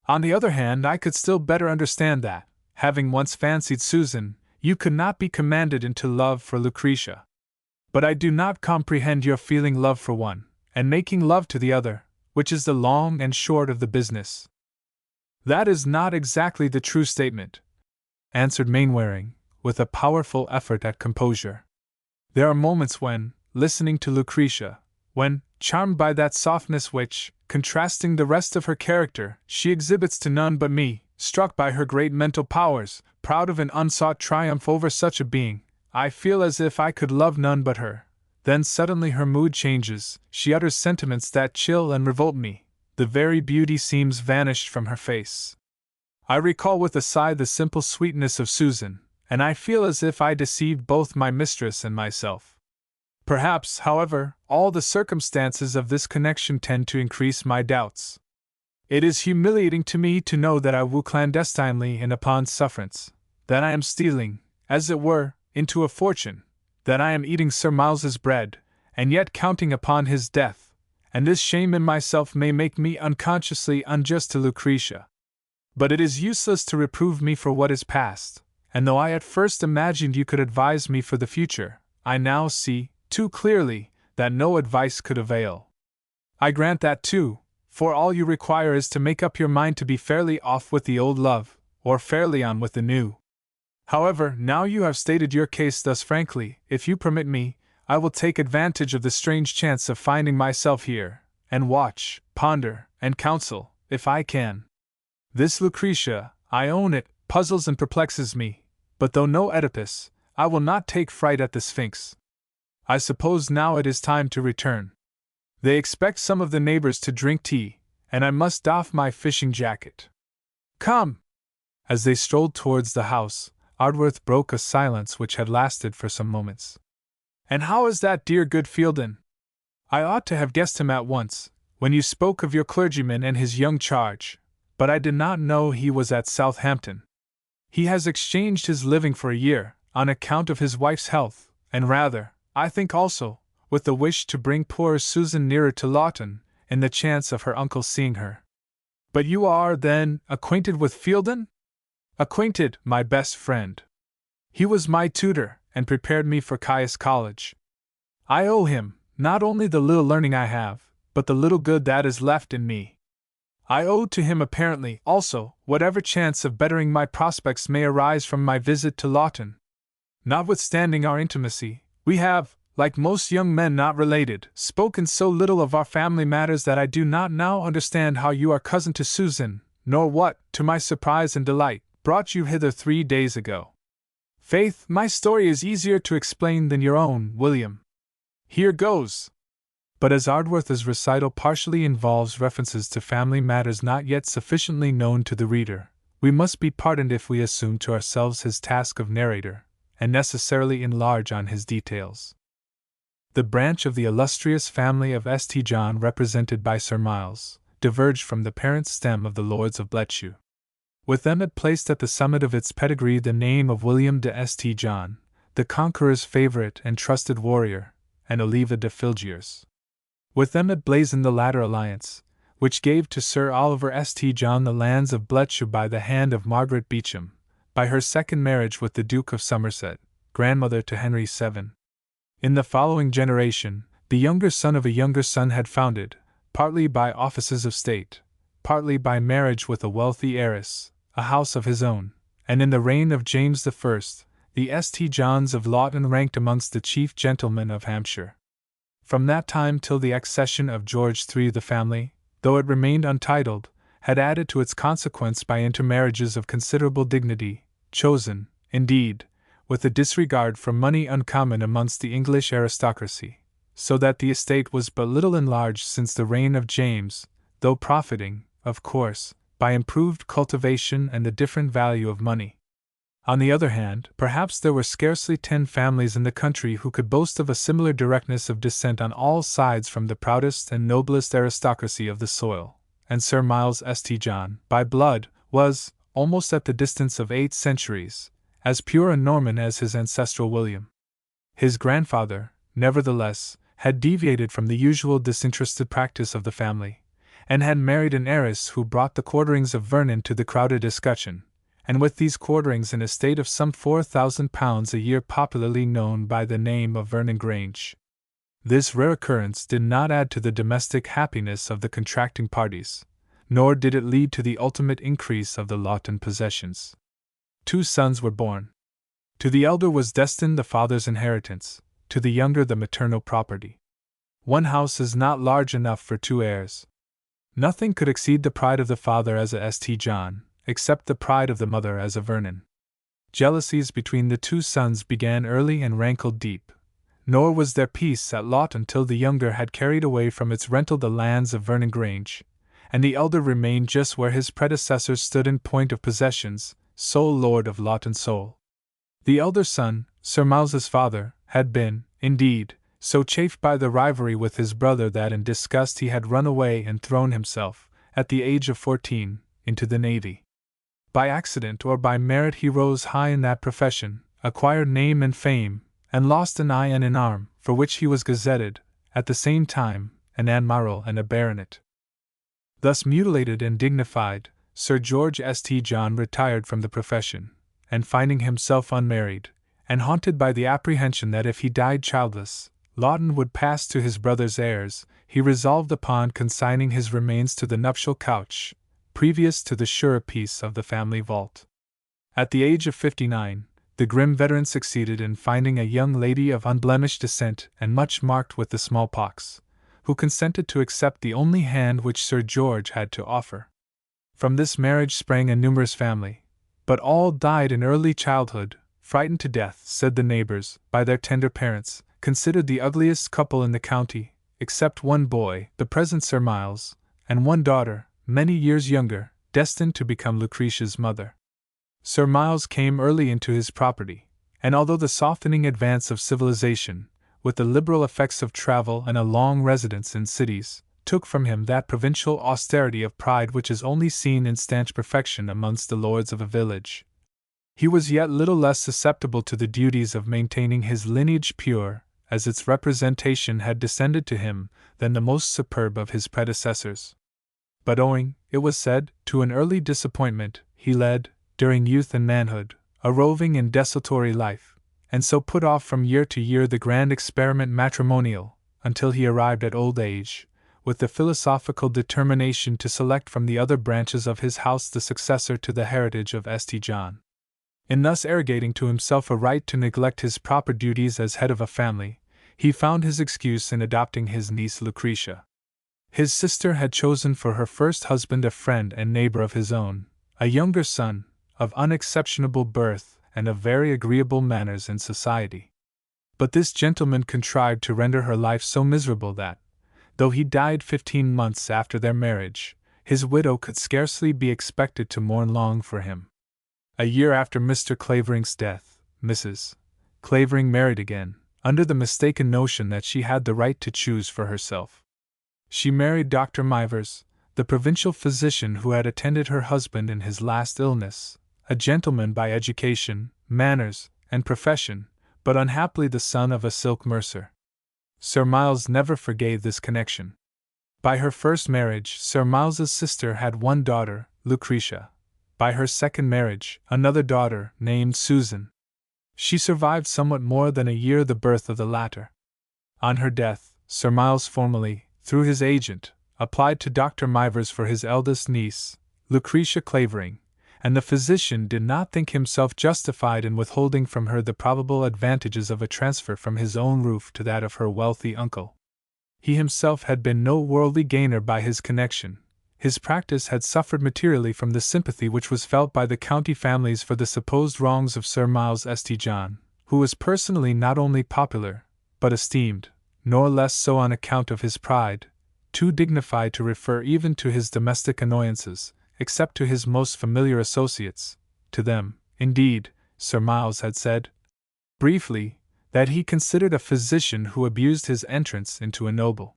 On the other hand, I could still better understand that, having once fancied Susan, you could not be commanded into love for Lucretia. But I do not comprehend your feeling love for one, and making love to the other, which is the long and short of the business." "That is not exactly the true statement," answered Mainwaring, with a powerful effort at composure. "There are moments when, listening to Lucretia, when, charmed by that softness which, contrasting the rest of her character, she exhibits to none but me, struck by her great mental powers, proud of an unsought triumph over such a being, I feel as if I could love none but her. Then suddenly her mood changes, she utters sentiments that chill and revolt me, the very beauty seems vanished from her face. I recall with a sigh the simple sweetness of Susan, and I feel as if I deceived both my mistress and myself. Perhaps, however, all the circumstances of this connection tend to increase my doubts. It is humiliating to me to know that I woo clandestinely and upon sufferance, that I am stealing, as it were, into a fortune, that I am eating Sir Miles's bread, and yet counting upon his death, and this shame in myself may make me unconsciously unjust to Lucretia. But it is useless to reprove me for what is past, and though I at first imagined you could advise me for the future, I now see, too clearly, that no advice could avail. I grant that too, for all you require is to make up your mind to be fairly off with the old love, or fairly on with the new. However, now you have stated your case thus frankly, if you permit me, I will take advantage of the strange chance of finding myself here, and watch, ponder, and counsel, if I can. This Lucretia, I own it, puzzles and perplexes me, but though no Oedipus, I will not take fright at the Sphinx. I suppose now it is time to return. They expect some of the neighbors to drink tea, and I must doff my fishing jacket. Come!" As they strolled towards the house, Ardworth broke a silence which had lasted for some moments. "And how is that dear good Fielden? I ought to have guessed him at once, when you spoke of your clergyman and his young charge, but I did not know he was at Southampton. He has exchanged his living for a year, on account of his wife's health, and rather, I think also, with the wish to bring poor Susan nearer to Lawton, in the chance of her uncle seeing her. But you are, then, acquainted with Fielden?" "Acquainted, my best friend. He was my tutor, and prepared me for Caius College. I owe him, not only the little learning I have, but the little good that is left in me. I owe to him apparently, also, whatever chance of bettering my prospects may arise from my visit to Lawton. Notwithstanding our intimacy, we have, like most young men not related, spoken so little of our family matters that I do not now understand how you are cousin to Susan, nor what, to my surprise and delight, brought you hither 3 days ago. Faith, my story is easier to explain than your own, William. Here goes." But as Ardworth's recital partially involves references to family matters not yet sufficiently known to the reader, we must be pardoned if we assume to ourselves his task of narrator, and necessarily enlarge on his details. The branch of the illustrious family of St. John represented by Sir Miles diverged from the parent stem of the Lords of Bletchew. With them it placed at the summit of its pedigree the name of William de St. John, the Conqueror's favourite and trusted warrior, and Oliva de Filgiers. With them it blazoned the latter alliance, which gave to Sir Oliver St. John the lands of Bletchew by the hand of Margaret Beauchamp, by her second marriage with the Duke of Somerset, grandmother to Henry VII. In the following generation, the younger son of a younger son had founded, partly by offices of state, partly by marriage with a wealthy heiress, a house of his own, and in the reign of James I, the St. Johns of Lawton ranked amongst the chief gentlemen of Hampshire. From that time till the accession of George III the family, though it remained untitled, had added to its consequence by intermarriages of considerable dignity, chosen, indeed, with a disregard for money uncommon amongst the English aristocracy, so that the estate was but little enlarged since the reign of James, though profiting, of course, by improved cultivation and the different value of money. On the other hand, perhaps there were scarcely 10 families in the country who could boast of a similar directness of descent on all sides from the proudest and noblest aristocracy of the soil, and Sir Miles St. John, by blood, was, almost at the distance of 8 centuries, as pure a Norman as his ancestral William. His grandfather, nevertheless, had deviated from the usual disinterested practice of the family, and had married an heiress who brought the quarterings of Vernon to the crowded escutcheon, and with these quarterings an estate of some £4,000 a year popularly known by the name of Vernon Grange. This rare occurrence did not add to the domestic happiness of the contracting parties, nor did it lead to the ultimate increase of the Lawton possessions. 2 sons were born. To the elder was destined the father's inheritance, to the younger the maternal property. One house is not large enough for 2 heirs. Nothing could exceed the pride of the father as a St. John, except the pride of the mother as a Vernon. Jealousies between the 2 sons began early and rankled deep, nor was there peace at Lawton till the younger had carried away from its rental the lands of Vernon Grange, and the elder remained just where his predecessors stood in point of possessions, sole lord of Lawton Sole. The elder son, Sir Miles's father, had been, indeed, so chafed by the rivalry with his brother that in disgust he had run away and thrown himself, at the age of 14, into the navy. By accident or by merit he rose high in that profession, acquired name and fame, and lost an eye and an arm, for which he was gazetted, at the same time, an admiral and a baronet. Thus mutilated and dignified, Sir George St. John retired from the profession, and finding himself unmarried, and haunted by the apprehension that if he died childless, Lawton would pass to his brother's heirs, he resolved upon consigning his remains to the nuptial couch, previous to the surer peace of the family vault. At the age of 59, the grim veteran succeeded in finding a young lady of unblemished descent and much marked with the smallpox, who consented to accept the only hand which Sir George had to offer. From this marriage sprang a numerous family, but all died in early childhood, frightened to death, said the neighbors, by their tender parents, considered the ugliest couple in the county, except one boy, the present Sir Miles, and one daughter, many years younger, destined to become Lucretia's mother. Sir Miles came early into his property, and although the softening advance of civilization, with the liberal effects of travel and a long residence in cities, took from him that provincial austerity of pride which is only seen in stanch perfection amongst the lords of a village, he was yet little less susceptible to the duties of maintaining his lineage pure, as its representation had descended to him, than the most superb of his predecessors. But owing, it was said, to an early disappointment, he led, during youth and manhood, a roving and desultory life, and so put off from year to year the grand experiment matrimonial, until he arrived at old age, with the philosophical determination to select from the other branches of his house the successor to the heritage of St. John. In thus arrogating to himself a right to neglect his proper duties as head of a family, he found his excuse in adopting his niece Lucretia. His sister had chosen for her first husband a friend and neighbor of his own, a younger son, of unexceptionable birth and of very agreeable manners in society. But this gentleman contrived to render her life so miserable that, though he died 15 months after their marriage, his widow could scarcely be expected to mourn long for him. A year after Mr. Clavering's death, Mrs. Clavering married again, under the mistaken notion that she had the right to choose for herself. She married Dr. Mivers, the provincial physician who had attended her husband in his last illness, a gentleman by education, manners, and profession, but unhappily the son of a silk mercer. Sir Miles never forgave this connection. By her first marriage, Sir Miles's sister had one daughter, Lucretia. By her second marriage, another daughter, named Susan. She survived somewhat more than a year the birth of the latter. On her death, Sir Miles formally, through his agent, applied to Dr. Mivers for his eldest niece, Lucretia Clavering, and the physician did not think himself justified in withholding from her the probable advantages of a transfer from his own roof to that of her wealthy uncle. He himself had been no worldly gainer by his connection. His practice had suffered materially from the sympathy which was felt by the county families for the supposed wrongs of Sir Miles St. John, who was personally not only popular, but esteemed, nor less so on account of his pride, too dignified to refer even to his domestic annoyances, except to his most familiar associates. To them, indeed, Sir Miles had said, briefly, that he considered a physician who abused his entrance into a noble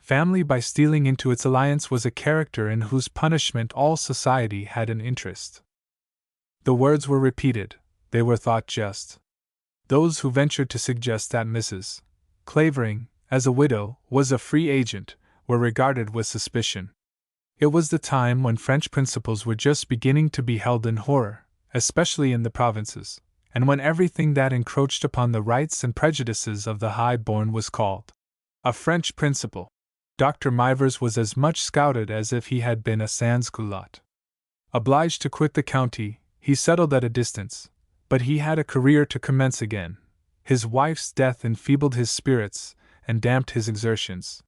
family by stealing into its alliance was a character in whose punishment all society had an interest. The words were repeated, they were thought just. Those who ventured to suggest that Mrs. Clavering, as a widow, was a free agent, were regarded with suspicion. It was the time when French principles were just beginning to be held in horror, especially in the provinces, and when everything that encroached upon the rights and prejudices of the high-born was called a French principle. Dr. Mivers was as much scouted as if he had been a sans-culotte. Obliged to quit the county, he settled at a distance, but he had a career to commence again. His wife's death enfeebled his spirits and damped his exertions.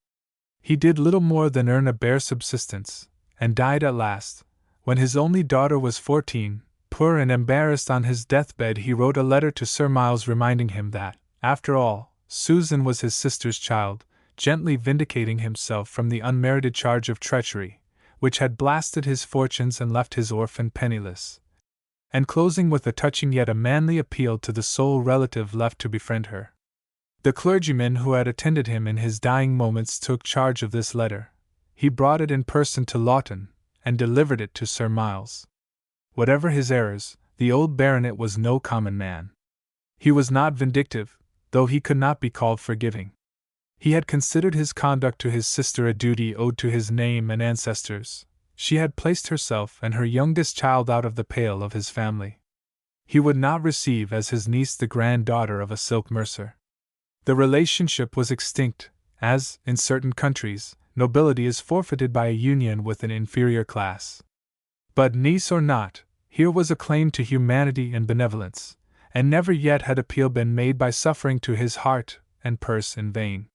He did little more than earn a bare subsistence, and died at last, when his only daughter was 14. Poor and embarrassed on his deathbed, he wrote a letter to Sir Miles reminding him that, after all, Susan was his sister's child, gently vindicating himself from the unmerited charge of treachery, which had blasted his fortunes and left his orphan penniless, and closing with a touching yet a manly appeal to the sole relative left to befriend her. The clergyman who had attended him in his dying moments took charge of this letter. He brought it in person to Lawton, and delivered it to Sir Miles. Whatever his errors, the old baronet was no common man. He was not vindictive, though he could not be called forgiving. He had considered his conduct to his sister a duty owed to his name and ancestors. She had placed herself and her youngest child out of the pale of his family. He would not receive as his niece the granddaughter of a silk mercer. The relationship was extinct, as, in certain countries, nobility is forfeited by a union with an inferior class. But niece or not, here was a claim to humanity and benevolence, and never yet had appeal been made by suffering to his heart and purse in vain.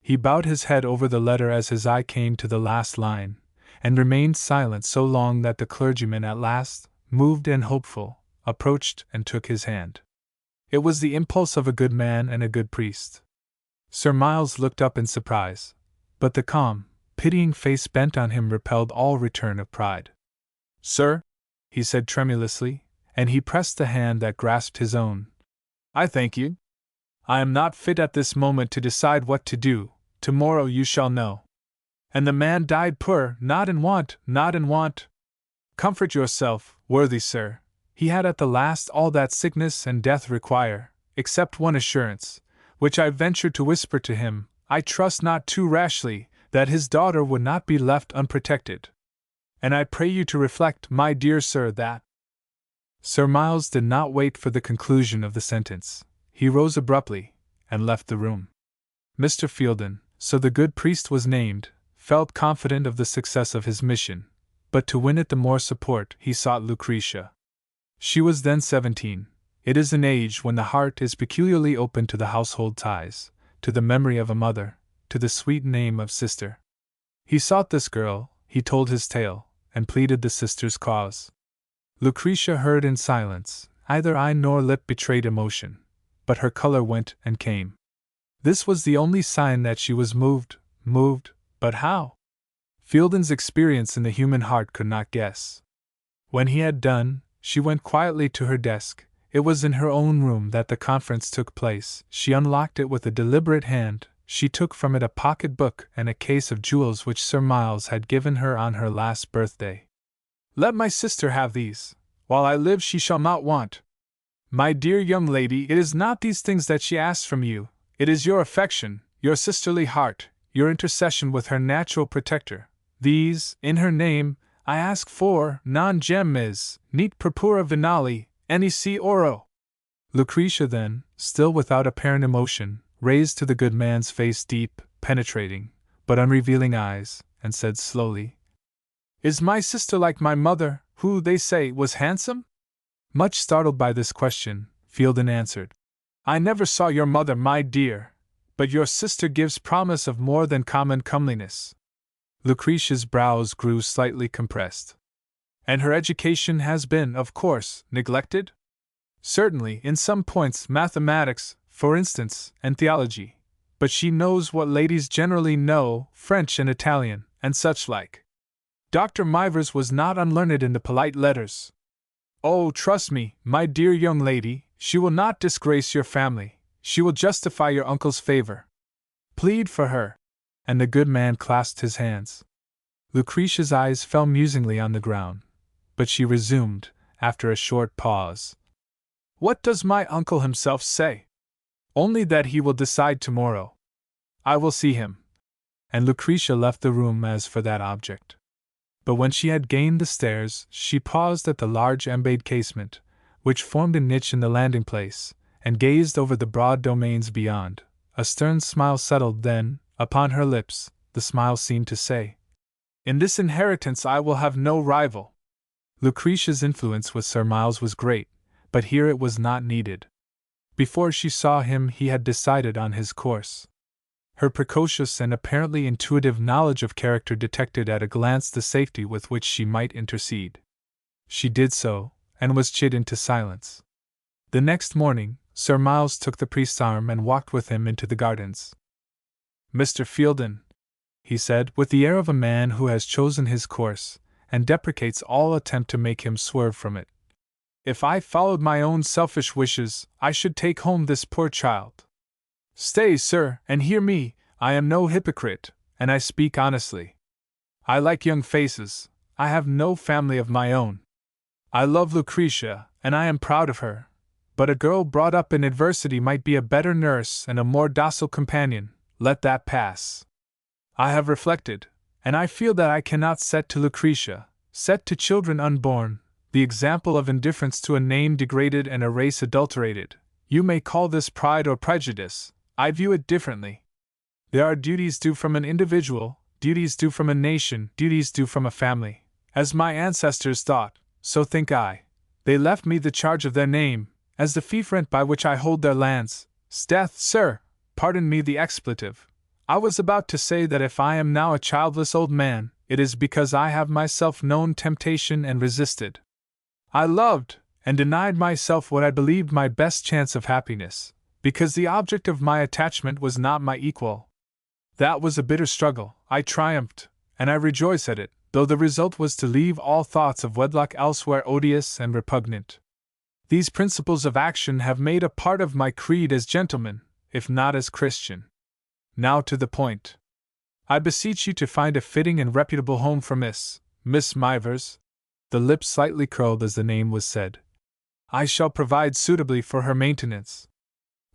He bowed his head over the letter as his eye came to the last line, and remained silent so long that the clergyman at last, moved and hopeful, approached and took his hand. It was the impulse of a good man and a good priest. Sir Miles looked up in surprise, but the calm, pitying face bent on him repelled all return of pride. "Sir," he said tremulously, and he pressed the hand that grasped his own, "I thank you. I am not fit at this moment to decide what to do. Tomorrow you shall know. And the man died poor, not in want, not in want. Comfort yourself, worthy sir. He had at the last all that sickness and death require, except one assurance, which I ventured to whisper to him, I trust not too rashly, that his daughter would not be left unprotected. And I pray you to reflect, my dear sir, that—" Sir Miles did not wait for the conclusion of the sentence. He rose abruptly, and left the room. Mr. Fielden, so the good priest was named, felt confident of the success of his mission, but to win it the more support, he sought Lucretia. She was then 17. It is an age when the heart is peculiarly open to the household ties, to the memory of a mother, to the sweet name of sister. He sought this girl, he told his tale, and pleaded the sister's cause. Lucretia heard in silence, neither eye nor lip betrayed emotion, but her color went and came. This was the only sign that she was moved, but how? Fielden's experience in the human heart could not guess. When he had done, she went quietly to her desk. It was in her own room that the conference took place. She unlocked it with a deliberate hand. She took from it a pocket-book and a case of jewels which Sir Miles had given her on her last birthday. "Let my sister have these. While I live she shall not want. My dear young lady, it is not these things that she asks from you, it is your affection, your sisterly heart, your intercession with her natural protector. These, in her name, I ask for, non gem mis, nit purpura venali, nec oro." Lucretia then, still without apparent emotion, raised to the good man's face deep, penetrating, but unrevealing eyes, and said slowly, "Is my sister like my mother, who, they say, was handsome?" Much startled by this question, Fielden answered, "I never saw your mother, my dear, but your sister gives promise of more than common comeliness." Lucretia's brows grew slightly compressed. "And her education has been, of course, neglected?" "Certainly, in some points, mathematics, for instance, and theology. But she knows what ladies generally know, French and Italian, and such like. Dr. Mivers was not unlearned in the polite letters. Oh, trust me, my dear young lady, she will not disgrace your family, she will justify your uncle's favor. Plead for her." And the good man clasped his hands. Lucretia's eyes fell musingly on the ground, but she resumed, after a short pause, "What does my uncle himself say?" "Only that he will decide tomorrow. I will see him." And Lucretia left the room as for that object. But when she had gained the stairs, she paused at the large embayed casement, which formed a niche in the landing place, and gazed over the broad domains beyond. A stern smile settled then upon her lips. The smile seemed to say, "In this inheritance I will have no rival." Lucretia's influence with Sir Miles was great, but here it was not needed. Before she saw him he had decided on his course. Her precocious and apparently intuitive knowledge of character detected at a glance the safety with which she might intercede. She did so, and was chid into silence. The next morning, Sir Miles took the priest's arm and walked with him into the gardens. "Mr. Fielden," he said, with the air of a man who has chosen his course, and deprecates all attempt to make him swerve from it, "if I followed my own selfish wishes, I should take home this poor child. Stay, sir, and hear me. I am no hypocrite, and I speak honestly. I like young faces. I have no family of my own. I love Lucretia, and I am proud of her. But a girl brought up in adversity might be a better nurse and a more docile companion. Let that pass. I have reflected, and I feel that I cannot set to Lucretia, set to children unborn, the example of indifference to a name degraded and a race adulterated. You may call this pride or prejudice. I view it differently. There are duties due from an individual, duties due from a nation, duties due from a family. As my ancestors thought, so think I. They left me the charge of their name, as the fief rent by which I hold their lands. 'Sdeath, sir, pardon me the expletive. I was about to say that if I am now a childless old man, it is because I have myself known temptation and resisted. I loved, and denied myself what I believed my best chance of happiness, because the object of my attachment was not my equal. That was a bitter struggle. I triumphed, and I rejoice at it, though the result was to leave all thoughts of wedlock elsewhere odious and repugnant. These principles of action have made a part of my creed as gentleman, if not as Christian. Now to the point. I beseech you to find a fitting and reputable home for Miss Mivers. The lips slightly curled as the name was said. I shall provide suitably for her maintenance.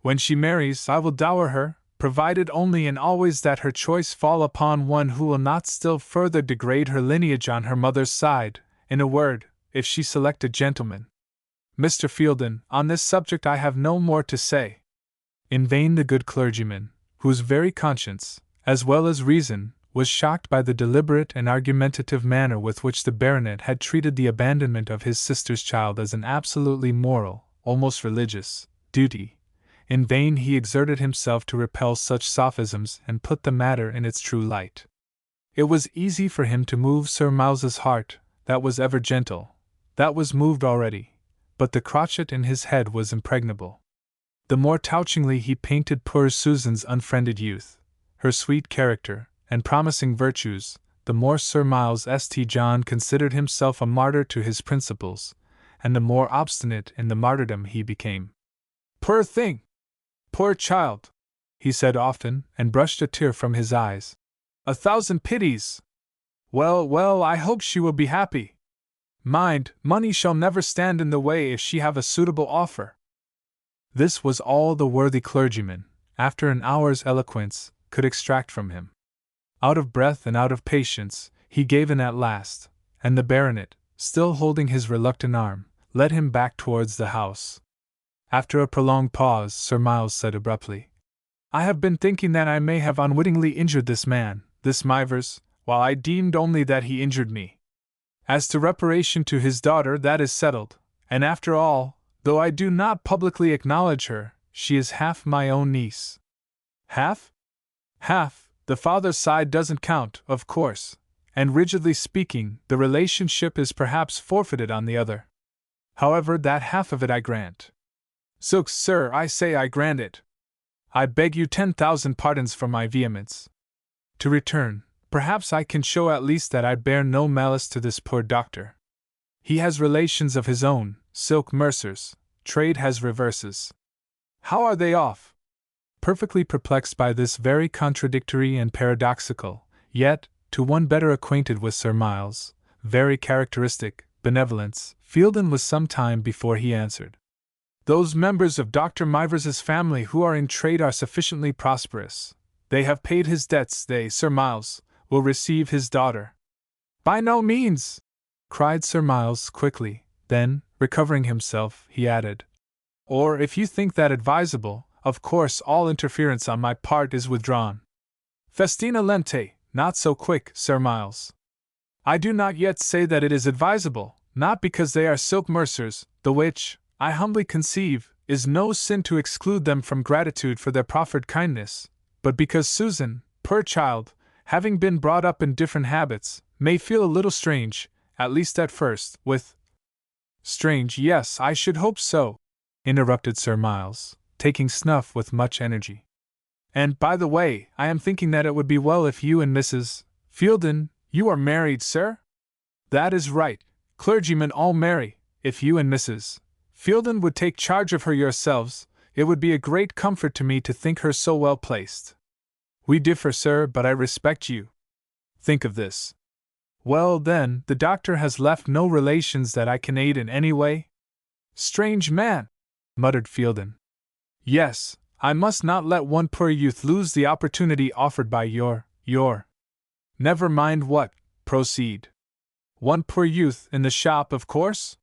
When she marries, I will dower her, provided only and always that her choice fall upon one who will not still further degrade her lineage on her mother's side. In a word, if she select a gentleman. Mr. Fielden, on this subject I have no more to say. In vain the good clergyman, whose very conscience, as well as reason, was shocked by the deliberate and argumentative manner with which the baronet had treated the abandonment of his sister's child as an absolutely moral, almost religious, duty. In vain he exerted himself to repel such sophisms and put the matter in its true light. It was easy for him to move Sir Miles's heart, that was ever gentle, that was moved already, but the crotchet in his head was impregnable. The more touchingly he painted poor Susan's unfriended youth, her sweet character, and promising virtues, the more Sir Miles St. John considered himself a martyr to his principles, and the more obstinate in the martyrdom he became. Poor thing! Poor child! He said often, and brushed a tear from his eyes. 1,000 pities! Well, I hope she will be happy. Mind, money shall never stand in the way if she have a suitable offer. This was all the worthy clergyman, after an hour's eloquence, could extract from him. Out of breath and out of patience, he gave in at last, and the baronet, still holding his reluctant arm, led him back towards the house. After a prolonged pause, Sir Miles said abruptly, I have been thinking that I may have unwittingly injured this man, this Mivers, while I deemed only that he injured me. As to reparation to his daughter, that is settled, and after all, though I do not publicly acknowledge her, she is half my own niece. Half? Half, the father's side doesn't count, of course, and rigidly speaking, the relationship is perhaps forfeited on the other. However, that half of it I grant. Zooks, sir, I say I grant it. I beg you 10,000 pardons for my vehemence. To return, perhaps I can show at least that I bear no malice to this poor doctor. He has relations of his own, silk mercers, trade has reverses. How are they off? Perfectly perplexed by this very contradictory and paradoxical, yet, to one better acquainted with Sir Miles, very characteristic, benevolence, Fielden was some time before he answered. Those members of Dr. Mivers's family who are in trade are sufficiently prosperous. They have paid his debts, they, Sir Miles, will receive his daughter. By no means! Cried Sir Miles quickly, then, recovering himself, he added. Or, if you think that advisable, of course all interference on my part is withdrawn. Festina lente, not so quick, Sir Miles. I do not yet say that it is advisable, not because they are silk mercers, the which, I humbly conceive, is no sin to exclude them from gratitude for their proffered kindness, but because Susan, poor child, having been brought up in different habits, may feel a little strange, at least at first, with— Strange, yes, I should hope so, interrupted Sir Miles, taking snuff with much energy. And, by the way, I am thinking that it would be well if you and Mrs. Fielden— You are married, sir? That is right, clergymen all marry. If you and Mrs. Fielden would take charge of her yourselves, it would be a great comfort to me to think her so well placed. We differ, sir, but I respect you. Think of this. Well, then, the doctor has left no relations that I can aid in any way? Strange man, muttered Fielden. Yes, I must not let one poor youth lose the opportunity offered by your. Never mind what, proceed. One poor youth in the shop, of course?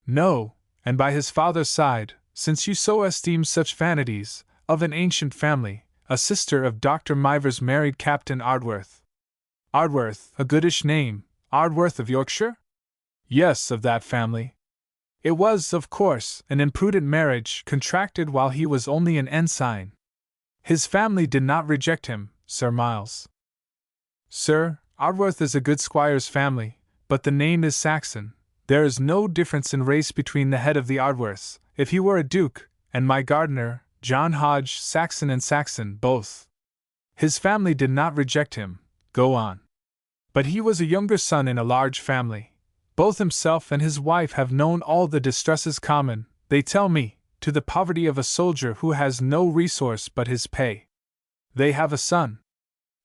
No, and by his father's side, since you so esteem such vanities, of an ancient family, a sister of Dr. Mivers married Captain Ardworth. Ardworth, a goodish name, Ardworth of Yorkshire? Yes, of that family. It was, of course, an imprudent marriage contracted while he was only an ensign. His family did not reject him, Sir Miles. Sir, Ardworth is a good squire's family, but the name is Saxon, There is no difference in race between the head of the Ardworths, if he were a duke, and my gardener, John Hodge, Saxon and Saxon, both. His family did not reject him. Go on. But he was a younger son in a large family. Both himself and his wife have known all the distresses common, they tell me, to the poverty of a soldier who has no resource but his pay. They have a son.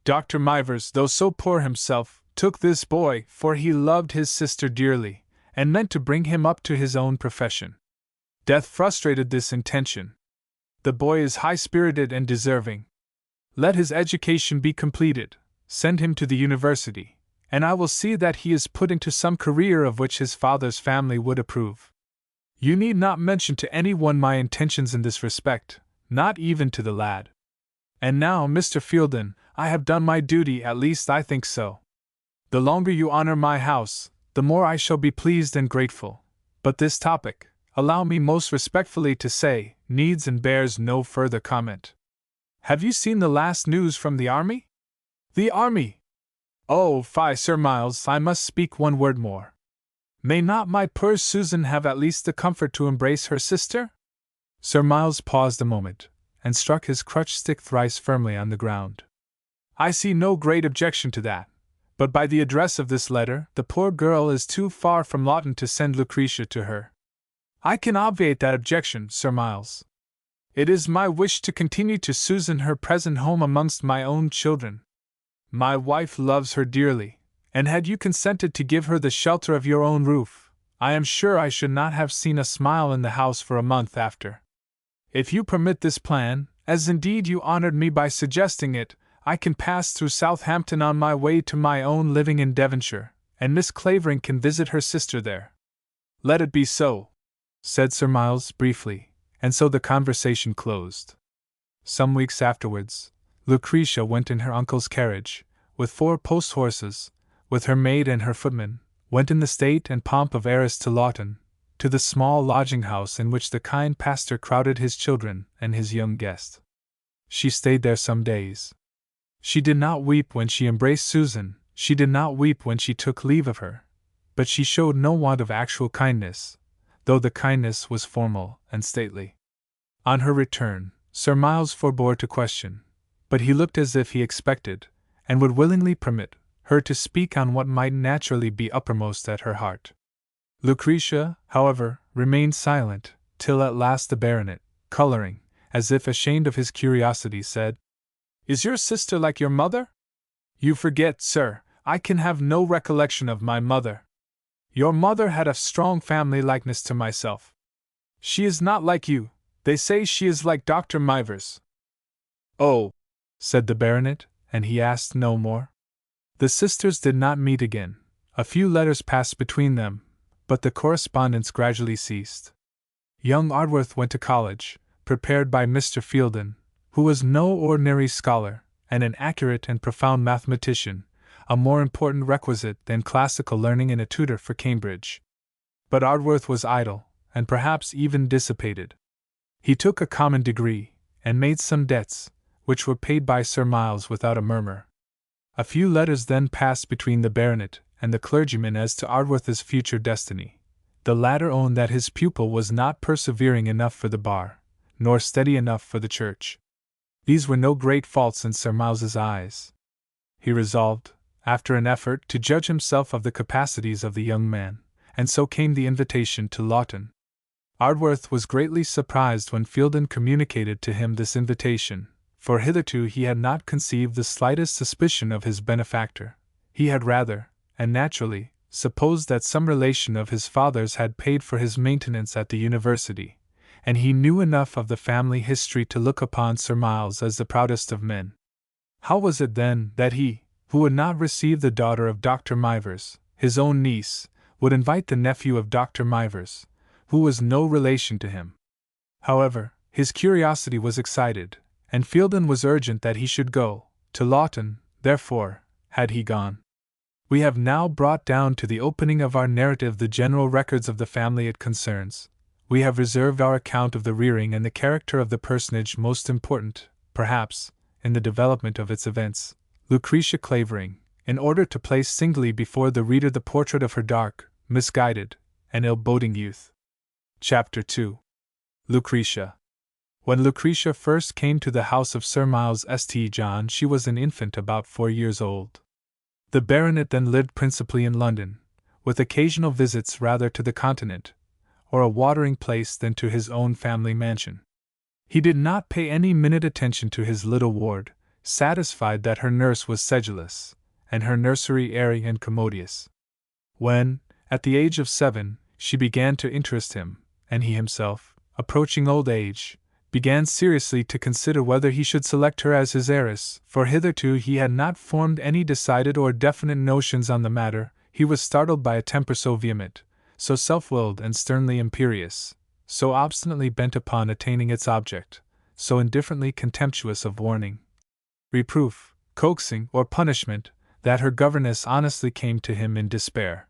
Dr. Mivers, though so poor himself, took this boy, for he loved his sister dearly, and meant to bring him up to his own profession. Death frustrated this intention. The boy is high-spirited and deserving. Let his education be completed, send him to the university, and I will see that he is put into some career of which his father's family would approve. You need not mention to anyone my intentions in this respect, not even to the lad. And now, Mr. Fielden, I have done my duty, at least I think so. The longer you honor my house, the more I shall be pleased and grateful. But this topic, allow me most respectfully to say, needs and bears no further comment. Have you seen the last news from the army? The army! Oh, fie, Sir Miles, I must speak one word more. May not my poor Susan have at least the comfort to embrace her sister? Sir Miles paused a moment, and struck his crutch stick thrice firmly on the ground. I see no great objection to that, but by the address of this letter, the poor girl is too far from Lawton to send Lucretia to her. I can obviate that objection, Sir Miles. It is my wish to continue to Susan her present home amongst my own children. My wife loves her dearly, and had you consented to give her the shelter of your own roof, I am sure I should not have seen a smile in the house for a month after. If you permit this plan, as indeed you honored me by suggesting it, I can pass through Southampton on my way to my own living in Devonshire, and Miss Clavering can visit her sister there. Let it be so, said Sir Miles briefly, and so the conversation closed. Some weeks afterwards, Lucretia went in her uncle's carriage, with 4 post-horses, with her maid and her footman, went in the state and pomp of heiress to Lawton, to the small lodging-house in which the kind pastor crowded his children and his young guest. She stayed there some days. She did not weep when she embraced Susan, she did not weep when she took leave of her, but she showed no want of actual kindness, though the kindness was formal and stately. On her return, Sir Miles forbore to question, but he looked as if he expected, and would willingly permit, her to speak on what might naturally be uppermost at her heart. Lucretia, however, remained silent, till at last the baronet, coloring, as if ashamed of his curiosity, said, "Is your sister like your mother?" "You forget, sir, I can have no recollection of my mother. Your mother had a strong family likeness to myself. She is not like you, they say she is like Dr. Mivers." "Oh," said the baronet, and he asked no more. The sisters did not meet again. A few letters passed between them, but the correspondence gradually ceased. Young Ardworth went to college, prepared by Mr. Fielden, who was no ordinary scholar, and an accurate and profound mathematician, a more important requisite than classical learning in a tutor for Cambridge. But Ardworth was idle, and perhaps even dissipated. He took a common degree, and made some debts, which were paid by Sir Miles without a murmur. A few letters then passed between the baronet and the clergyman as to Ardworth's future destiny. The latter owned that his pupil was not persevering enough for the bar, nor steady enough for the church. These were no great faults in Sir Miles's eyes. He resolved, after an effort, to judge himself of the capacities of the young man, and so came the invitation to Lawton. Ardworth was greatly surprised when Fielden communicated to him this invitation, for hitherto he had not conceived the slightest suspicion of his benefactor. He had rather, and naturally, supposed that some relation of his father's had paid for his maintenance at the university, and he knew enough of the family history to look upon Sir Miles as the proudest of men. How was it then that he, who would not receive the daughter of Dr. Mivers, his own niece, would invite the nephew of Dr. Mivers, who was no relation to him? However, his curiosity was excited, and Fielden was urgent that he should go. To Lawton, therefore, had he gone. We have now brought down to the opening of our narrative the general records of the family it concerns. We have reserved our account of the rearing and the character of the personage most important, perhaps, in the development of its events, Lucretia Clavering, in order to place singly before the reader the portrait of her dark, misguided, an ill-boding youth. Chapter 2. Lucretia. When Lucretia first came to the house of Sir Miles St. John, she was an infant about 4 years old. The baronet then lived principally in London, with occasional visits rather to the Continent, or a watering place than to his own family mansion. He did not pay any minute attention to his little ward, satisfied that her nurse was sedulous, and her nursery airy and commodious. When, at the age of 7, she began to interest him, and he himself, approaching old age, began seriously to consider whether he should select her as his heiress, for hitherto he had not formed any decided or definite notions on the matter, he was startled by a temper so vehement, so self-willed and sternly imperious, so obstinately bent upon attaining its object, so indifferently contemptuous of warning, reproof, coaxing, or punishment, that her governess honestly came to him in despair.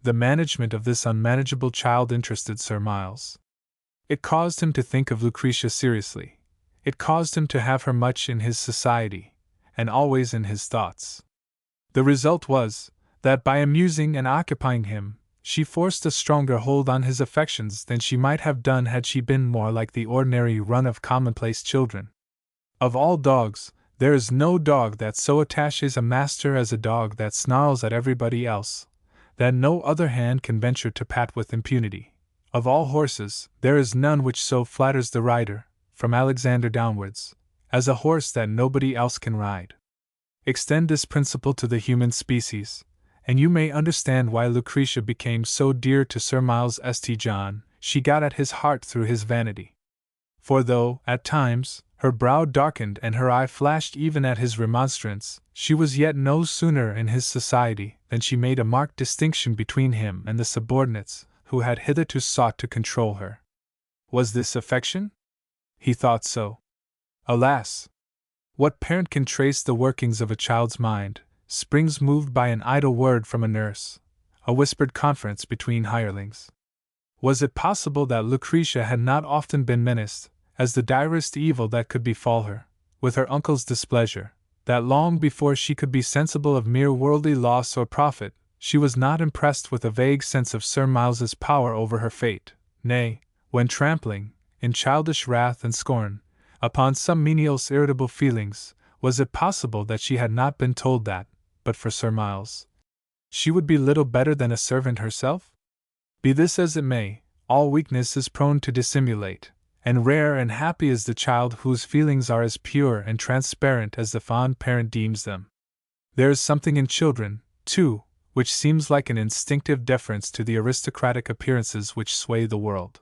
The management of this unmanageable child interested Sir Miles. It caused him to think of Lucretia seriously. It caused him to have her much in his society, and always in his thoughts. The result was, that by amusing and occupying him, she forced a stronger hold on his affections than she might have done had she been more like the ordinary run of commonplace children. Of all dogs, there is no dog that so attaches a master as a dog that snarls at everybody else, that no other hand can venture to pat with impunity. Of all horses, there is none which so flatters the rider, from Alexander downwards, as a horse that nobody else can ride. Extend this principle to the human species, and you may understand why Lucretia became so dear to Sir Miles St. John. She got at his heart through his vanity. For though, at times, her brow darkened and her eye flashed even at his remonstrance, she was yet no sooner in his society than she made a marked distinction between him and the subordinates who had hitherto sought to control her. Was this affection? He thought so. Alas! What parent can trace the workings of a child's mind, springs moved by an idle word from a nurse, a whispered conference between hirelings? Was it possible that Lucretia had not often been menaced, as the direst evil that could befall her, with her uncle's displeasure, that long before she could be sensible of mere worldly loss or profit, she was not impressed with a vague sense of Sir Miles's power over her fate, nay, when trampling, in childish wrath and scorn, upon some menial's irritable feelings, was it possible that she had not been told that, but for Sir Miles, she would be little better than a servant herself? Be this as it may, all weakness is prone to dissimulate, and rare and happy is the child whose feelings are as pure and transparent as the fond parent deems them. There is something in children, too, which seems like an instinctive deference to the aristocratic appearances which sway the world.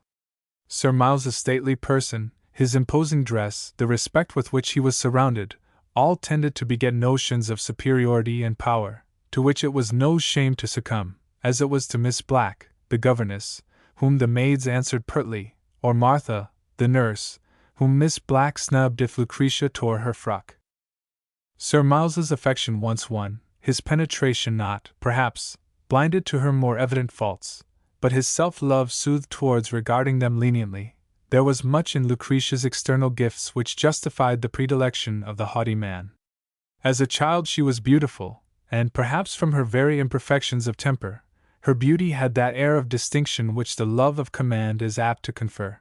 Sir Miles's stately person, his imposing dress, the respect with which he was surrounded, all tended to beget notions of superiority and power, to which it was no shame to succumb, as it was to Miss Black, the governess, whom the maids answered pertly, or Martha, the nurse, whom Miss Black snubbed if Lucretia tore her frock. Sir Miles's affection once won, his penetration not, perhaps, blinded to her more evident faults, but his self-love soothed towards regarding them leniently. There was much in Lucretia's external gifts which justified the predilection of the haughty man. As a child she was beautiful, and perhaps from her very imperfections of temper, her beauty had that air of distinction which the love of command is apt to confer.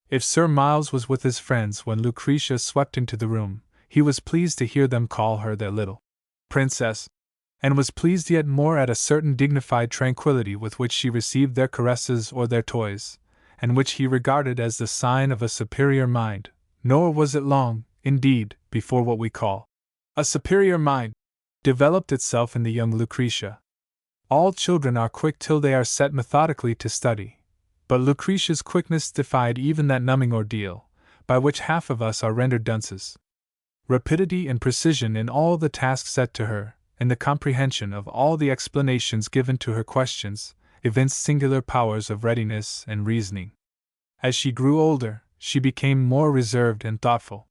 If Sir Miles was with his friends when Lucretia swept into the room, he was pleased to hear them call her their little princess, and was pleased yet more at a certain dignified tranquillity with which she received their caresses or their toys, and which he regarded as the sign of a superior mind. Nor was it long, indeed, before what we call a superior mind developed itself in the young Lucretia. All children are quick till they are set methodically to study, but Lucretia's quickness defied even that numbing ordeal, by which half of us are rendered dunces. Rapidity and precision in all the tasks set to her, and the comprehension of all the explanations given to her questions, evinced singular powers of readiness and reasoning. As she grew older, she became more reserved and thoughtful.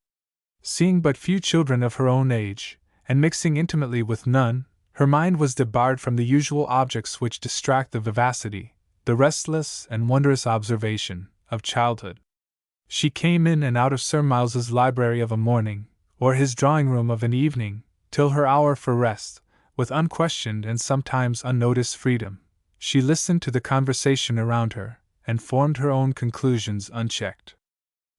Seeing but few children of her own age, and mixing intimately with none, her mind was debarred from the usual objects which distract the vivacity, the restless and wondrous observation, of childhood. She came in and out of Sir Miles's library of a morning, or his drawing-room of an evening, till her hour for rest, with unquestioned and sometimes unnoticed freedom. she listened to the conversation around her, and formed her own conclusions unchecked.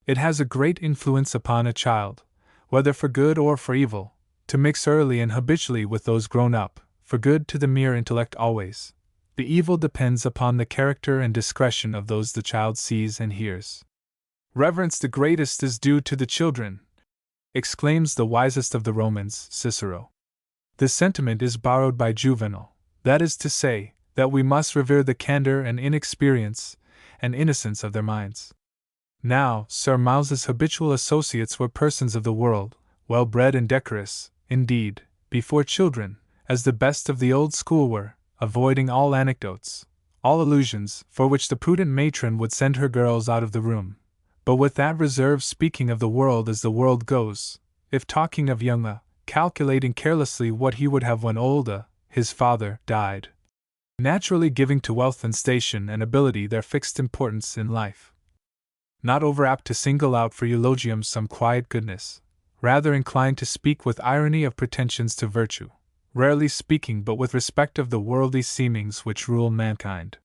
It has a great influence upon a child, whether for good or for evil, to mix early and habitually with those grown up, for good to the mere intellect always. The evil depends upon the character and discretion of those the child sees and hears. Reverence the greatest is due to the children, exclaims the wisest of the Romans, Cicero. This sentiment is borrowed by Juvenal, that is to say, that we must revere the candor and inexperience and innocence of their minds. Now, Sir Miles's habitual associates were persons of the world, well-bred and decorous, indeed, before children, as the best of the old school were, avoiding all anecdotes, all allusions, for which the prudent matron would send her girls out of the room, but with that reserve speaking of the world as the world goes, if talking of young calculating carelessly what he would have when old his father, died, naturally giving to wealth and station and ability their fixed importance in life. Not over apt to single out for eulogiums some quiet goodness, rather inclined to speak with irony of pretensions to virtue, rarely speaking but with respect of the worldly seemings which rule mankind.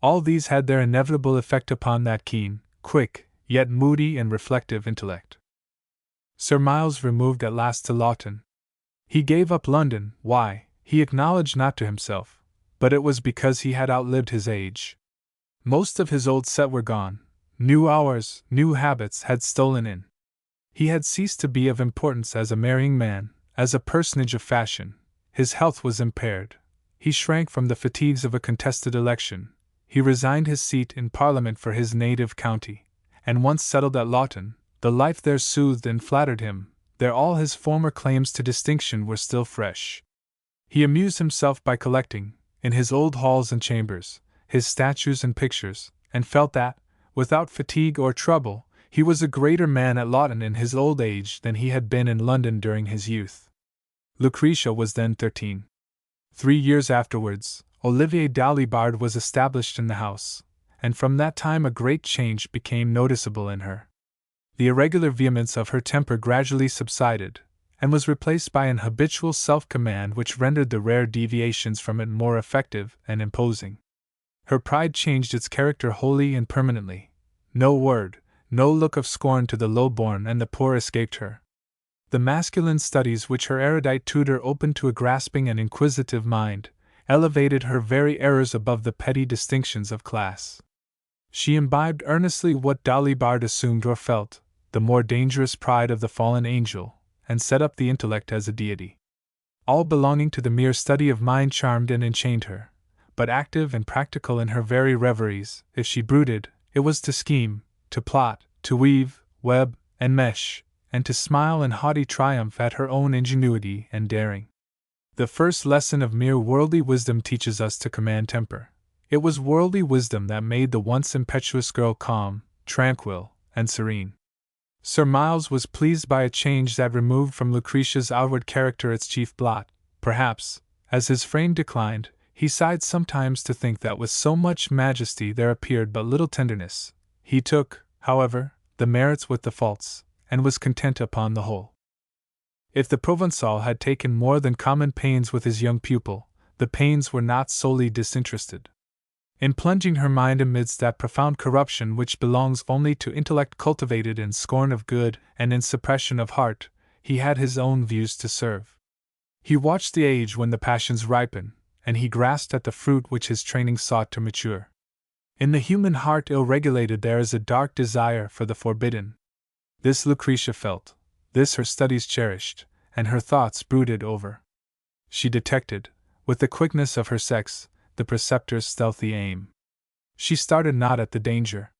All these had their inevitable effect upon that keen, quick, yet moody and reflective intellect. Sir Miles removed at last to Lawton. He gave up London, why, he acknowledged not to himself, but it was because he had outlived his age. Most of his old set were gone, new hours, new habits had stolen in. He had ceased to be of importance as a marrying man, as a personage of fashion. His health was impaired. He shrank from the fatigues of a contested election. He resigned his seat in Parliament for his native county, and once settled at Lawton, the life there soothed and flattered him. There all his former claims to distinction were still fresh. He amused himself by collecting, in his old halls and chambers, his statues and pictures, and felt that, without fatigue or trouble, he was a greater man at Lawton in his old age than he had been in London during his youth. Lucretia was then 13. 3 years afterwards, Olivier Dalibard was established in the house, and from that time a great change became noticeable in her. The irregular vehemence of her temper gradually subsided, and was replaced by an habitual self-command which rendered the rare deviations from it more effective and imposing. Her pride changed its character wholly and permanently. No word, no look of scorn to the low-born and the poor escaped her. The masculine studies which her erudite tutor opened to a grasping and inquisitive mind elevated her very errors above the petty distinctions of class. She imbibed earnestly what Dalibard assumed or felt, the more dangerous pride of the fallen angel, and set up the intellect as a deity. All belonging to the mere study of mind charmed and enchained her, but active and practical in her very reveries, if she brooded, it was to scheme, to plot, to weave, web, and mesh, and to smile in haughty triumph at her own ingenuity and daring. The first lesson of mere worldly wisdom teaches us to command temper. It was worldly wisdom that made the once impetuous girl calm, tranquil, and serene. Sir Miles was pleased by a change that removed from Lucretia's outward character its chief blot. Perhaps, as his frame declined, he sighed sometimes to think that with so much majesty there appeared but little tenderness. He took, however, the merits with the faults, and was content upon the whole. If the Provençal had taken more than common pains with his young pupil, the pains were not solely disinterested. In plunging her mind amidst that profound corruption which belongs only to intellect cultivated in scorn of good and in suppression of heart, he had his own views to serve. He watched the age when the passions ripen, and he grasped at the fruit which his training sought to mature. In the human heart ill-regulated there is a dark desire for the forbidden. This Lucretia felt, this her studies cherished, and her thoughts brooded over. She detected, with the quickness of her sex, the preceptor's stealthy aim. She started not at the danger.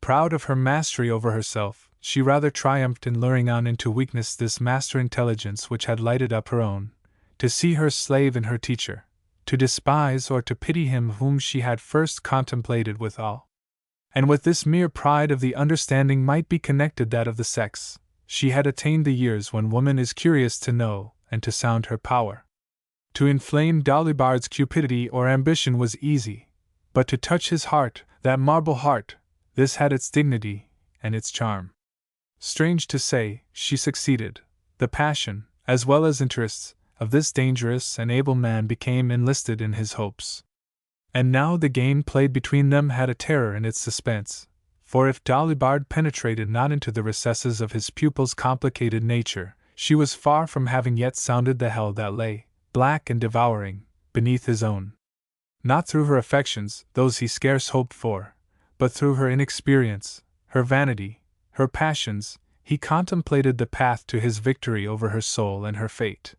Proud of her mastery over herself, she rather triumphed in luring on into weakness this master intelligence which had lighted up her own, to see her slave in her teacher, to despise or to pity him whom she had first contemplated with awe. And with this mere pride of the understanding might be connected that of the sex. She had attained the years when woman is curious to know and to sound her power. To inflame Dalibard's cupidity or ambition was easy, but to touch his heart, that marble heart, this had its dignity and its charm. Strange to say, she succeeded. The passion, as well as interests, of this dangerous and able man became enlisted in his hopes. And now the game played between them had a terror in its suspense, for if Dalibard penetrated not into the recesses of his pupil's complicated nature, she was far from having yet sounded the hell that lay, black and devouring, beneath his own. Not through her affections, those he scarce hoped for, but through her inexperience, her vanity, her passions, he contemplated the path to his victory over her soul and her fate.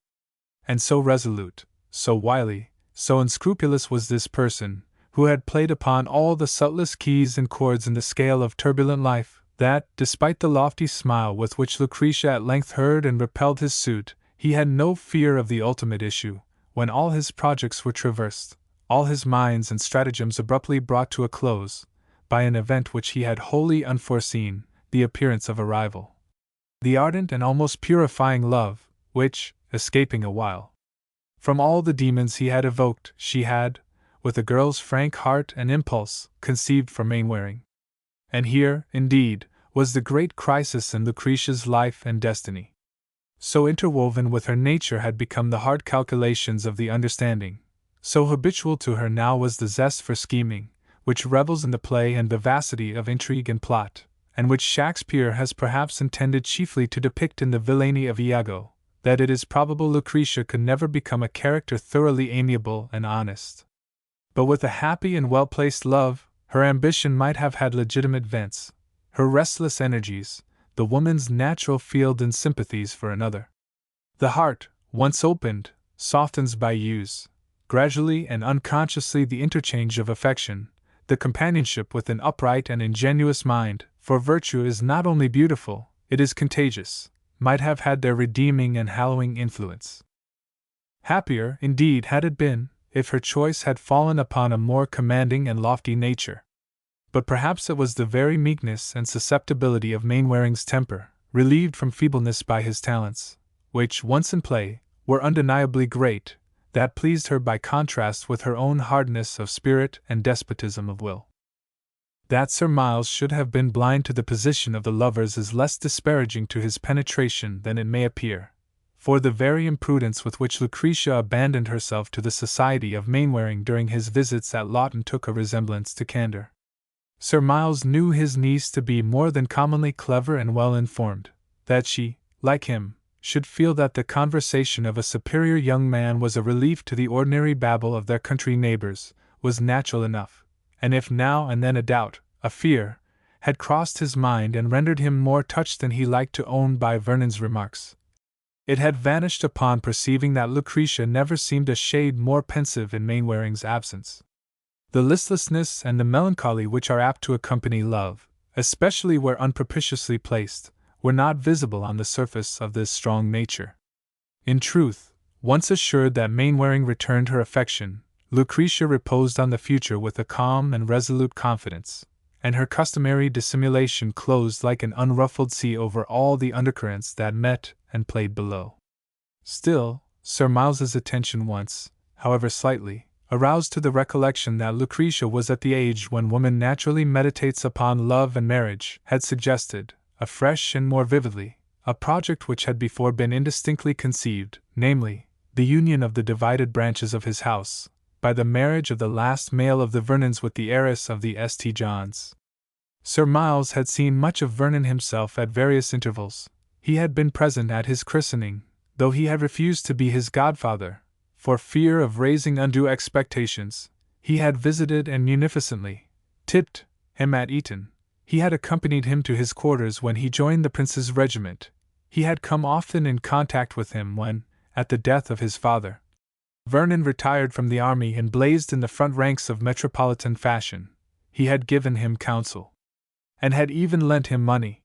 And so resolute, so wily, so unscrupulous was this person, who had played upon all the subtlest keys and chords in the scale of turbulent life, that, despite the lofty smile with which Lucretia at length heard and repelled his suit, he had no fear of the ultimate issue, when all his projects were traversed, all his mines and stratagems abruptly brought to a close, by an event which he had wholly unforeseen, the appearance of a rival. The ardent and almost purifying love, which, escaping a while from all the demons he had evoked, she had, with a girl's frank heart and impulse, conceived for Mainwaring. And here, indeed, was the great crisis in Lucretia's life and destiny. So interwoven with her nature had become the hard calculations of the understanding, so habitual to her now was the zest for scheming, which revels in the play and vivacity of intrigue and plot, and which Shakespeare has perhaps intended chiefly to depict in the villainy of Iago, that it is probable Lucretia could never become a character thoroughly amiable and honest. But with a happy and well-placed love, her ambition might have had legitimate vents, her restless energies, the woman's natural field and sympathies for another. The heart, once opened, softens by use, gradually and unconsciously the interchange of affection, the companionship with an upright and ingenuous mind, for virtue is not only beautiful, it is contagious, might have had their redeeming and hallowing influence. Happier, indeed, had it been, if her choice had fallen upon a more commanding and lofty nature. But perhaps it was the very meekness and susceptibility of Mainwaring's temper, relieved from feebleness by his talents, which, once in play, were undeniably great, that pleased her by contrast with her own hardness of spirit and despotism of will. That Sir Miles should have been blind to the position of the lovers is less disparaging to his penetration than it may appear, for the very imprudence with which Lucretia abandoned herself to the society of Mainwaring during his visits at Lawton took a resemblance to candor. Sir Miles knew his niece to be more than commonly clever and well informed, that she, like him, should feel that the conversation of a superior young man was a relief to the ordinary babble of their country neighbors, was natural enough, and if now and then a doubt, a fear, had crossed his mind and rendered him more touched than he liked to own by Vernon's remarks, it had vanished upon perceiving that Lucretia never seemed a shade more pensive in Mainwaring's absence. The listlessness and the melancholy which are apt to accompany love, especially where unpropitiously placed, were not visible on the surface of this strong nature. In truth, once assured that Mainwaring returned her affection, Lucretia reposed on the future with a calm and resolute confidence, and her customary dissimulation closed like an unruffled sea over all the undercurrents that met and played below. Still, Sir Miles's attention once, however slightly, aroused to the recollection that Lucretia was at the age when woman naturally meditates upon love and marriage, had suggested, afresh and more vividly, a project which had before been indistinctly conceived, namely, the union of the divided branches of his house, by the marriage of the last male of the Vernons with the heiress of the St. Johns. Sir Miles had seen much of Vernon himself at various intervals. He had been present at his christening, though he had refused to be his godfather, for fear of raising undue expectations. He had visited and munificently tipped him at Eton. He had accompanied him to his quarters when he joined the prince's regiment. He had come often in contact with him when, at the death of his father, Vernon retired from the army and blazed in the front ranks of metropolitan fashion. He had given him counsel, and had even lent him money.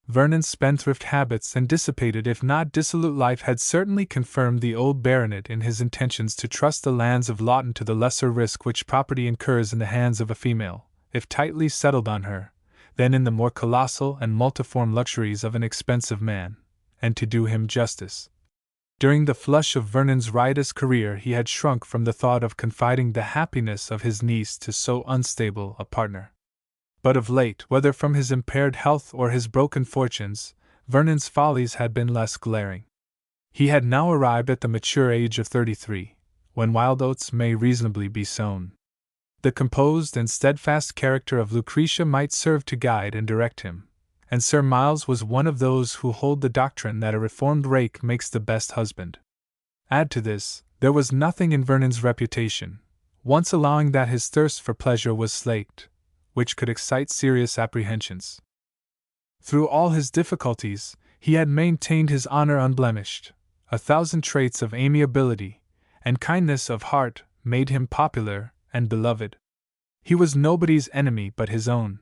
Vernon's spendthrift habits and dissipated if not dissolute life had certainly confirmed the old baronet in his intentions to trust the lands of Lawton to the lesser risk which property incurs in the hands of a female, if tightly settled on her, than in the more colossal and multiform luxuries of an expensive man. And to do him justice, during the flush of Vernon's riotous career he had shrunk from the thought of confiding the happiness of his niece to so unstable a partner. But of late, whether from his impaired health or his broken fortunes, Vernon's follies had been less glaring. He had now arrived at the mature age of 33, when wild oats may reasonably be sown. the composed and steadfast character of Lucretia might serve to guide and direct him, and Sir Miles was one of those who hold the doctrine that a reformed rake makes the best husband. Add to this, there was nothing in Vernon's reputation, once allowing that his thirst for pleasure was slaked, which could excite serious apprehensions. Through all his difficulties, he had maintained his honor unblemished. 1,000 traits of amiability and kindness of heart made him popular and beloved. He was nobody's enemy but his own.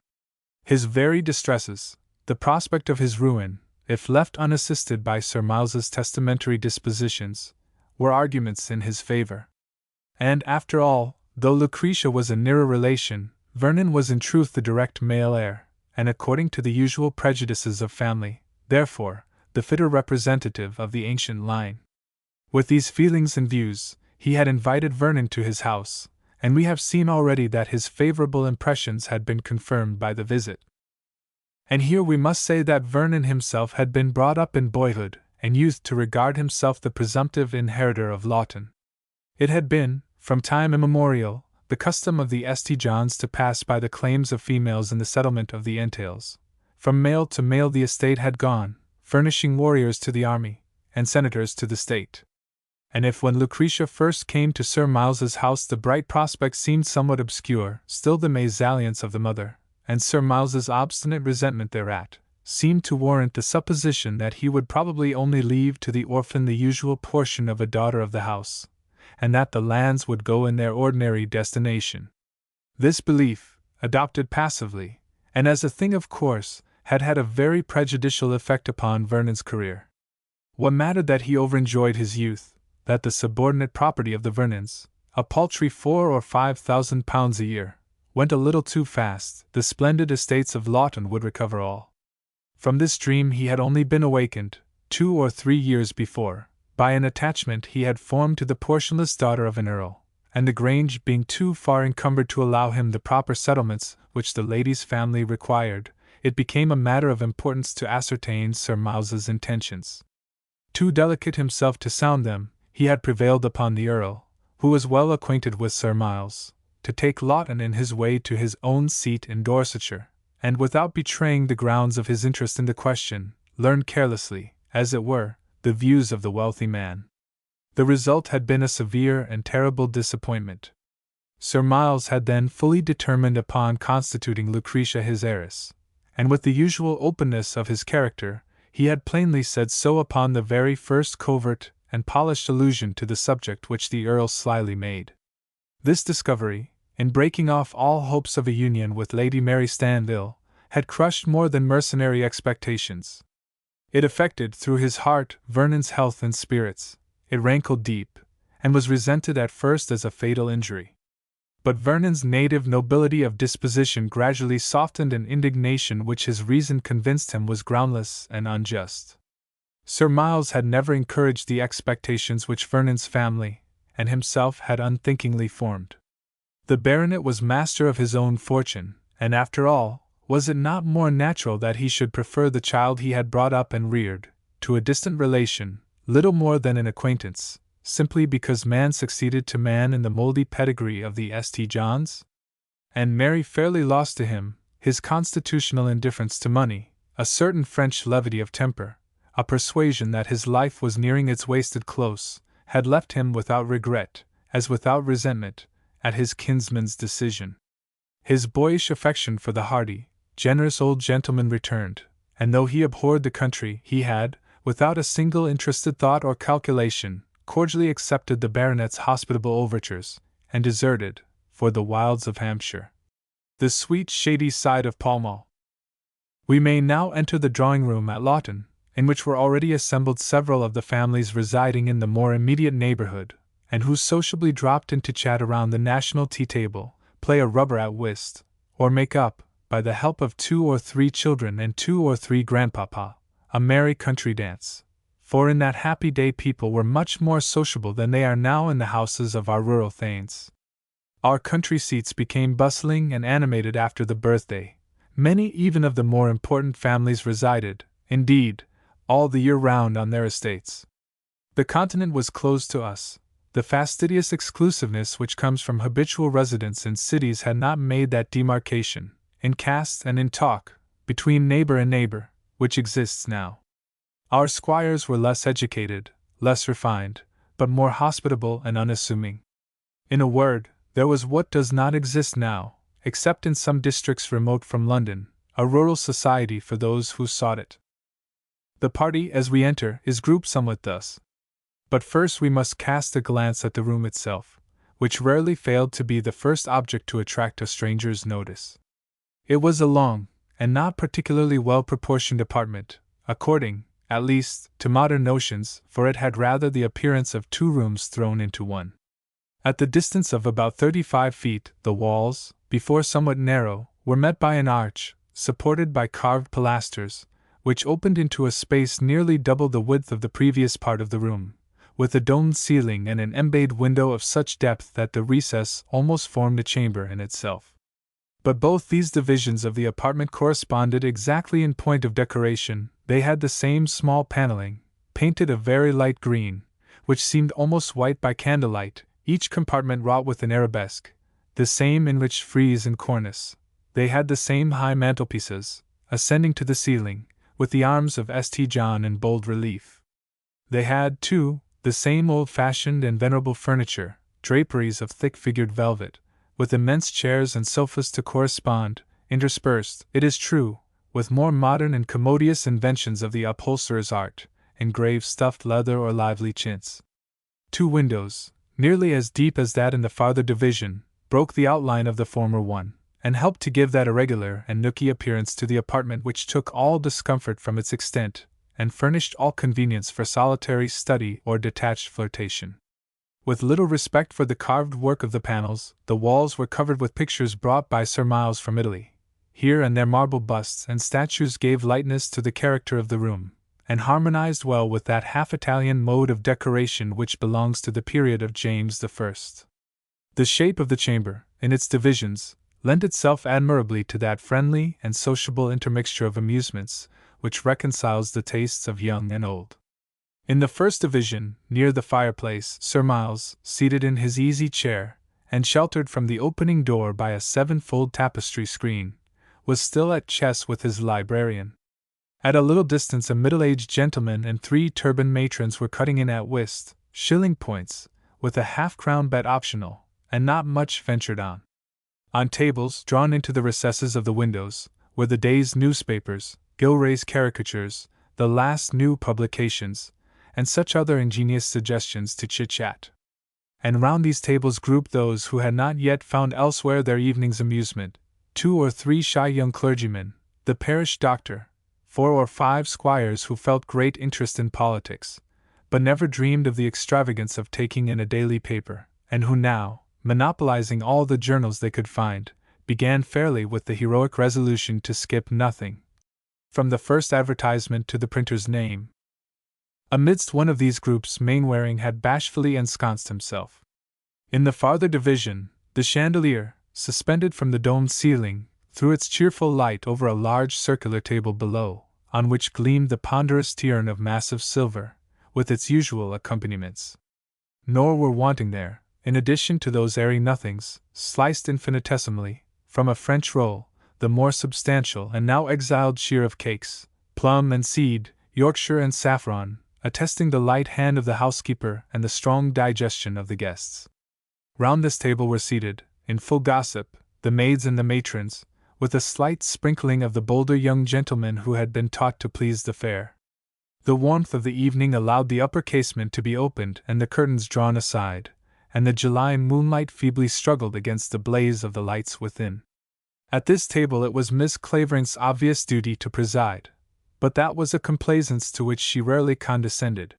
His very distresses, the prospect of his ruin, if left unassisted by Sir Miles's testamentary dispositions, were arguments in his favor. And after all, though Lucretia was a nearer relation, Vernon was in truth the direct male heir, and according to the usual prejudices of family, therefore, the fitter representative of the ancient line. With these feelings and views, he had invited Vernon to his house, and we have seen already that his favorable impressions had been confirmed by the visit. And here we must say that Vernon himself had been brought up in boyhood and youth to regard himself the presumptive inheritor of Lytton. It had been, from time immemorial, the custom of the St. Johns to pass by the claims of females in the settlement of the entails. From male to male the estate had gone, furnishing warriors to the army, and senators to the state. And if when Lucretia first came to Sir Miles's house the bright prospect seemed somewhat obscure, still the mésalliance of the mother, and Sir Miles's obstinate resentment thereat, seemed to warrant the supposition that he would probably only leave to the orphan the usual portion of a daughter of the house, and that the lands would go in their ordinary destination. This belief, adopted passively, and as a thing of course, had had a very prejudicial effect upon Vernon's career. What mattered that he overenjoyed his youth, that the subordinate property of the Vernons, a paltry £4,000 or £5,000 a year, went a little too fast, the splendid estates of Lytton would recover all. From this dream he had only been awakened, 2 or 3 years before, by an attachment he had formed to the portionless daughter of an earl, and the Grange being too far encumbered to allow him the proper settlements which the lady's family required, it became a matter of importance to ascertain Sir Miles's intentions. Too delicate himself to sound them, he had prevailed upon the Earl, who was well acquainted with Sir Miles, to take Lytton in his way to his own seat in Dorsetshire, and without betraying the grounds of his interest in the question, learned carelessly, as it were, the views of the wealthy man. The result had been a severe and terrible disappointment. Sir Miles had then fully determined upon constituting Lucretia his heiress, and with the usual openness of his character, he had plainly said so upon the very first covert and polished allusion to the subject which the Earl slyly made. This discovery, in breaking off all hopes of a union with Lady Mary Stanville, had crushed more than mercenary expectations. It affected through his heart Vernon's health and spirits, it rankled deep, and was resented at first as a fatal injury. But Vernon's native nobility of disposition gradually softened an indignation which his reason convinced him was groundless and unjust. Sir Miles had never encouraged the expectations which Vernon's family and himself had unthinkingly formed. The baronet was master of his own fortune, and after all, was it not more natural that he should prefer the child he had brought up and reared, to a distant relation, little more than an acquaintance, simply because man succeeded to man in the mouldy pedigree of the St. Johns? And Mary fairly lost to him his constitutional indifference to money, a certain French levity of temper, a persuasion that his life was nearing its wasted close, had left him without regret, as without resentment, at his kinsman's decision. His boyish affection for the hearty, generous old gentleman returned, and though he abhorred the country, he had, without a single interested thought or calculation, cordially accepted the baronet's hospitable overtures, and deserted, for the wilds of Hampshire, the sweet shady side of Pall Mall. We may now enter the drawing-room at Lytton, in which were already assembled several of the families residing in the more immediate neighborhood, and who sociably dropped in to chat around the national tea-table, play a rubber at whist, or make up, by the help of 2 or 3 children and 2 or 3 grandpapa, a merry country dance. For in that happy day people were much more sociable than they are now in the houses of our rural thanes. Our country seats became bustling and animated after the birthday. Many even of the more important families resided, indeed, all the year round on their estates. The continent was closed to us. the fastidious exclusiveness which comes from habitual residence in cities had not made that demarcation, in caste and in talk, between neighbor and neighbor, which exists now. Our squires were less educated, less refined, but more hospitable and unassuming. In a word, there was what does not exist now, except in some districts remote from London, a rural society for those who sought it. The party, as we enter, is grouped somewhat thus. But first we must cast a glance at the room itself, which rarely failed to be the first object to attract a stranger's notice. It was a long, and not particularly well-proportioned apartment, according, at least, to modern notions, for it had rather the appearance of two rooms thrown into one. At the distance of about 35 feet, the walls, before somewhat narrow, were met by an arch, supported by carved pilasters, which opened into a space nearly double the width of the previous part of the room, with a domed ceiling and an embayed window of such depth that the recess almost formed a chamber in itself. But both these divisions of the apartment corresponded exactly in point of decoration. They had the same small paneling, painted a very light green, which seemed almost white by candlelight, each compartment wrought with an arabesque, the same enriched frieze and cornice. They had the same high mantelpieces, ascending to the ceiling, with the arms of St. John in bold relief. They had, too, the same old-fashioned and venerable furniture, draperies of thick-figured velvet, with immense chairs and sofas to correspond, interspersed, it is true, with more modern and commodious inventions of the upholsterer's art, engraved stuffed leather or lively chintz. 2 windows, nearly as deep as that in the farther division, broke the outline of the former one, and helped to give that irregular and nooky appearance to the apartment which took all discomfort from its extent, and furnished all convenience for solitary study or detached flirtation. With little respect for the carved work of the panels, the walls were covered with pictures brought by Sir Miles from Italy. Here and there marble busts and statues gave lightness to the character of the room, and harmonized well with that half-Italian mode of decoration which belongs to the period of James I. The shape of the chamber, in its divisions, lent itself admirably to that friendly and sociable intermixture of amusements which reconciles the tastes of young and old. In the first division, near the fireplace, Sir Miles, seated in his easy chair, and sheltered from the opening door by a 7-fold tapestry screen, was still at chess with his librarian. At a little distance a middle-aged gentleman and 3 turbaned matrons were cutting in at whist, shilling points, with a half-crown bet optional, and not much ventured on. On tables, drawn into the recesses of the windows, were the day's newspapers, Gilray's caricatures, the last new publications, and such other ingenious suggestions to chit-chat. And round these tables grouped those who had not yet found elsewhere their evening's amusement, 2 or 3 shy young clergymen, the parish doctor, 4 or 5 squires who felt great interest in politics, but never dreamed of the extravagance of taking in a daily paper, and who now, monopolizing all the journals they could find, began fairly with the heroic resolution to skip nothing, from the first advertisement to the printer's name. Amidst one of these groups Mainwaring had bashfully ensconced himself. In the farther division, the chandelier, suspended from the domed ceiling, threw its cheerful light over a large circular table below, on which gleamed the ponderous tirn of massive silver, with its usual accompaniments. Nor were wanting there, in addition to those airy nothings, sliced infinitesimally, from a French roll, the more substantial and now exiled sheer of cakes, plum and seed, Yorkshire and saffron, attesting the light hand of the housekeeper and the strong digestion of the guests. Round this table were seated, in full gossip, the maids and the matrons, with a slight sprinkling of the bolder young gentlemen who had been taught to please the fair. The warmth of the evening allowed the upper casement to be opened and the curtains drawn aside, and the July moonlight feebly struggled against the blaze of the lights within. At this table it was Miss Clavering's obvious duty to preside, but that was a complaisance to which she rarely condescended.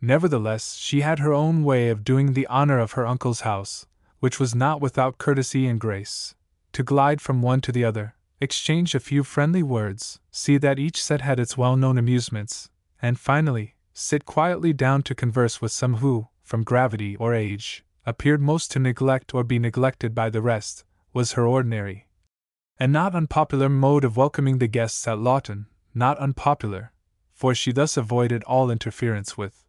Nevertheless, she had her own way of doing the honor of her uncle's house, which was not without courtesy and grace. To glide from one to the other, exchange a few friendly words, see that each set had its well-known amusements, and finally, sit quietly down to converse with some who, from gravity or age, appeared most to neglect or be neglected by the rest, was her ordinary and not unpopular mode of welcoming the guests at Lawton, not unpopular, for she thus avoided all interference with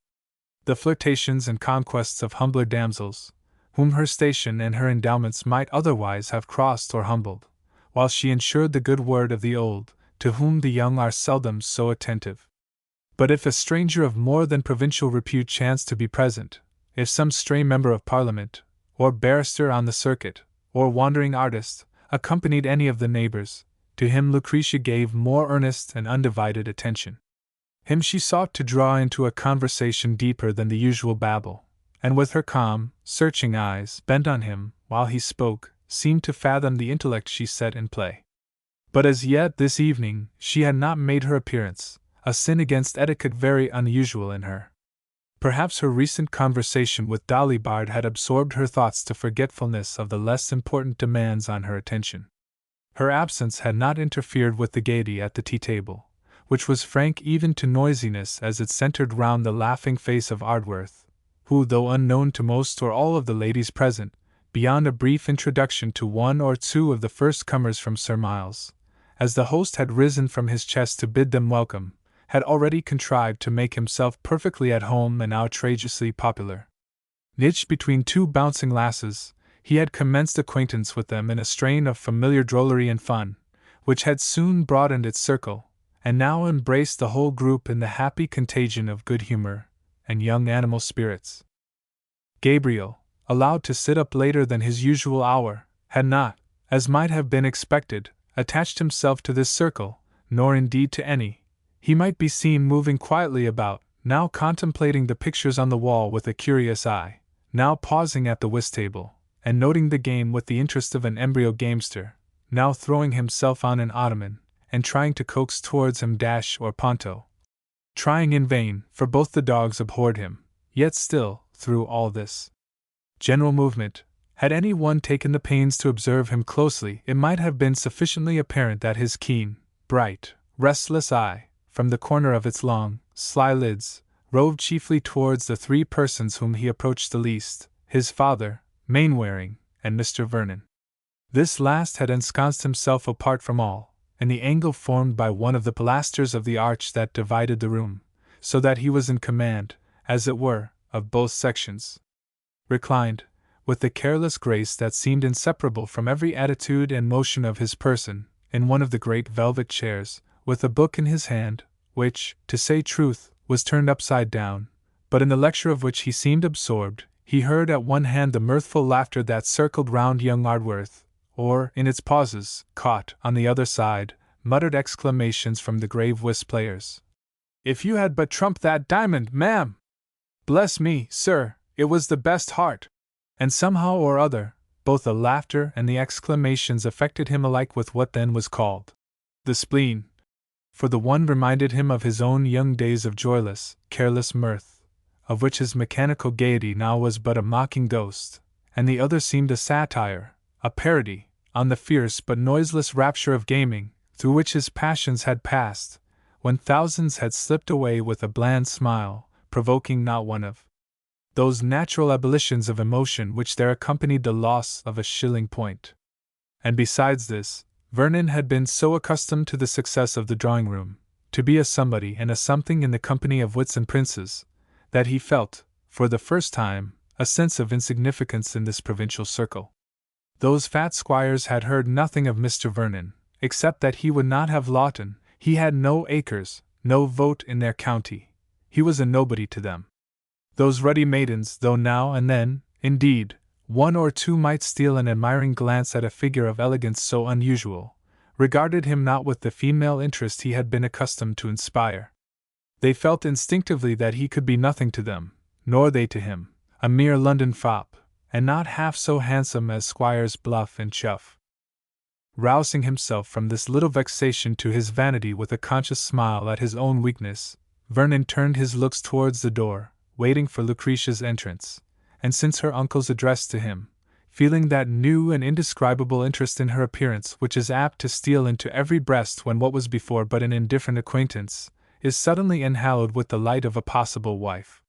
The flirtations and conquests of humbler damsels, whom her station and her endowments might otherwise have crossed or humbled, while she ensured the good word of the old, to whom the young are seldom so attentive. But if a stranger of more than provincial repute chanced to be present, if some stray member of Parliament, or barrister on the circuit, or wandering artist, accompanied any of the neighbors, to him Lucretia gave more earnest and undivided attention. Him she sought to draw into a conversation deeper than the usual babble, and with her calm, searching eyes bent on him while he spoke, seemed to fathom the intellect she set in play. But as yet this evening she had not made her appearance, a sin against etiquette very unusual in her. Perhaps her recent conversation with Dolly Bard had absorbed her thoughts to forgetfulness of the less important demands on her attention. Her absence had not interfered with the gaiety at the tea-table, which was frank even to noisiness as it centered round the laughing face of Ardworth, who, though unknown to most or all of the ladies present, beyond a brief introduction to one or two of the first comers from Sir Miles, as the host had risen from his chest to bid them welcome, had already contrived to make himself perfectly at home and outrageously popular. Niched between two bouncing lasses, he had commenced acquaintance with them in a strain of familiar drollery and fun, which had soon broadened its circle, and now embraced the whole group in the happy contagion of good humor and young animal spirits. Gabriel, allowed to sit up later than his usual hour, had not, as might have been expected, attached himself to this circle, nor indeed to any. He might be seen moving quietly about, now contemplating the pictures on the wall with a curious eye, now pausing at the whist table, and noting the game with the interest of an embryo gamester, now throwing himself on an ottoman, and trying to coax towards him Dash or Ponto. Trying in vain, for both the dogs abhorred him, yet still, through all this general movement, had any one taken the pains to observe him closely, it might have been sufficiently apparent that his keen, bright, restless eye, from the corner of its long, sly lids, roved chiefly towards the three persons whom he approached the least, his father, Mainwaring, and Mr. Vernon. This last had ensconced himself apart from all, in the angle formed by one of the pilasters of the arch that divided the room, so that he was in command, as it were, of both sections. Reclined, with the careless grace that seemed inseparable from every attitude and motion of his person, in one of the great velvet chairs, with a book in his hand, which, to say truth, was turned upside down, but in the lecture of which he seemed absorbed, he heard at one hand the mirthful laughter that circled round young Ardworth, or, in its pauses, caught, on the other side, muttered exclamations from the grave whist players. "If you had but trumped that diamond, ma'am! Bless me, sir, it was the best heart!" And somehow or other, both the laughter and the exclamations affected him alike with what then was called the spleen, for the one reminded him of his own young days of joyless, careless mirth, of which his mechanical gaiety now was but a mocking ghost, and the other seemed a satire, a parody, on the fierce but noiseless rapture of gaming, through which his passions had passed, when thousands had slipped away with a bland smile, provoking not one of those natural ebullitions of emotion which there accompanied the loss of a shilling point. And besides this, Vernon had been so accustomed to the success of the drawing-room, to be a somebody and a something in the company of wits and princes, that he felt, for the first time, a sense of insignificance in this provincial circle. Those fat squires had heard nothing of Mr. Vernon, except that he would not have Lawton, he had no acres, no vote in their county, he was a nobody to them. Those ruddy maidens, though now and then, indeed, one or two might steal an admiring glance at a figure of elegance so unusual, regarded him not with the female interest he had been accustomed to inspire. They felt instinctively that he could be nothing to them, nor they to him, a mere London fop, and not half so handsome as Squires Bluff and Chuff. Rousing himself from this little vexation to his vanity with a conscious smile at his own weakness, Vernon turned his looks towards the door, waiting for Lucretia's entrance, and since her uncle's address to him, feeling that new and indescribable interest in her appearance which is apt to steal into every breast when what was before but an indifferent acquaintance is suddenly enhaloed with the light of a possible wife.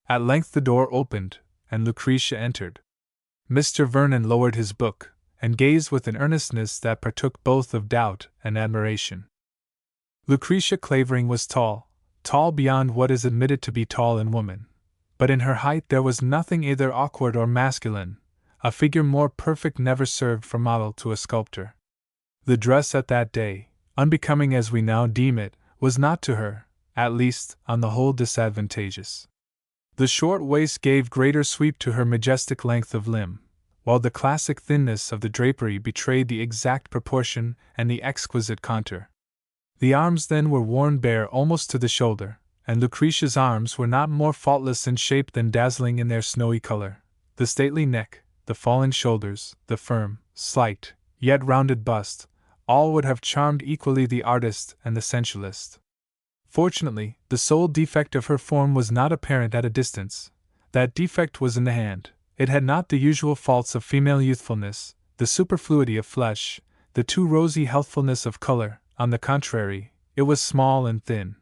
At length the door opened, and Lucretia entered. Mr. Vernon lowered his book, and gazed with an earnestness that partook both of doubt and admiration. Lucretia Clavering was tall beyond what is admitted to be tall in woman, but in her height there was nothing either awkward or masculine. A figure more perfect never served for model to a sculptor. The dress at that day, unbecoming as we now deem it, was not to her, at least, on the whole disadvantageous. The short waist gave greater sweep to her majestic length of limb, while the classic thinness of the drapery betrayed the exact proportion and the exquisite contour. The arms then were worn bare almost to the shoulder, and Lucretia's arms were not more faultless in shape than dazzling in their snowy color. The stately neck, the fallen shoulders, the firm, slight, yet rounded bust, all would have charmed equally the artist and the sensualist. Fortunately, the sole defect of her form was not apparent at a distance. That defect was in the hand. It had not the usual faults of female youthfulness, the superfluity of flesh, the too rosy healthfulness of color. On the contrary, it was small and thin.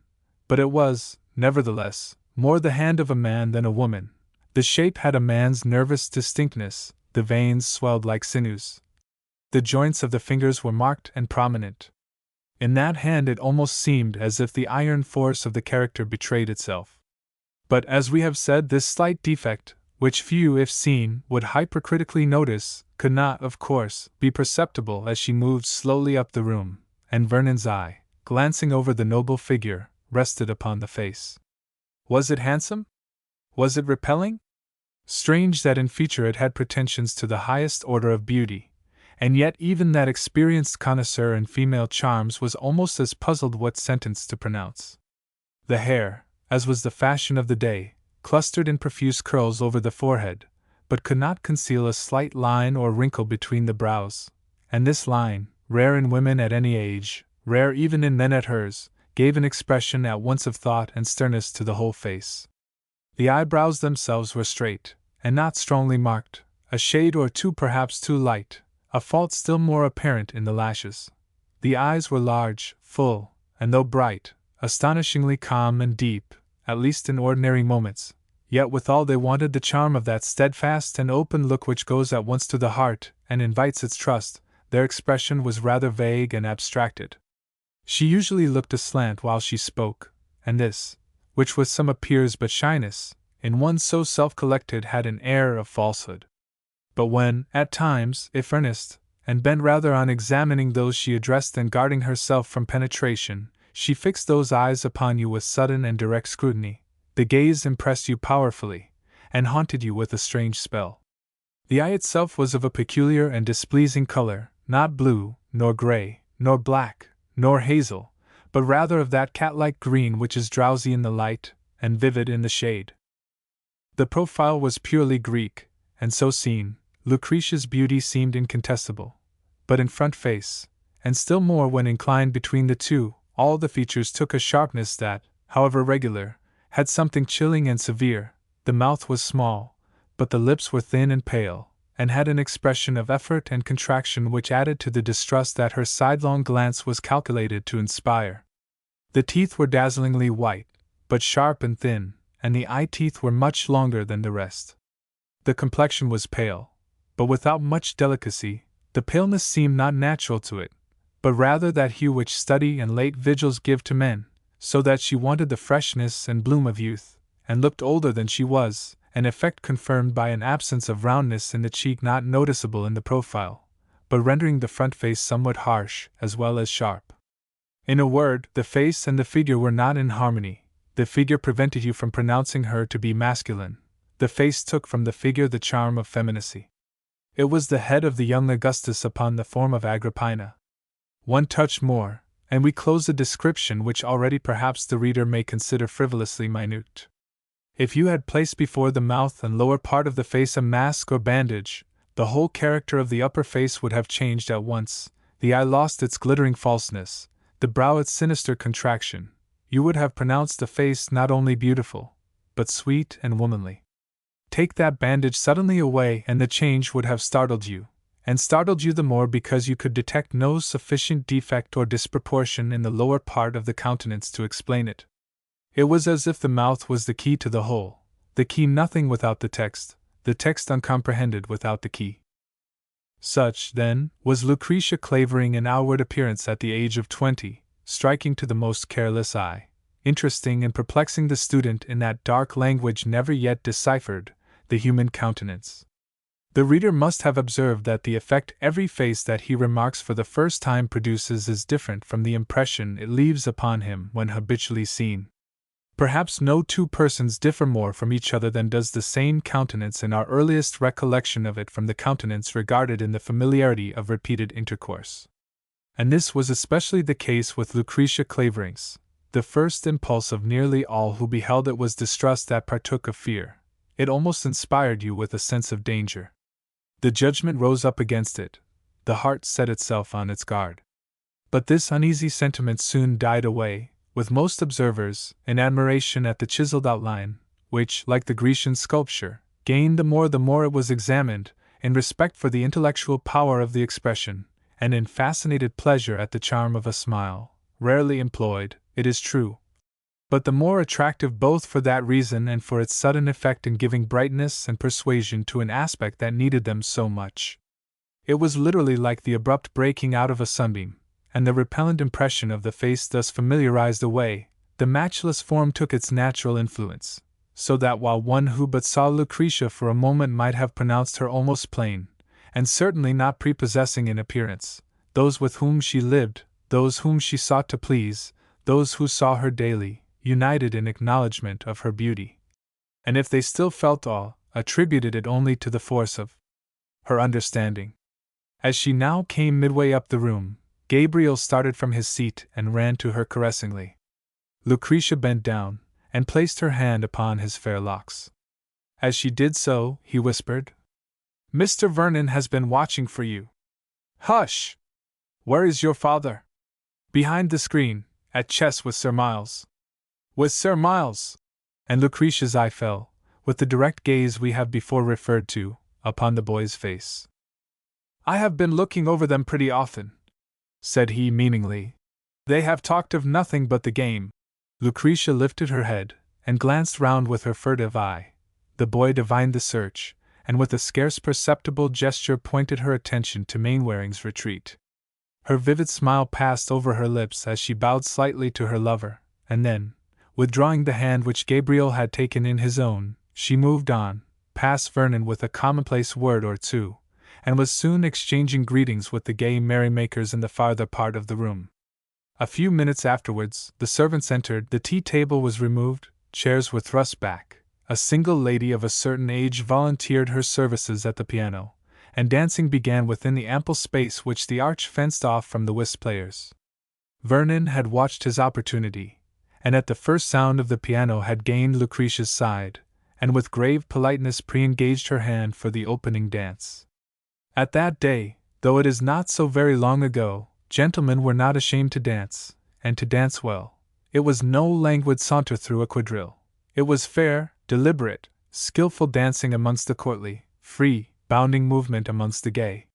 But it was, nevertheless, more the hand of a man than a woman. The shape had a man's nervous distinctness, the veins swelled like sinews. The joints of the fingers were marked and prominent. In that hand it almost seemed as if the iron force of the character betrayed itself. But as we have said, this slight defect, which few, if seen, would hypercritically notice, could not, of course, be perceptible as she moved slowly up the room, and Vernon's eye, glancing over the noble figure, rested upon the face. Was it handsome? Was it repelling? Strange that in feature it had pretensions to the highest order of beauty, and yet even that experienced connoisseur in female charms was almost as puzzled what sentence to pronounce. The hair, as was the fashion of the day, clustered in profuse curls over the forehead, but could not conceal a slight line or wrinkle between the brows, and this line, rare in women at any age, rare even in men at hers, gave an expression at once of thought and sternness to the whole face. The eyebrows themselves were straight, and not strongly marked, a shade or two perhaps too light, a fault still more apparent in the lashes. The eyes were large, full, and though bright, astonishingly calm and deep, at least in ordinary moments, yet withal they wanted the charm of that steadfast and open look which goes at once to the heart and invites its trust. Their expression was rather vague and abstracted. She usually looked aslant while she spoke, and this, which with some appears but shyness, in one so self-collected had an air of falsehood. But when, at times, if earnest, and bent rather on examining those she addressed than guarding herself from penetration, she fixed those eyes upon you with sudden and direct scrutiny. The gaze impressed you powerfully, and haunted you with a strange spell. The eye itself was of a peculiar and displeasing color, not blue, nor gray, nor black, nor hazel, but rather of that cat-like green which is drowsy in the light, and vivid in the shade. The profile was purely Greek, and so seen, Lucretia's beauty seemed incontestable. But in front face, and still more when inclined between the two, all the features took a sharpness that, however regular, had something chilling and severe. The mouth was small, but the lips were thin and pale, and had an expression of effort and contraction which added to the distrust that her sidelong glance was calculated to inspire. The teeth were dazzlingly white, but sharp and thin, and the eye-teeth were much longer than the rest. The complexion was pale, but without much delicacy. The paleness seemed not natural to it, but rather that hue which study and late vigils give to men, so that she wanted the freshness and bloom of youth, and looked older than she was, an effect confirmed by an absence of roundness in the cheek not noticeable in the profile, but rendering the front face somewhat harsh as well as sharp. In a word, the face and the figure were not in harmony. The figure prevented you from pronouncing her to be masculine. The face took from the figure the charm of femininity. It was the head of the young Augustus upon the form of Agrippina. One touch more, and we close a description which already perhaps the reader may consider frivolously minute. If you had placed before the mouth and lower part of the face a mask or bandage, the whole character of the upper face would have changed at once. The eye lost its glittering falseness, the brow its sinister contraction. You would have pronounced the face not only beautiful, but sweet and womanly. Take that bandage suddenly away and the change would have startled you, and startled you the more because you could detect no sufficient defect or disproportion in the lower part of the countenance to explain it. It was as if the mouth was the key to the whole, the key nothing without the text uncomprehended without the key. Such, then, was Lucretia Clavering in outward appearance at the age of 20, striking to the most careless eye. interesting and perplexing the student in that dark language never yet deciphered, the human countenance. The reader must have observed that the effect every face that he remarks for the first time produces is different from the impression it leaves upon him when habitually seen. Perhaps no two persons differ more from each other than does the same countenance in our earliest recollection of it from the countenance regarded in the familiarity of repeated intercourse. And this was especially the case with Lucretia Clavering's. The first impulse of nearly all who beheld it was distrust that partook of fear. It almost inspired you with a sense of danger. The judgment rose up against it, the heart set itself on its guard. But this uneasy sentiment soon died away, with most observers, in admiration at the chiseled outline, which, like the Grecian sculpture, gained the more it was examined, in respect for the intellectual power of the expression, and in fascinated pleasure at the charm of a smile, rarely employed, it is true, but the more attractive both for that reason and for its sudden effect in giving brightness and persuasion to an aspect that needed them so much. It was literally like the abrupt breaking out of a sunbeam, and the repellent impression of the face thus familiarized away, the matchless form took its natural influence, so that while one who but saw Lucretia for a moment might have pronounced her almost plain, and certainly not prepossessing in appearance, those with whom she lived, those whom she sought to please, those who saw her daily, united in acknowledgment of her beauty. And if they still felt awe, attributed it only to the force of her understanding. As she now came midway up the room, Gabriel started from his seat and ran to her caressingly. Lucretia bent down, and placed her hand upon his fair locks. As she did so, he whispered, "Mr. Vernon has been watching for you." "Hush! Where is your father?" "Behind the screen, at chess with Sir Miles." "With Sir Miles?" And Lucretia's eye fell, with the direct gaze we have before referred to, upon the boy's face. "I have been looking over them pretty often," said he meaningly. "They have talked of nothing but the game." Lucretia lifted her head, and glanced round with her furtive eye. The boy divined the search, and with a scarce perceptible gesture pointed her attention to Mainwaring's retreat. Her vivid smile passed over her lips as she bowed slightly to her lover, and then, withdrawing the hand which Gabriel had taken in his own, she moved on, past Vernon with a commonplace word or two, and was soon exchanging greetings with the gay merrymakers in the farther part of the room. A few minutes afterwards, the servants entered, the tea-table was removed, chairs were thrust back, a single lady of a certain age volunteered her services at the piano, and dancing began within the ample space which the arch fenced off from the whist players. Vernon had watched his opportunity, and at the first sound of the piano had gained Lucretia's side, and with grave politeness pre-engaged her hand for the opening dance. At that day, though it is not so very long ago, gentlemen were not ashamed to dance, and to dance well. It was no languid saunter through a quadrille. It was fair, deliberate, skilful dancing amongst the courtly, free, bounding movement amongst the gay.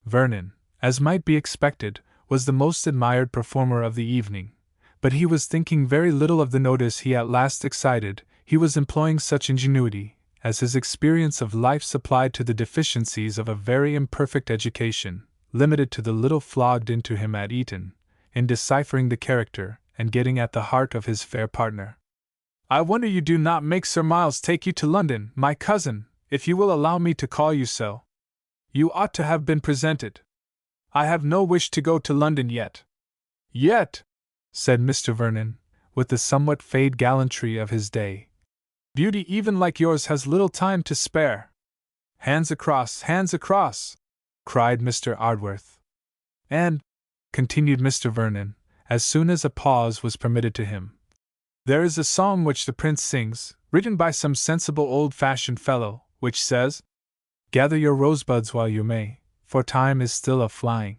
Vernon, as might be expected, was the most admired performer of the evening, but he was thinking very little of the notice he at last excited. He was employing such ingenuity as his experience of life supplied to the deficiencies of a very imperfect education, limited to the little flogged into him at Eton, in deciphering the character and getting at the heart of his fair partner. "I wonder you do not make Sir Miles take you to London, my cousin, if you will allow me to call you so. You ought to have been presented." "I have no wish to go to London yet." "Yet?" said Mr. Vernon, with the somewhat fade gallantry of his day. "Beauty even like yours has little time to spare." "Hands across, cried Mr. Ardworth. "And," continued Mr. Vernon, as soon as a pause was permitted to him, "there is a song which the prince sings, written by some sensible old-fashioned fellow, which says, 'Gather your rosebuds while you may, for time is still a-flying.'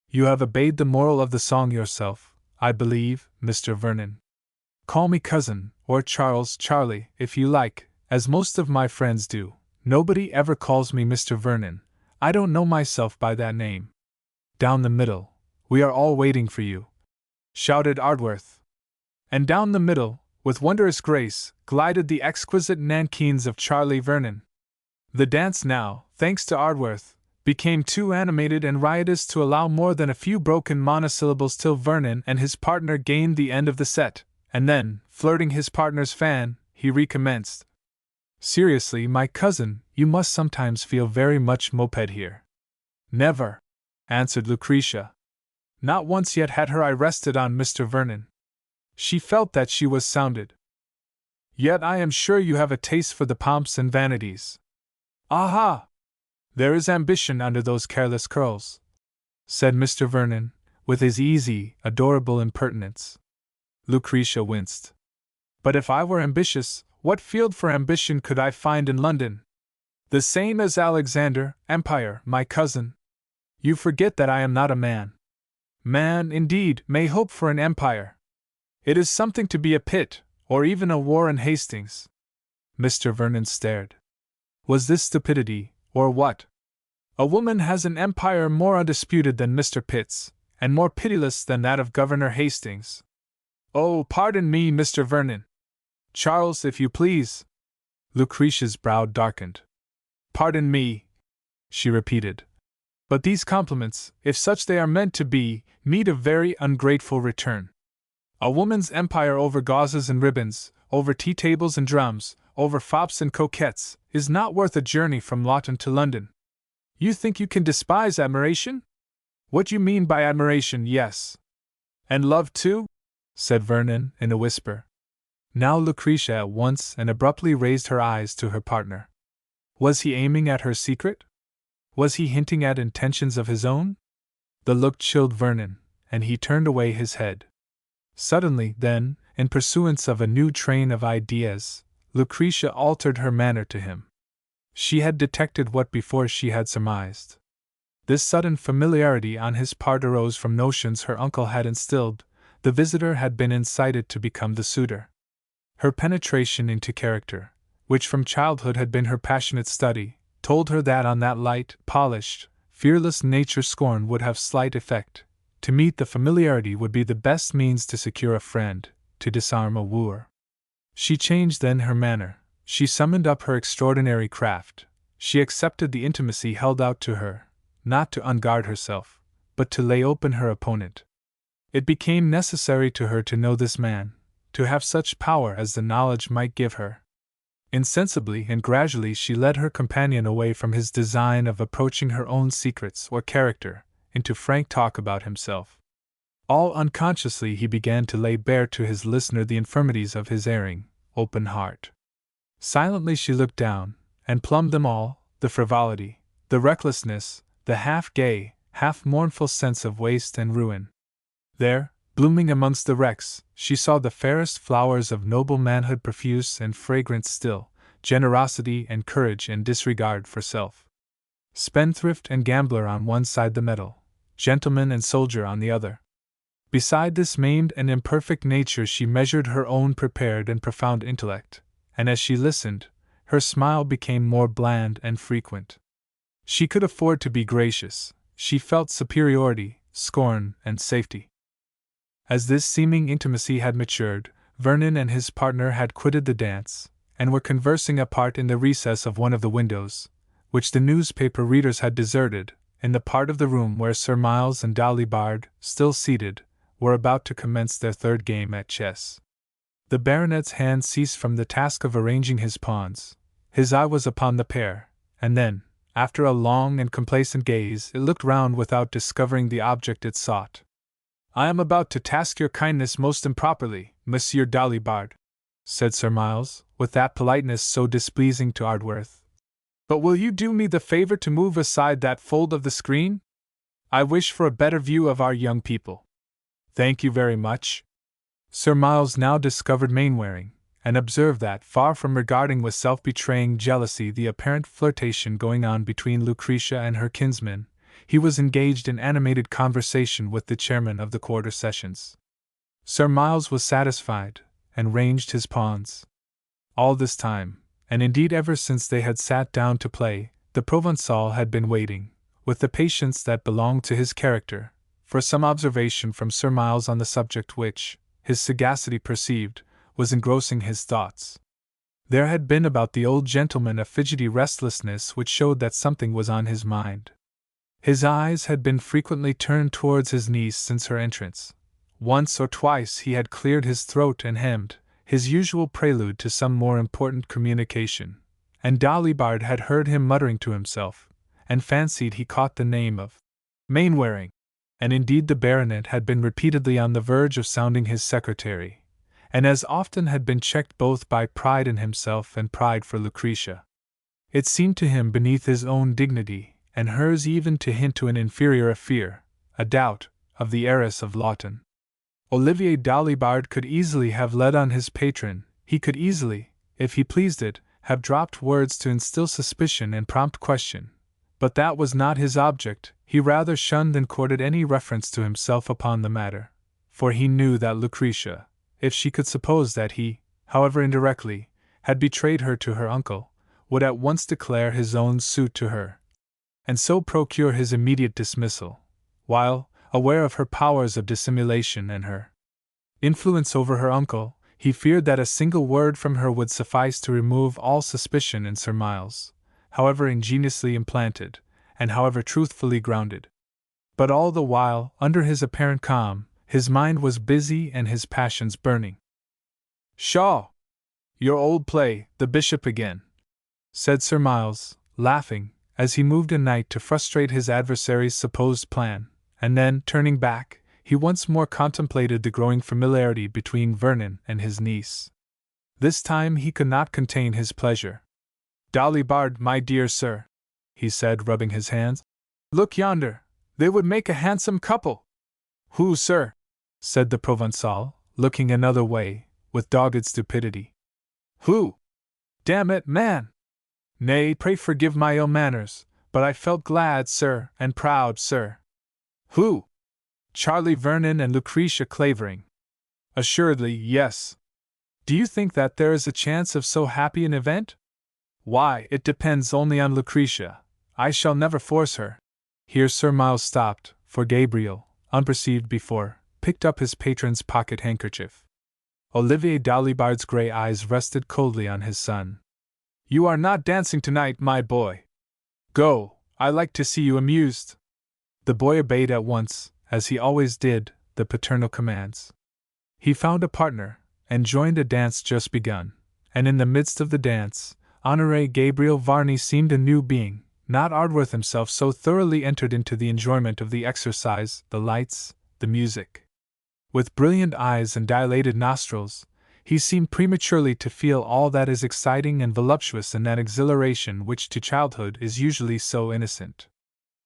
You have obeyed the moral of the song yourself, I believe, Mr. Vernon. Call me cousin, or Charlie, if you like, as most of my friends do. Nobody ever calls me Mr. Vernon. I don't know myself by that name. Down the middle, we are all waiting for you," shouted Ardworth. And down the middle, with wondrous grace, glided the exquisite nankeens of Charlie Vernon. The dance now, thanks to Ardworth, became too animated and riotous to allow more than a few broken monosyllables till Vernon and his partner gained the end of the set, And then, flirting his partner's fan, he recommenced. Seriously, my cousin, you must sometimes feel very much moped here. Never, answered Lucretia. Not once yet had her eye rested on Mr. Vernon. She felt that she was sounded. Yet I am sure you have a taste for the pomps and vanities. Aha! There is ambition under those careless curls, said Mr. Vernon, with his easy, adorable impertinence. Lucretia winced. But if I were ambitious, what field for ambition could I find in London? The same as Alexander, Empire, my cousin. You forget that I am not a man. Man, indeed, may hope for an empire. It is something to be a Pitt, or even a Warren Hastings. Mr. Vernon stared. Was this stupidity, or what? A woman has an empire more undisputed than Mr. Pitt's, and more pitiless than that of Governor Hastings. Oh, pardon me, Mr. Vernon. Charles, if you please. Lucretia's brow darkened. Pardon me, she repeated. But these compliments, if such they are meant to be, meet a very ungrateful return. A woman's empire over gauzes and ribbons, over tea-tables and drums, over fops and coquettes, is not worth a journey from Lawton to London. You think you can despise admiration? What you mean by admiration, yes. And love too? Said Vernon, in a whisper. Now Lucretia at once and abruptly raised her eyes to her partner. Was he aiming at her secret? Was he hinting at intentions of his own? The look chilled Vernon, and he turned away his head. Suddenly, then, in pursuance of a new train of ideas, Lucretia altered her manner to him. She had detected what before she had surmised. This sudden familiarity on his part arose from notions her uncle had instilled. The visitor had been incited to become the suitor. Her penetration into character, which from childhood had been her passionate study, told her that on that light, polished, fearless nature scorn would have slight effect. To meet the familiarity would be the best means to secure a friend, to disarm a wooer. She changed then her manner, she summoned up her extraordinary craft, she accepted the intimacy held out to her, not to unguard herself, but to lay open her opponent. It became necessary to her to know this man, to have such power as the knowledge might give her. Insensibly and gradually she led her companion away from his design of approaching her own secrets or character, into frank talk about himself. All unconsciously he began to lay bare to his listener the infirmities of his erring, open heart. Silently she looked down, and plumbed them all, the frivolity, the recklessness, the half-gay, half-mournful sense of waste and ruin. There, blooming amongst the wrecks, she saw the fairest flowers of noble manhood profuse and fragrant still, generosity and courage and disregard for self. Spendthrift and gambler on one side the medal, gentleman and soldier on the other. Beside this maimed and imperfect nature she measured her own prepared and profound intellect, and as she listened, her smile became more bland and frequent. She could afford to be gracious, she felt superiority, scorn, and safety. As this seeming intimacy had matured, Vernon and his partner had quitted the dance, and were conversing apart in the recess of one of the windows, which the newspaper readers had deserted, in the part of the room where Sir Miles and Dolly Bard, still seated, were about to commence their third game at chess. The baronet's hand ceased from the task of arranging his pawns. His eye was upon the pair, and then, after a long and complacent gaze, it looked round without discovering the object it sought. I am about to task your kindness most improperly, Monsieur Dolly-Bard, said Sir Miles, with that politeness so displeasing to Ardworth. But will you do me the favor to move aside that fold of the screen? I wish for a better view of our young people. Thank you very much. Sir Miles now discovered Mainwaring, and observed that, far from regarding with self-betraying jealousy the apparent flirtation going on between Lucretia and her kinsman, he was engaged in animated conversation with the chairman of the Quarter Sessions. Sir Miles was satisfied, and ranged his pawns. All this time, and indeed ever since they had sat down to play, the Provençal had been waiting, with the patience that belonged to his character, for some observation from Sir Miles on the subject which, his sagacity perceived, was engrossing his thoughts. There had been about the old gentleman a fidgety restlessness which showed that something was on his mind. His eyes had been frequently turned towards his niece since her entrance, Once or twice he had cleared his throat and hemmed, his usual prelude to some more important communication, and Dalibard had heard him muttering to himself, and fancied he caught the name of Mainwaring, and indeed the baronet had been repeatedly on the verge of sounding his secretary, and as often had been checked both by pride in himself and pride for Lucretia. It seemed to him beneath his own dignity, and hers even, to hint to an inferior fear, a doubt, of the heiress of Lawton. Olivier Dalibard could easily have led on his patron, he could easily, if he pleased it, have dropped words to instill suspicion and prompt question, but that was not his object. He rather shunned than courted any reference to himself upon the matter, for he knew that Lucretia, if she could suppose that he, however indirectly, had betrayed her to her uncle, would at once declare his own suit to her, and so procure his immediate dismissal, while, aware of her powers of dissimulation and her influence over her uncle, he feared that a single word from her would suffice to remove all suspicion in Sir Miles, however ingeniously implanted, and however truthfully grounded. But all the while, under his apparent calm, his mind was busy and his passions burning. "Shaw! Your old play, the bishop again," said Sir Miles, laughing, as he moved a knight to frustrate his adversary's supposed plan, and then, turning back, he once more contemplated the growing familiarity between Vernon and his niece. This time he could not contain his pleasure. "Dalibard, my dear sir," he said, rubbing his hands, "look yonder, they would make a handsome couple." "Who, sir?" said the Provençal, looking another way, with dogged stupidity. "Who? Damn it, man! Nay, pray forgive my ill manners, but I felt glad, sir, and proud, sir." "Who? Charlie Vernon and Lucretia Clavering." "Assuredly, yes. Do you think that there is a chance of so happy an event?" "Why, it depends only on Lucretia. I shall never force her." Here Sir Miles stopped, for Gabriel, unperceived before, picked up his patron's pocket handkerchief. Olivier Dalibard's grey eyes rested coldly on his son. "You are not dancing tonight, my boy. Go, I like to see you amused." The boy obeyed at once, as he always did, the paternal commands. He found a partner, and joined a dance just begun, and in the midst of the dance, Honoré Gabriel Varney seemed a new being. Not Ardworth himself so thoroughly entered into the enjoyment of the exercise, the lights, the music. With brilliant eyes and dilated nostrils, he seemed prematurely to feel all that is exciting and voluptuous in that exhilaration which to childhood is usually so innocent.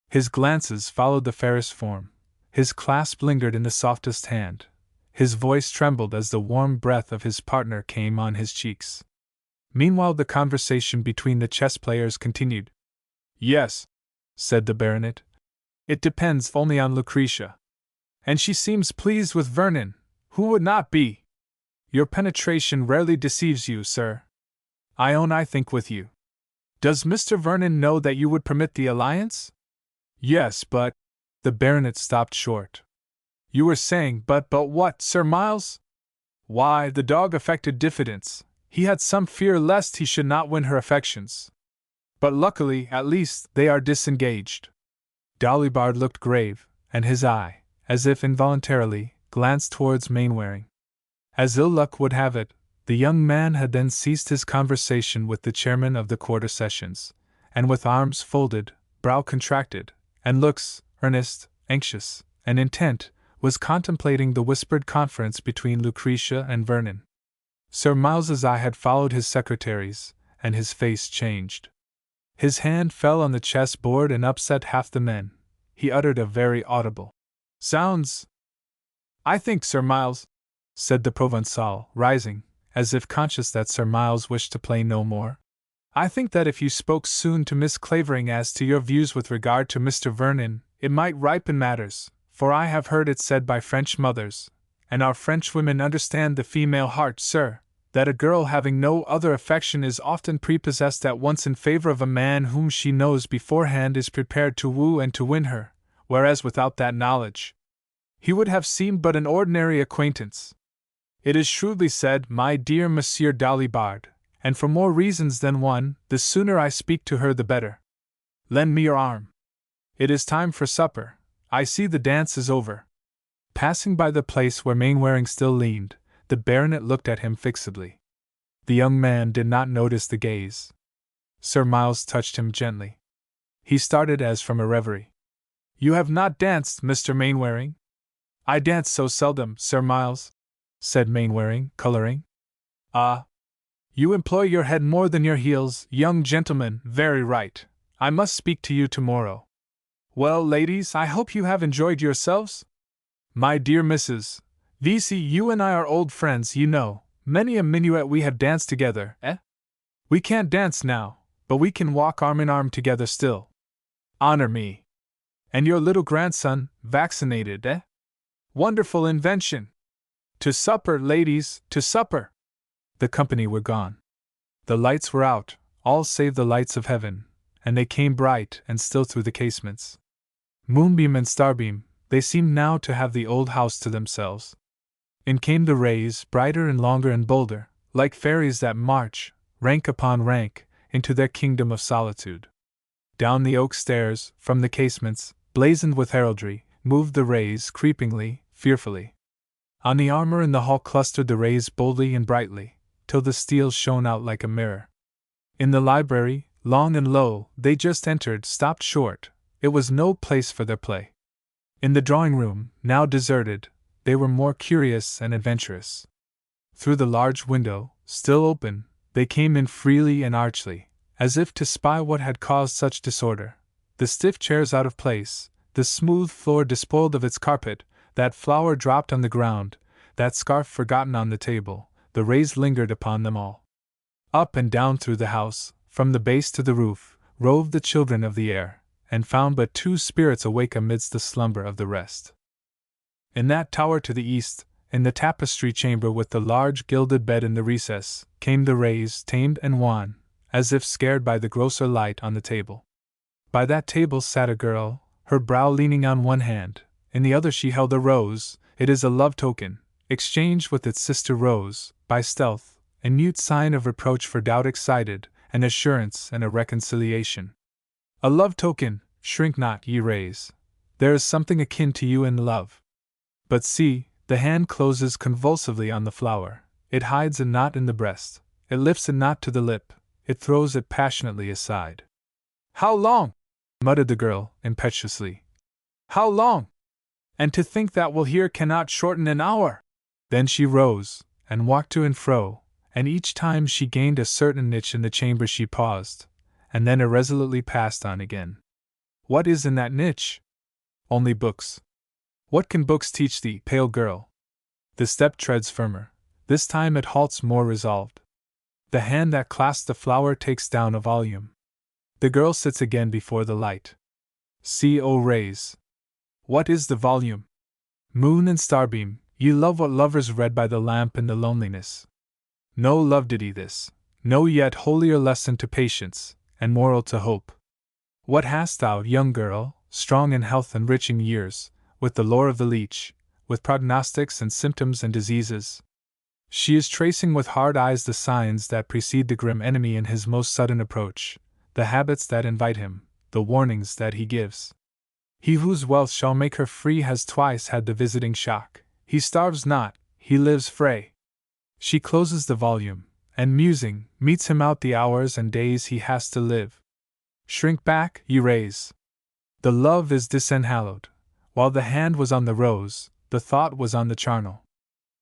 His glances followed the fairest form, his clasp lingered in the softest hand, his voice trembled as the warm breath of his partner came on his cheeks. Meanwhile the conversation between the chess players continued. "Yes," said the baronet, "it depends only on Lucretia. And she seems pleased with Vernon. Who would not be? Your penetration rarely deceives you, sir. I own I think with you. Does Mr. Vernon know that you would permit the alliance?" "Yes, but—" The baronet stopped short. "You were saying, but what, Sir Miles?" "Why, the dog affected diffidence. He had some fear lest he should not win her affections. But luckily, at least, they are disengaged." Dalibard looked grave, and his eye, as if involuntarily, glanced towards Mainwaring. As ill luck would have it, the young man had then ceased his conversation with the chairman of the Quarter Sessions, and with arms folded, brow contracted, and looks, earnest, anxious, and intent, was contemplating the whispered conference between Lucretia and Vernon. Sir Miles's eye had followed his secretary's, and his face changed. His hand fell on the chess board and upset half the men. He uttered a very audible "Sounds!" "I think, Sir Miles," said the Provençal, rising, as if conscious that Sir Miles wished to play no more, "I think that if you spoke soon to Miss Clavering as to your views with regard to Mr. Vernon, it might ripen matters, for I have heard it said by French mothers, and our French women understand the female heart, sir, that a girl having no other affection is often prepossessed at once in favor of a man whom she knows beforehand is prepared to woo and to win her, whereas without that knowledge, he would have seemed but an ordinary acquaintance. It is shrewdly said, my dear Monsieur Dalibard, and for more reasons than one, the sooner I speak to her the better. Lend me your arm. It is time for supper. I see the dance is over." Passing by the place where Mainwaring still leaned, the baronet looked at him fixedly. The young man did not notice the gaze. Sir Miles touched him gently. He started as from a reverie. "You have not danced, Mr. Mainwaring?" "I dance so seldom, Sir Miles," said Mainwaring, coloring. "Ah! You employ your head more than your heels, young gentleman, very right. I must speak to you tomorrow. Well, ladies, I hope you have enjoyed yourselves? My dear Mrs. Vesey, you and I are old friends, you know. Many a minuet we have danced together, eh? We can't dance now, but we can walk arm in arm together still. Honor me. And your little grandson, vaccinated, eh? Wonderful invention! To supper, ladies, to supper!" The company were gone. The lights were out, all save the lights of heaven, and they came bright and still through the casements. Moonbeam and starbeam, they seemed now to have the old house to themselves. In came the rays, brighter and longer and bolder, like fairies that march, rank upon rank, into their kingdom of solitude. Down the oak stairs, from the casements, blazoned with heraldry, moved the rays creepingly, fearfully. On the armor in the hall clustered the rays boldly and brightly, till the steel shone out like a mirror. In the library, long and low, they just entered, stopped short. It was no place for their play. In the drawing-room, now deserted, they were more curious and adventurous. Through the large window, still open, they came in freely and archly, as if to spy what had caused such disorder. The stiff chairs out of place, the smooth floor despoiled of its carpet, that flower dropped on the ground, that scarf forgotten on the table, the rays lingered upon them all. Up and down through the house, from the base to the roof, roved the children of the air, and found but two spirits awake amidst the slumber of the rest. In that tower to the east, in the tapestry chamber with the large gilded bed in the recess, came the rays, tamed and wan, as if scared by the grosser light on the table. By that table sat a girl, her brow leaning on one hand, in the other she held a rose. It is a love token, exchanged with its sister rose, by stealth, a mute sign of reproach for doubt excited, an assurance and a reconciliation. A love token, shrink not, ye rays. There is something akin to you in love. But see, the hand closes convulsively on the flower, it hides a knot in the breast, it lifts a knot to the lip, it throws it passionately aside. "How long?" muttered the girl, impetuously. "How long? And to think that will here cannot shorten an hour!" Then she rose, and walked to and fro, and each time she gained a certain niche in the chamber she paused, and then irresolutely passed on again. What is in that niche? Only books. What can books teach thee, pale girl? The step treads firmer. This time it halts more resolved. The hand that clasps the flower takes down a volume. The girl sits again before the light. See, O rays! What is the volume? Moon and starbeam, ye love what lovers read by the lamp in the loneliness. No love did he this, no yet holier lesson to patience, and moral to hope. What hast thou, young girl, strong in health and rich in years, with the lore of the leech, with prognostics and symptoms and diseases? She is tracing with hard eyes the signs that precede the grim enemy in his most sudden approach, the habits that invite him, the warnings that he gives. He whose wealth shall make her free has twice had the visiting shock. He starves not, he lives frae. She closes the volume, and musing, meets him out the hours and days he has to live. Shrink back, ye rays. The love is disenhallowed. While the hand was on the rose, the thought was on the charnel.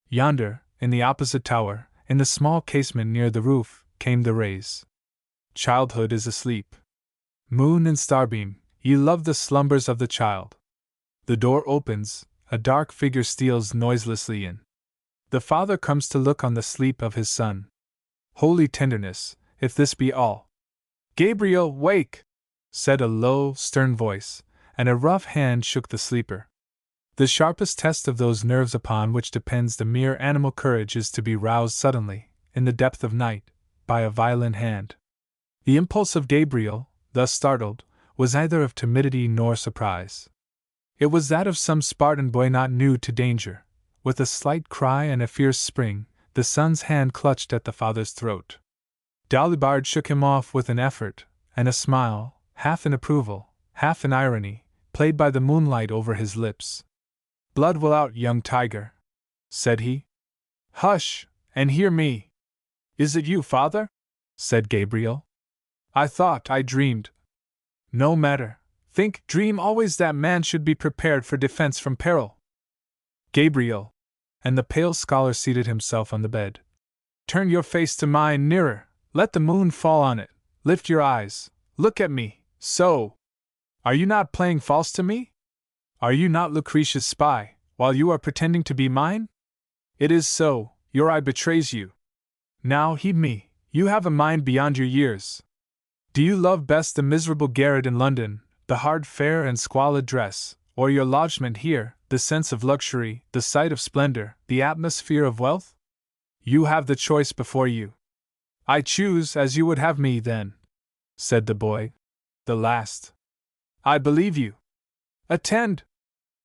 Yonder, in the opposite tower, in the small casement near the roof, came the rays. Childhood is asleep. Moon and starbeam, ye love the slumbers of the child. The door opens, a dark figure steals noiselessly in. The father comes to look on the sleep of his son. Holy tenderness, if this be all. "Gabriel, wake!" said a low, stern voice, and a rough hand shook the sleeper. The sharpest test of those nerves upon which depends the mere animal courage is to be roused suddenly, in the depth of night, by a violent hand. The impulse of Gabriel, thus startled, was neither of timidity nor surprise. It was that of some Spartan boy not new to danger. With a slight cry and a fierce spring, the son's hand clutched at the father's throat. Dalibard shook him off with an effort, and a smile, half in approval, half in irony, played by the moonlight over his lips. Blood will out, young tiger, said he. Hush, and hear me. Is it you, father? Said Gabriel. I thought I dreamed. No matter. Dream always that man should be prepared for defense from peril. Gabriel, and the pale scholar seated himself on the bed. Turn your face to mine nearer, let the moon fall on it, lift your eyes, look at me, so. Are you not playing false to me? Are you not Lucretia's spy, while you are pretending to be mine? It is so, your eye betrays you. Now heed me, you have a mind beyond your years. Do you love best the miserable garret in London, the hard fare and squalid dress, or your lodgment here, the sense of luxury, the sight of splendor, the atmosphere of wealth? You have the choice before you. I choose as you would have me, then, said the boy. The last. I believe you. Attend.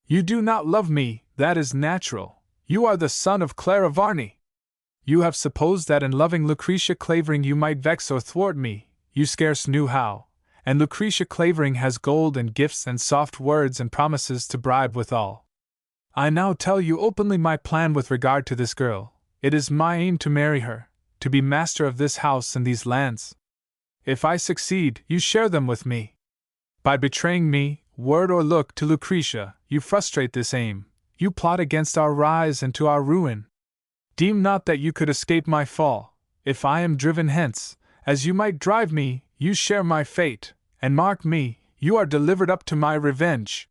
You do not love me, that is natural. You are the son of Clara Varney. You have supposed that in loving Lucretia Clavering you might vex or thwart me, you scarce knew how, and Lucretia Clavering has gold and gifts and soft words and promises to bribe withal. I now tell you openly my plan with regard to this girl. It is my aim to marry her, to be master of this house and these lands. If I succeed, you share them with me. By betraying me, word or look, to Lucretia, you frustrate this aim, you plot against our rise and to our ruin. Deem not that you could escape my fall. If I am driven hence, as you might drive me, you share my fate, and mark me, you are delivered up to my revenge.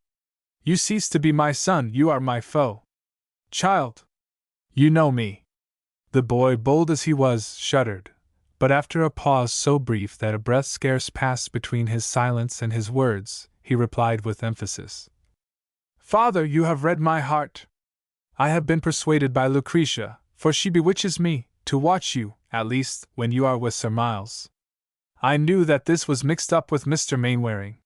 You cease to be my son, you are my foe. Child, you know me. The boy, bold as he was, shuddered, but after a pause so brief that a breath scarce passed between his silence and his words, he replied with emphasis. Father, you have read my heart. I have been persuaded by Lucretia, for she bewitches me, to watch you, at least, when you are with Sir Miles. I knew that this was mixed up with Mr. Mainwaring.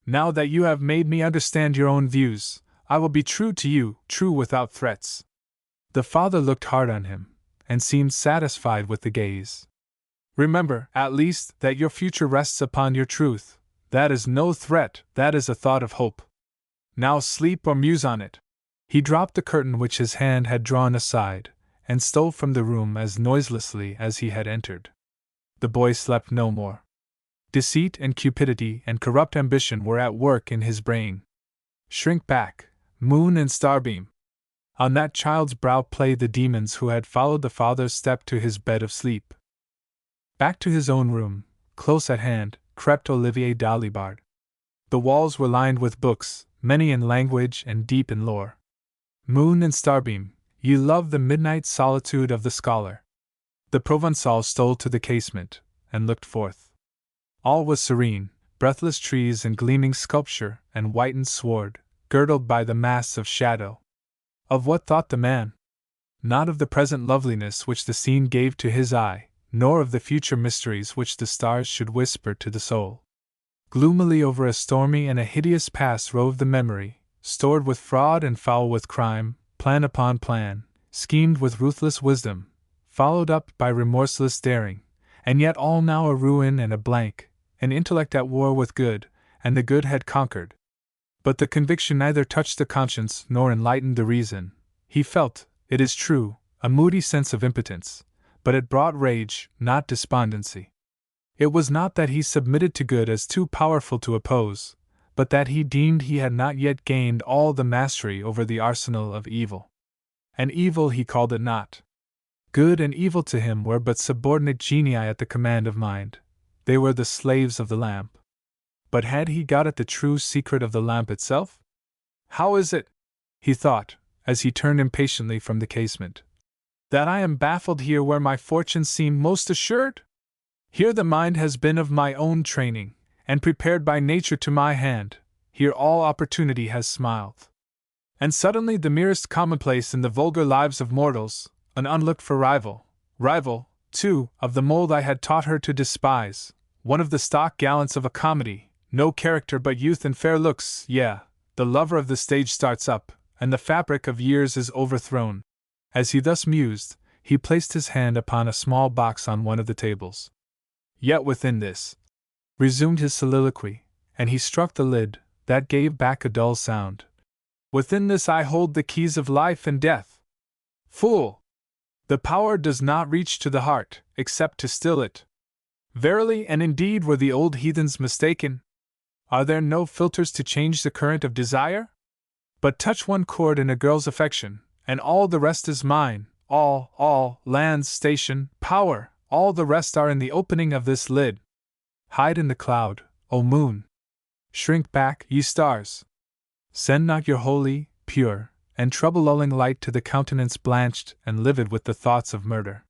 Now that you have made me understand your own views, I will be true to you, true without threats. The father looked hard on him, and seemed satisfied with the gaze. Remember, at least, that your future rests upon your truth. That is no threat, that is a thought of hope. Now sleep or muse on it. He dropped the curtain which his hand had drawn aside, and stole from the room as noiselessly as he had entered. The boy slept no more. Deceit and cupidity and corrupt ambition were at work in his brain. Shrink back, moon and starbeam. On that child's brow played the demons who had followed the father's step to his bed of sleep. Back to his own room, close at hand, crept Olivier Dalibard. The walls were lined with books, many in language and deep in lore. Moon and starbeam, ye love the midnight solitude of the scholar. The Provençal stole to the casement, and looked forth. All was serene, breathless trees and gleaming sculpture and whitened sward, girdled by the mass of shadow. Of what thought the man? Not of the present loveliness which the scene gave to his eye, nor of the future mysteries which the stars should whisper to the soul. Gloomily over a stormy and a hideous past roved the memory, stored with fraud and foul with crime, plan upon plan, schemed with ruthless wisdom, followed up by remorseless daring, and yet all now a ruin and a blank, an intellect at war with good, and the good had conquered. But the conviction neither touched the conscience nor enlightened the reason. He felt, it is true, a moody sense of impotence, but it brought rage, not despondency. It was not that he submitted to good as too powerful to oppose, but that he deemed he had not yet gained all the mastery over the arsenal of evil. And evil he called it not. Good and evil to him were but subordinate genii at the command of mind. They were the slaves of the lamp. But had he got at the true secret of the lamp itself? How is it, he thought, as he turned impatiently from the casement, that I am baffled here where my fortune seemed most assured? Here the mind has been of my own training, and prepared by nature to my hand. Here all opportunity has smiled. And suddenly the merest commonplace in the vulgar lives of mortals, an unlooked-for rival, too, of the mold I had taught her to despise, one of the stock gallants of a comedy, no character but youth and fair looks, the lover of the stage starts up, and the fabric of years is overthrown. As he thus mused, he placed his hand upon a small box on one of the tables. Yet within this, resumed his soliloquy, and he struck the lid, that gave back a dull sound. Within this I hold the keys of life and death. Fool! The power does not reach to the heart, except to still it. Verily and indeed were the old heathens mistaken. Are there no filters to change the current of desire? But touch one chord in a girl's affection, and all the rest is mine, all, lands, station, power, all the rest are in the opening of this lid. Hide in the cloud, O moon! Shrink back, ye stars! Send not your holy, pure, and trouble-lulling light to the countenance blanched and livid with the thoughts of murder.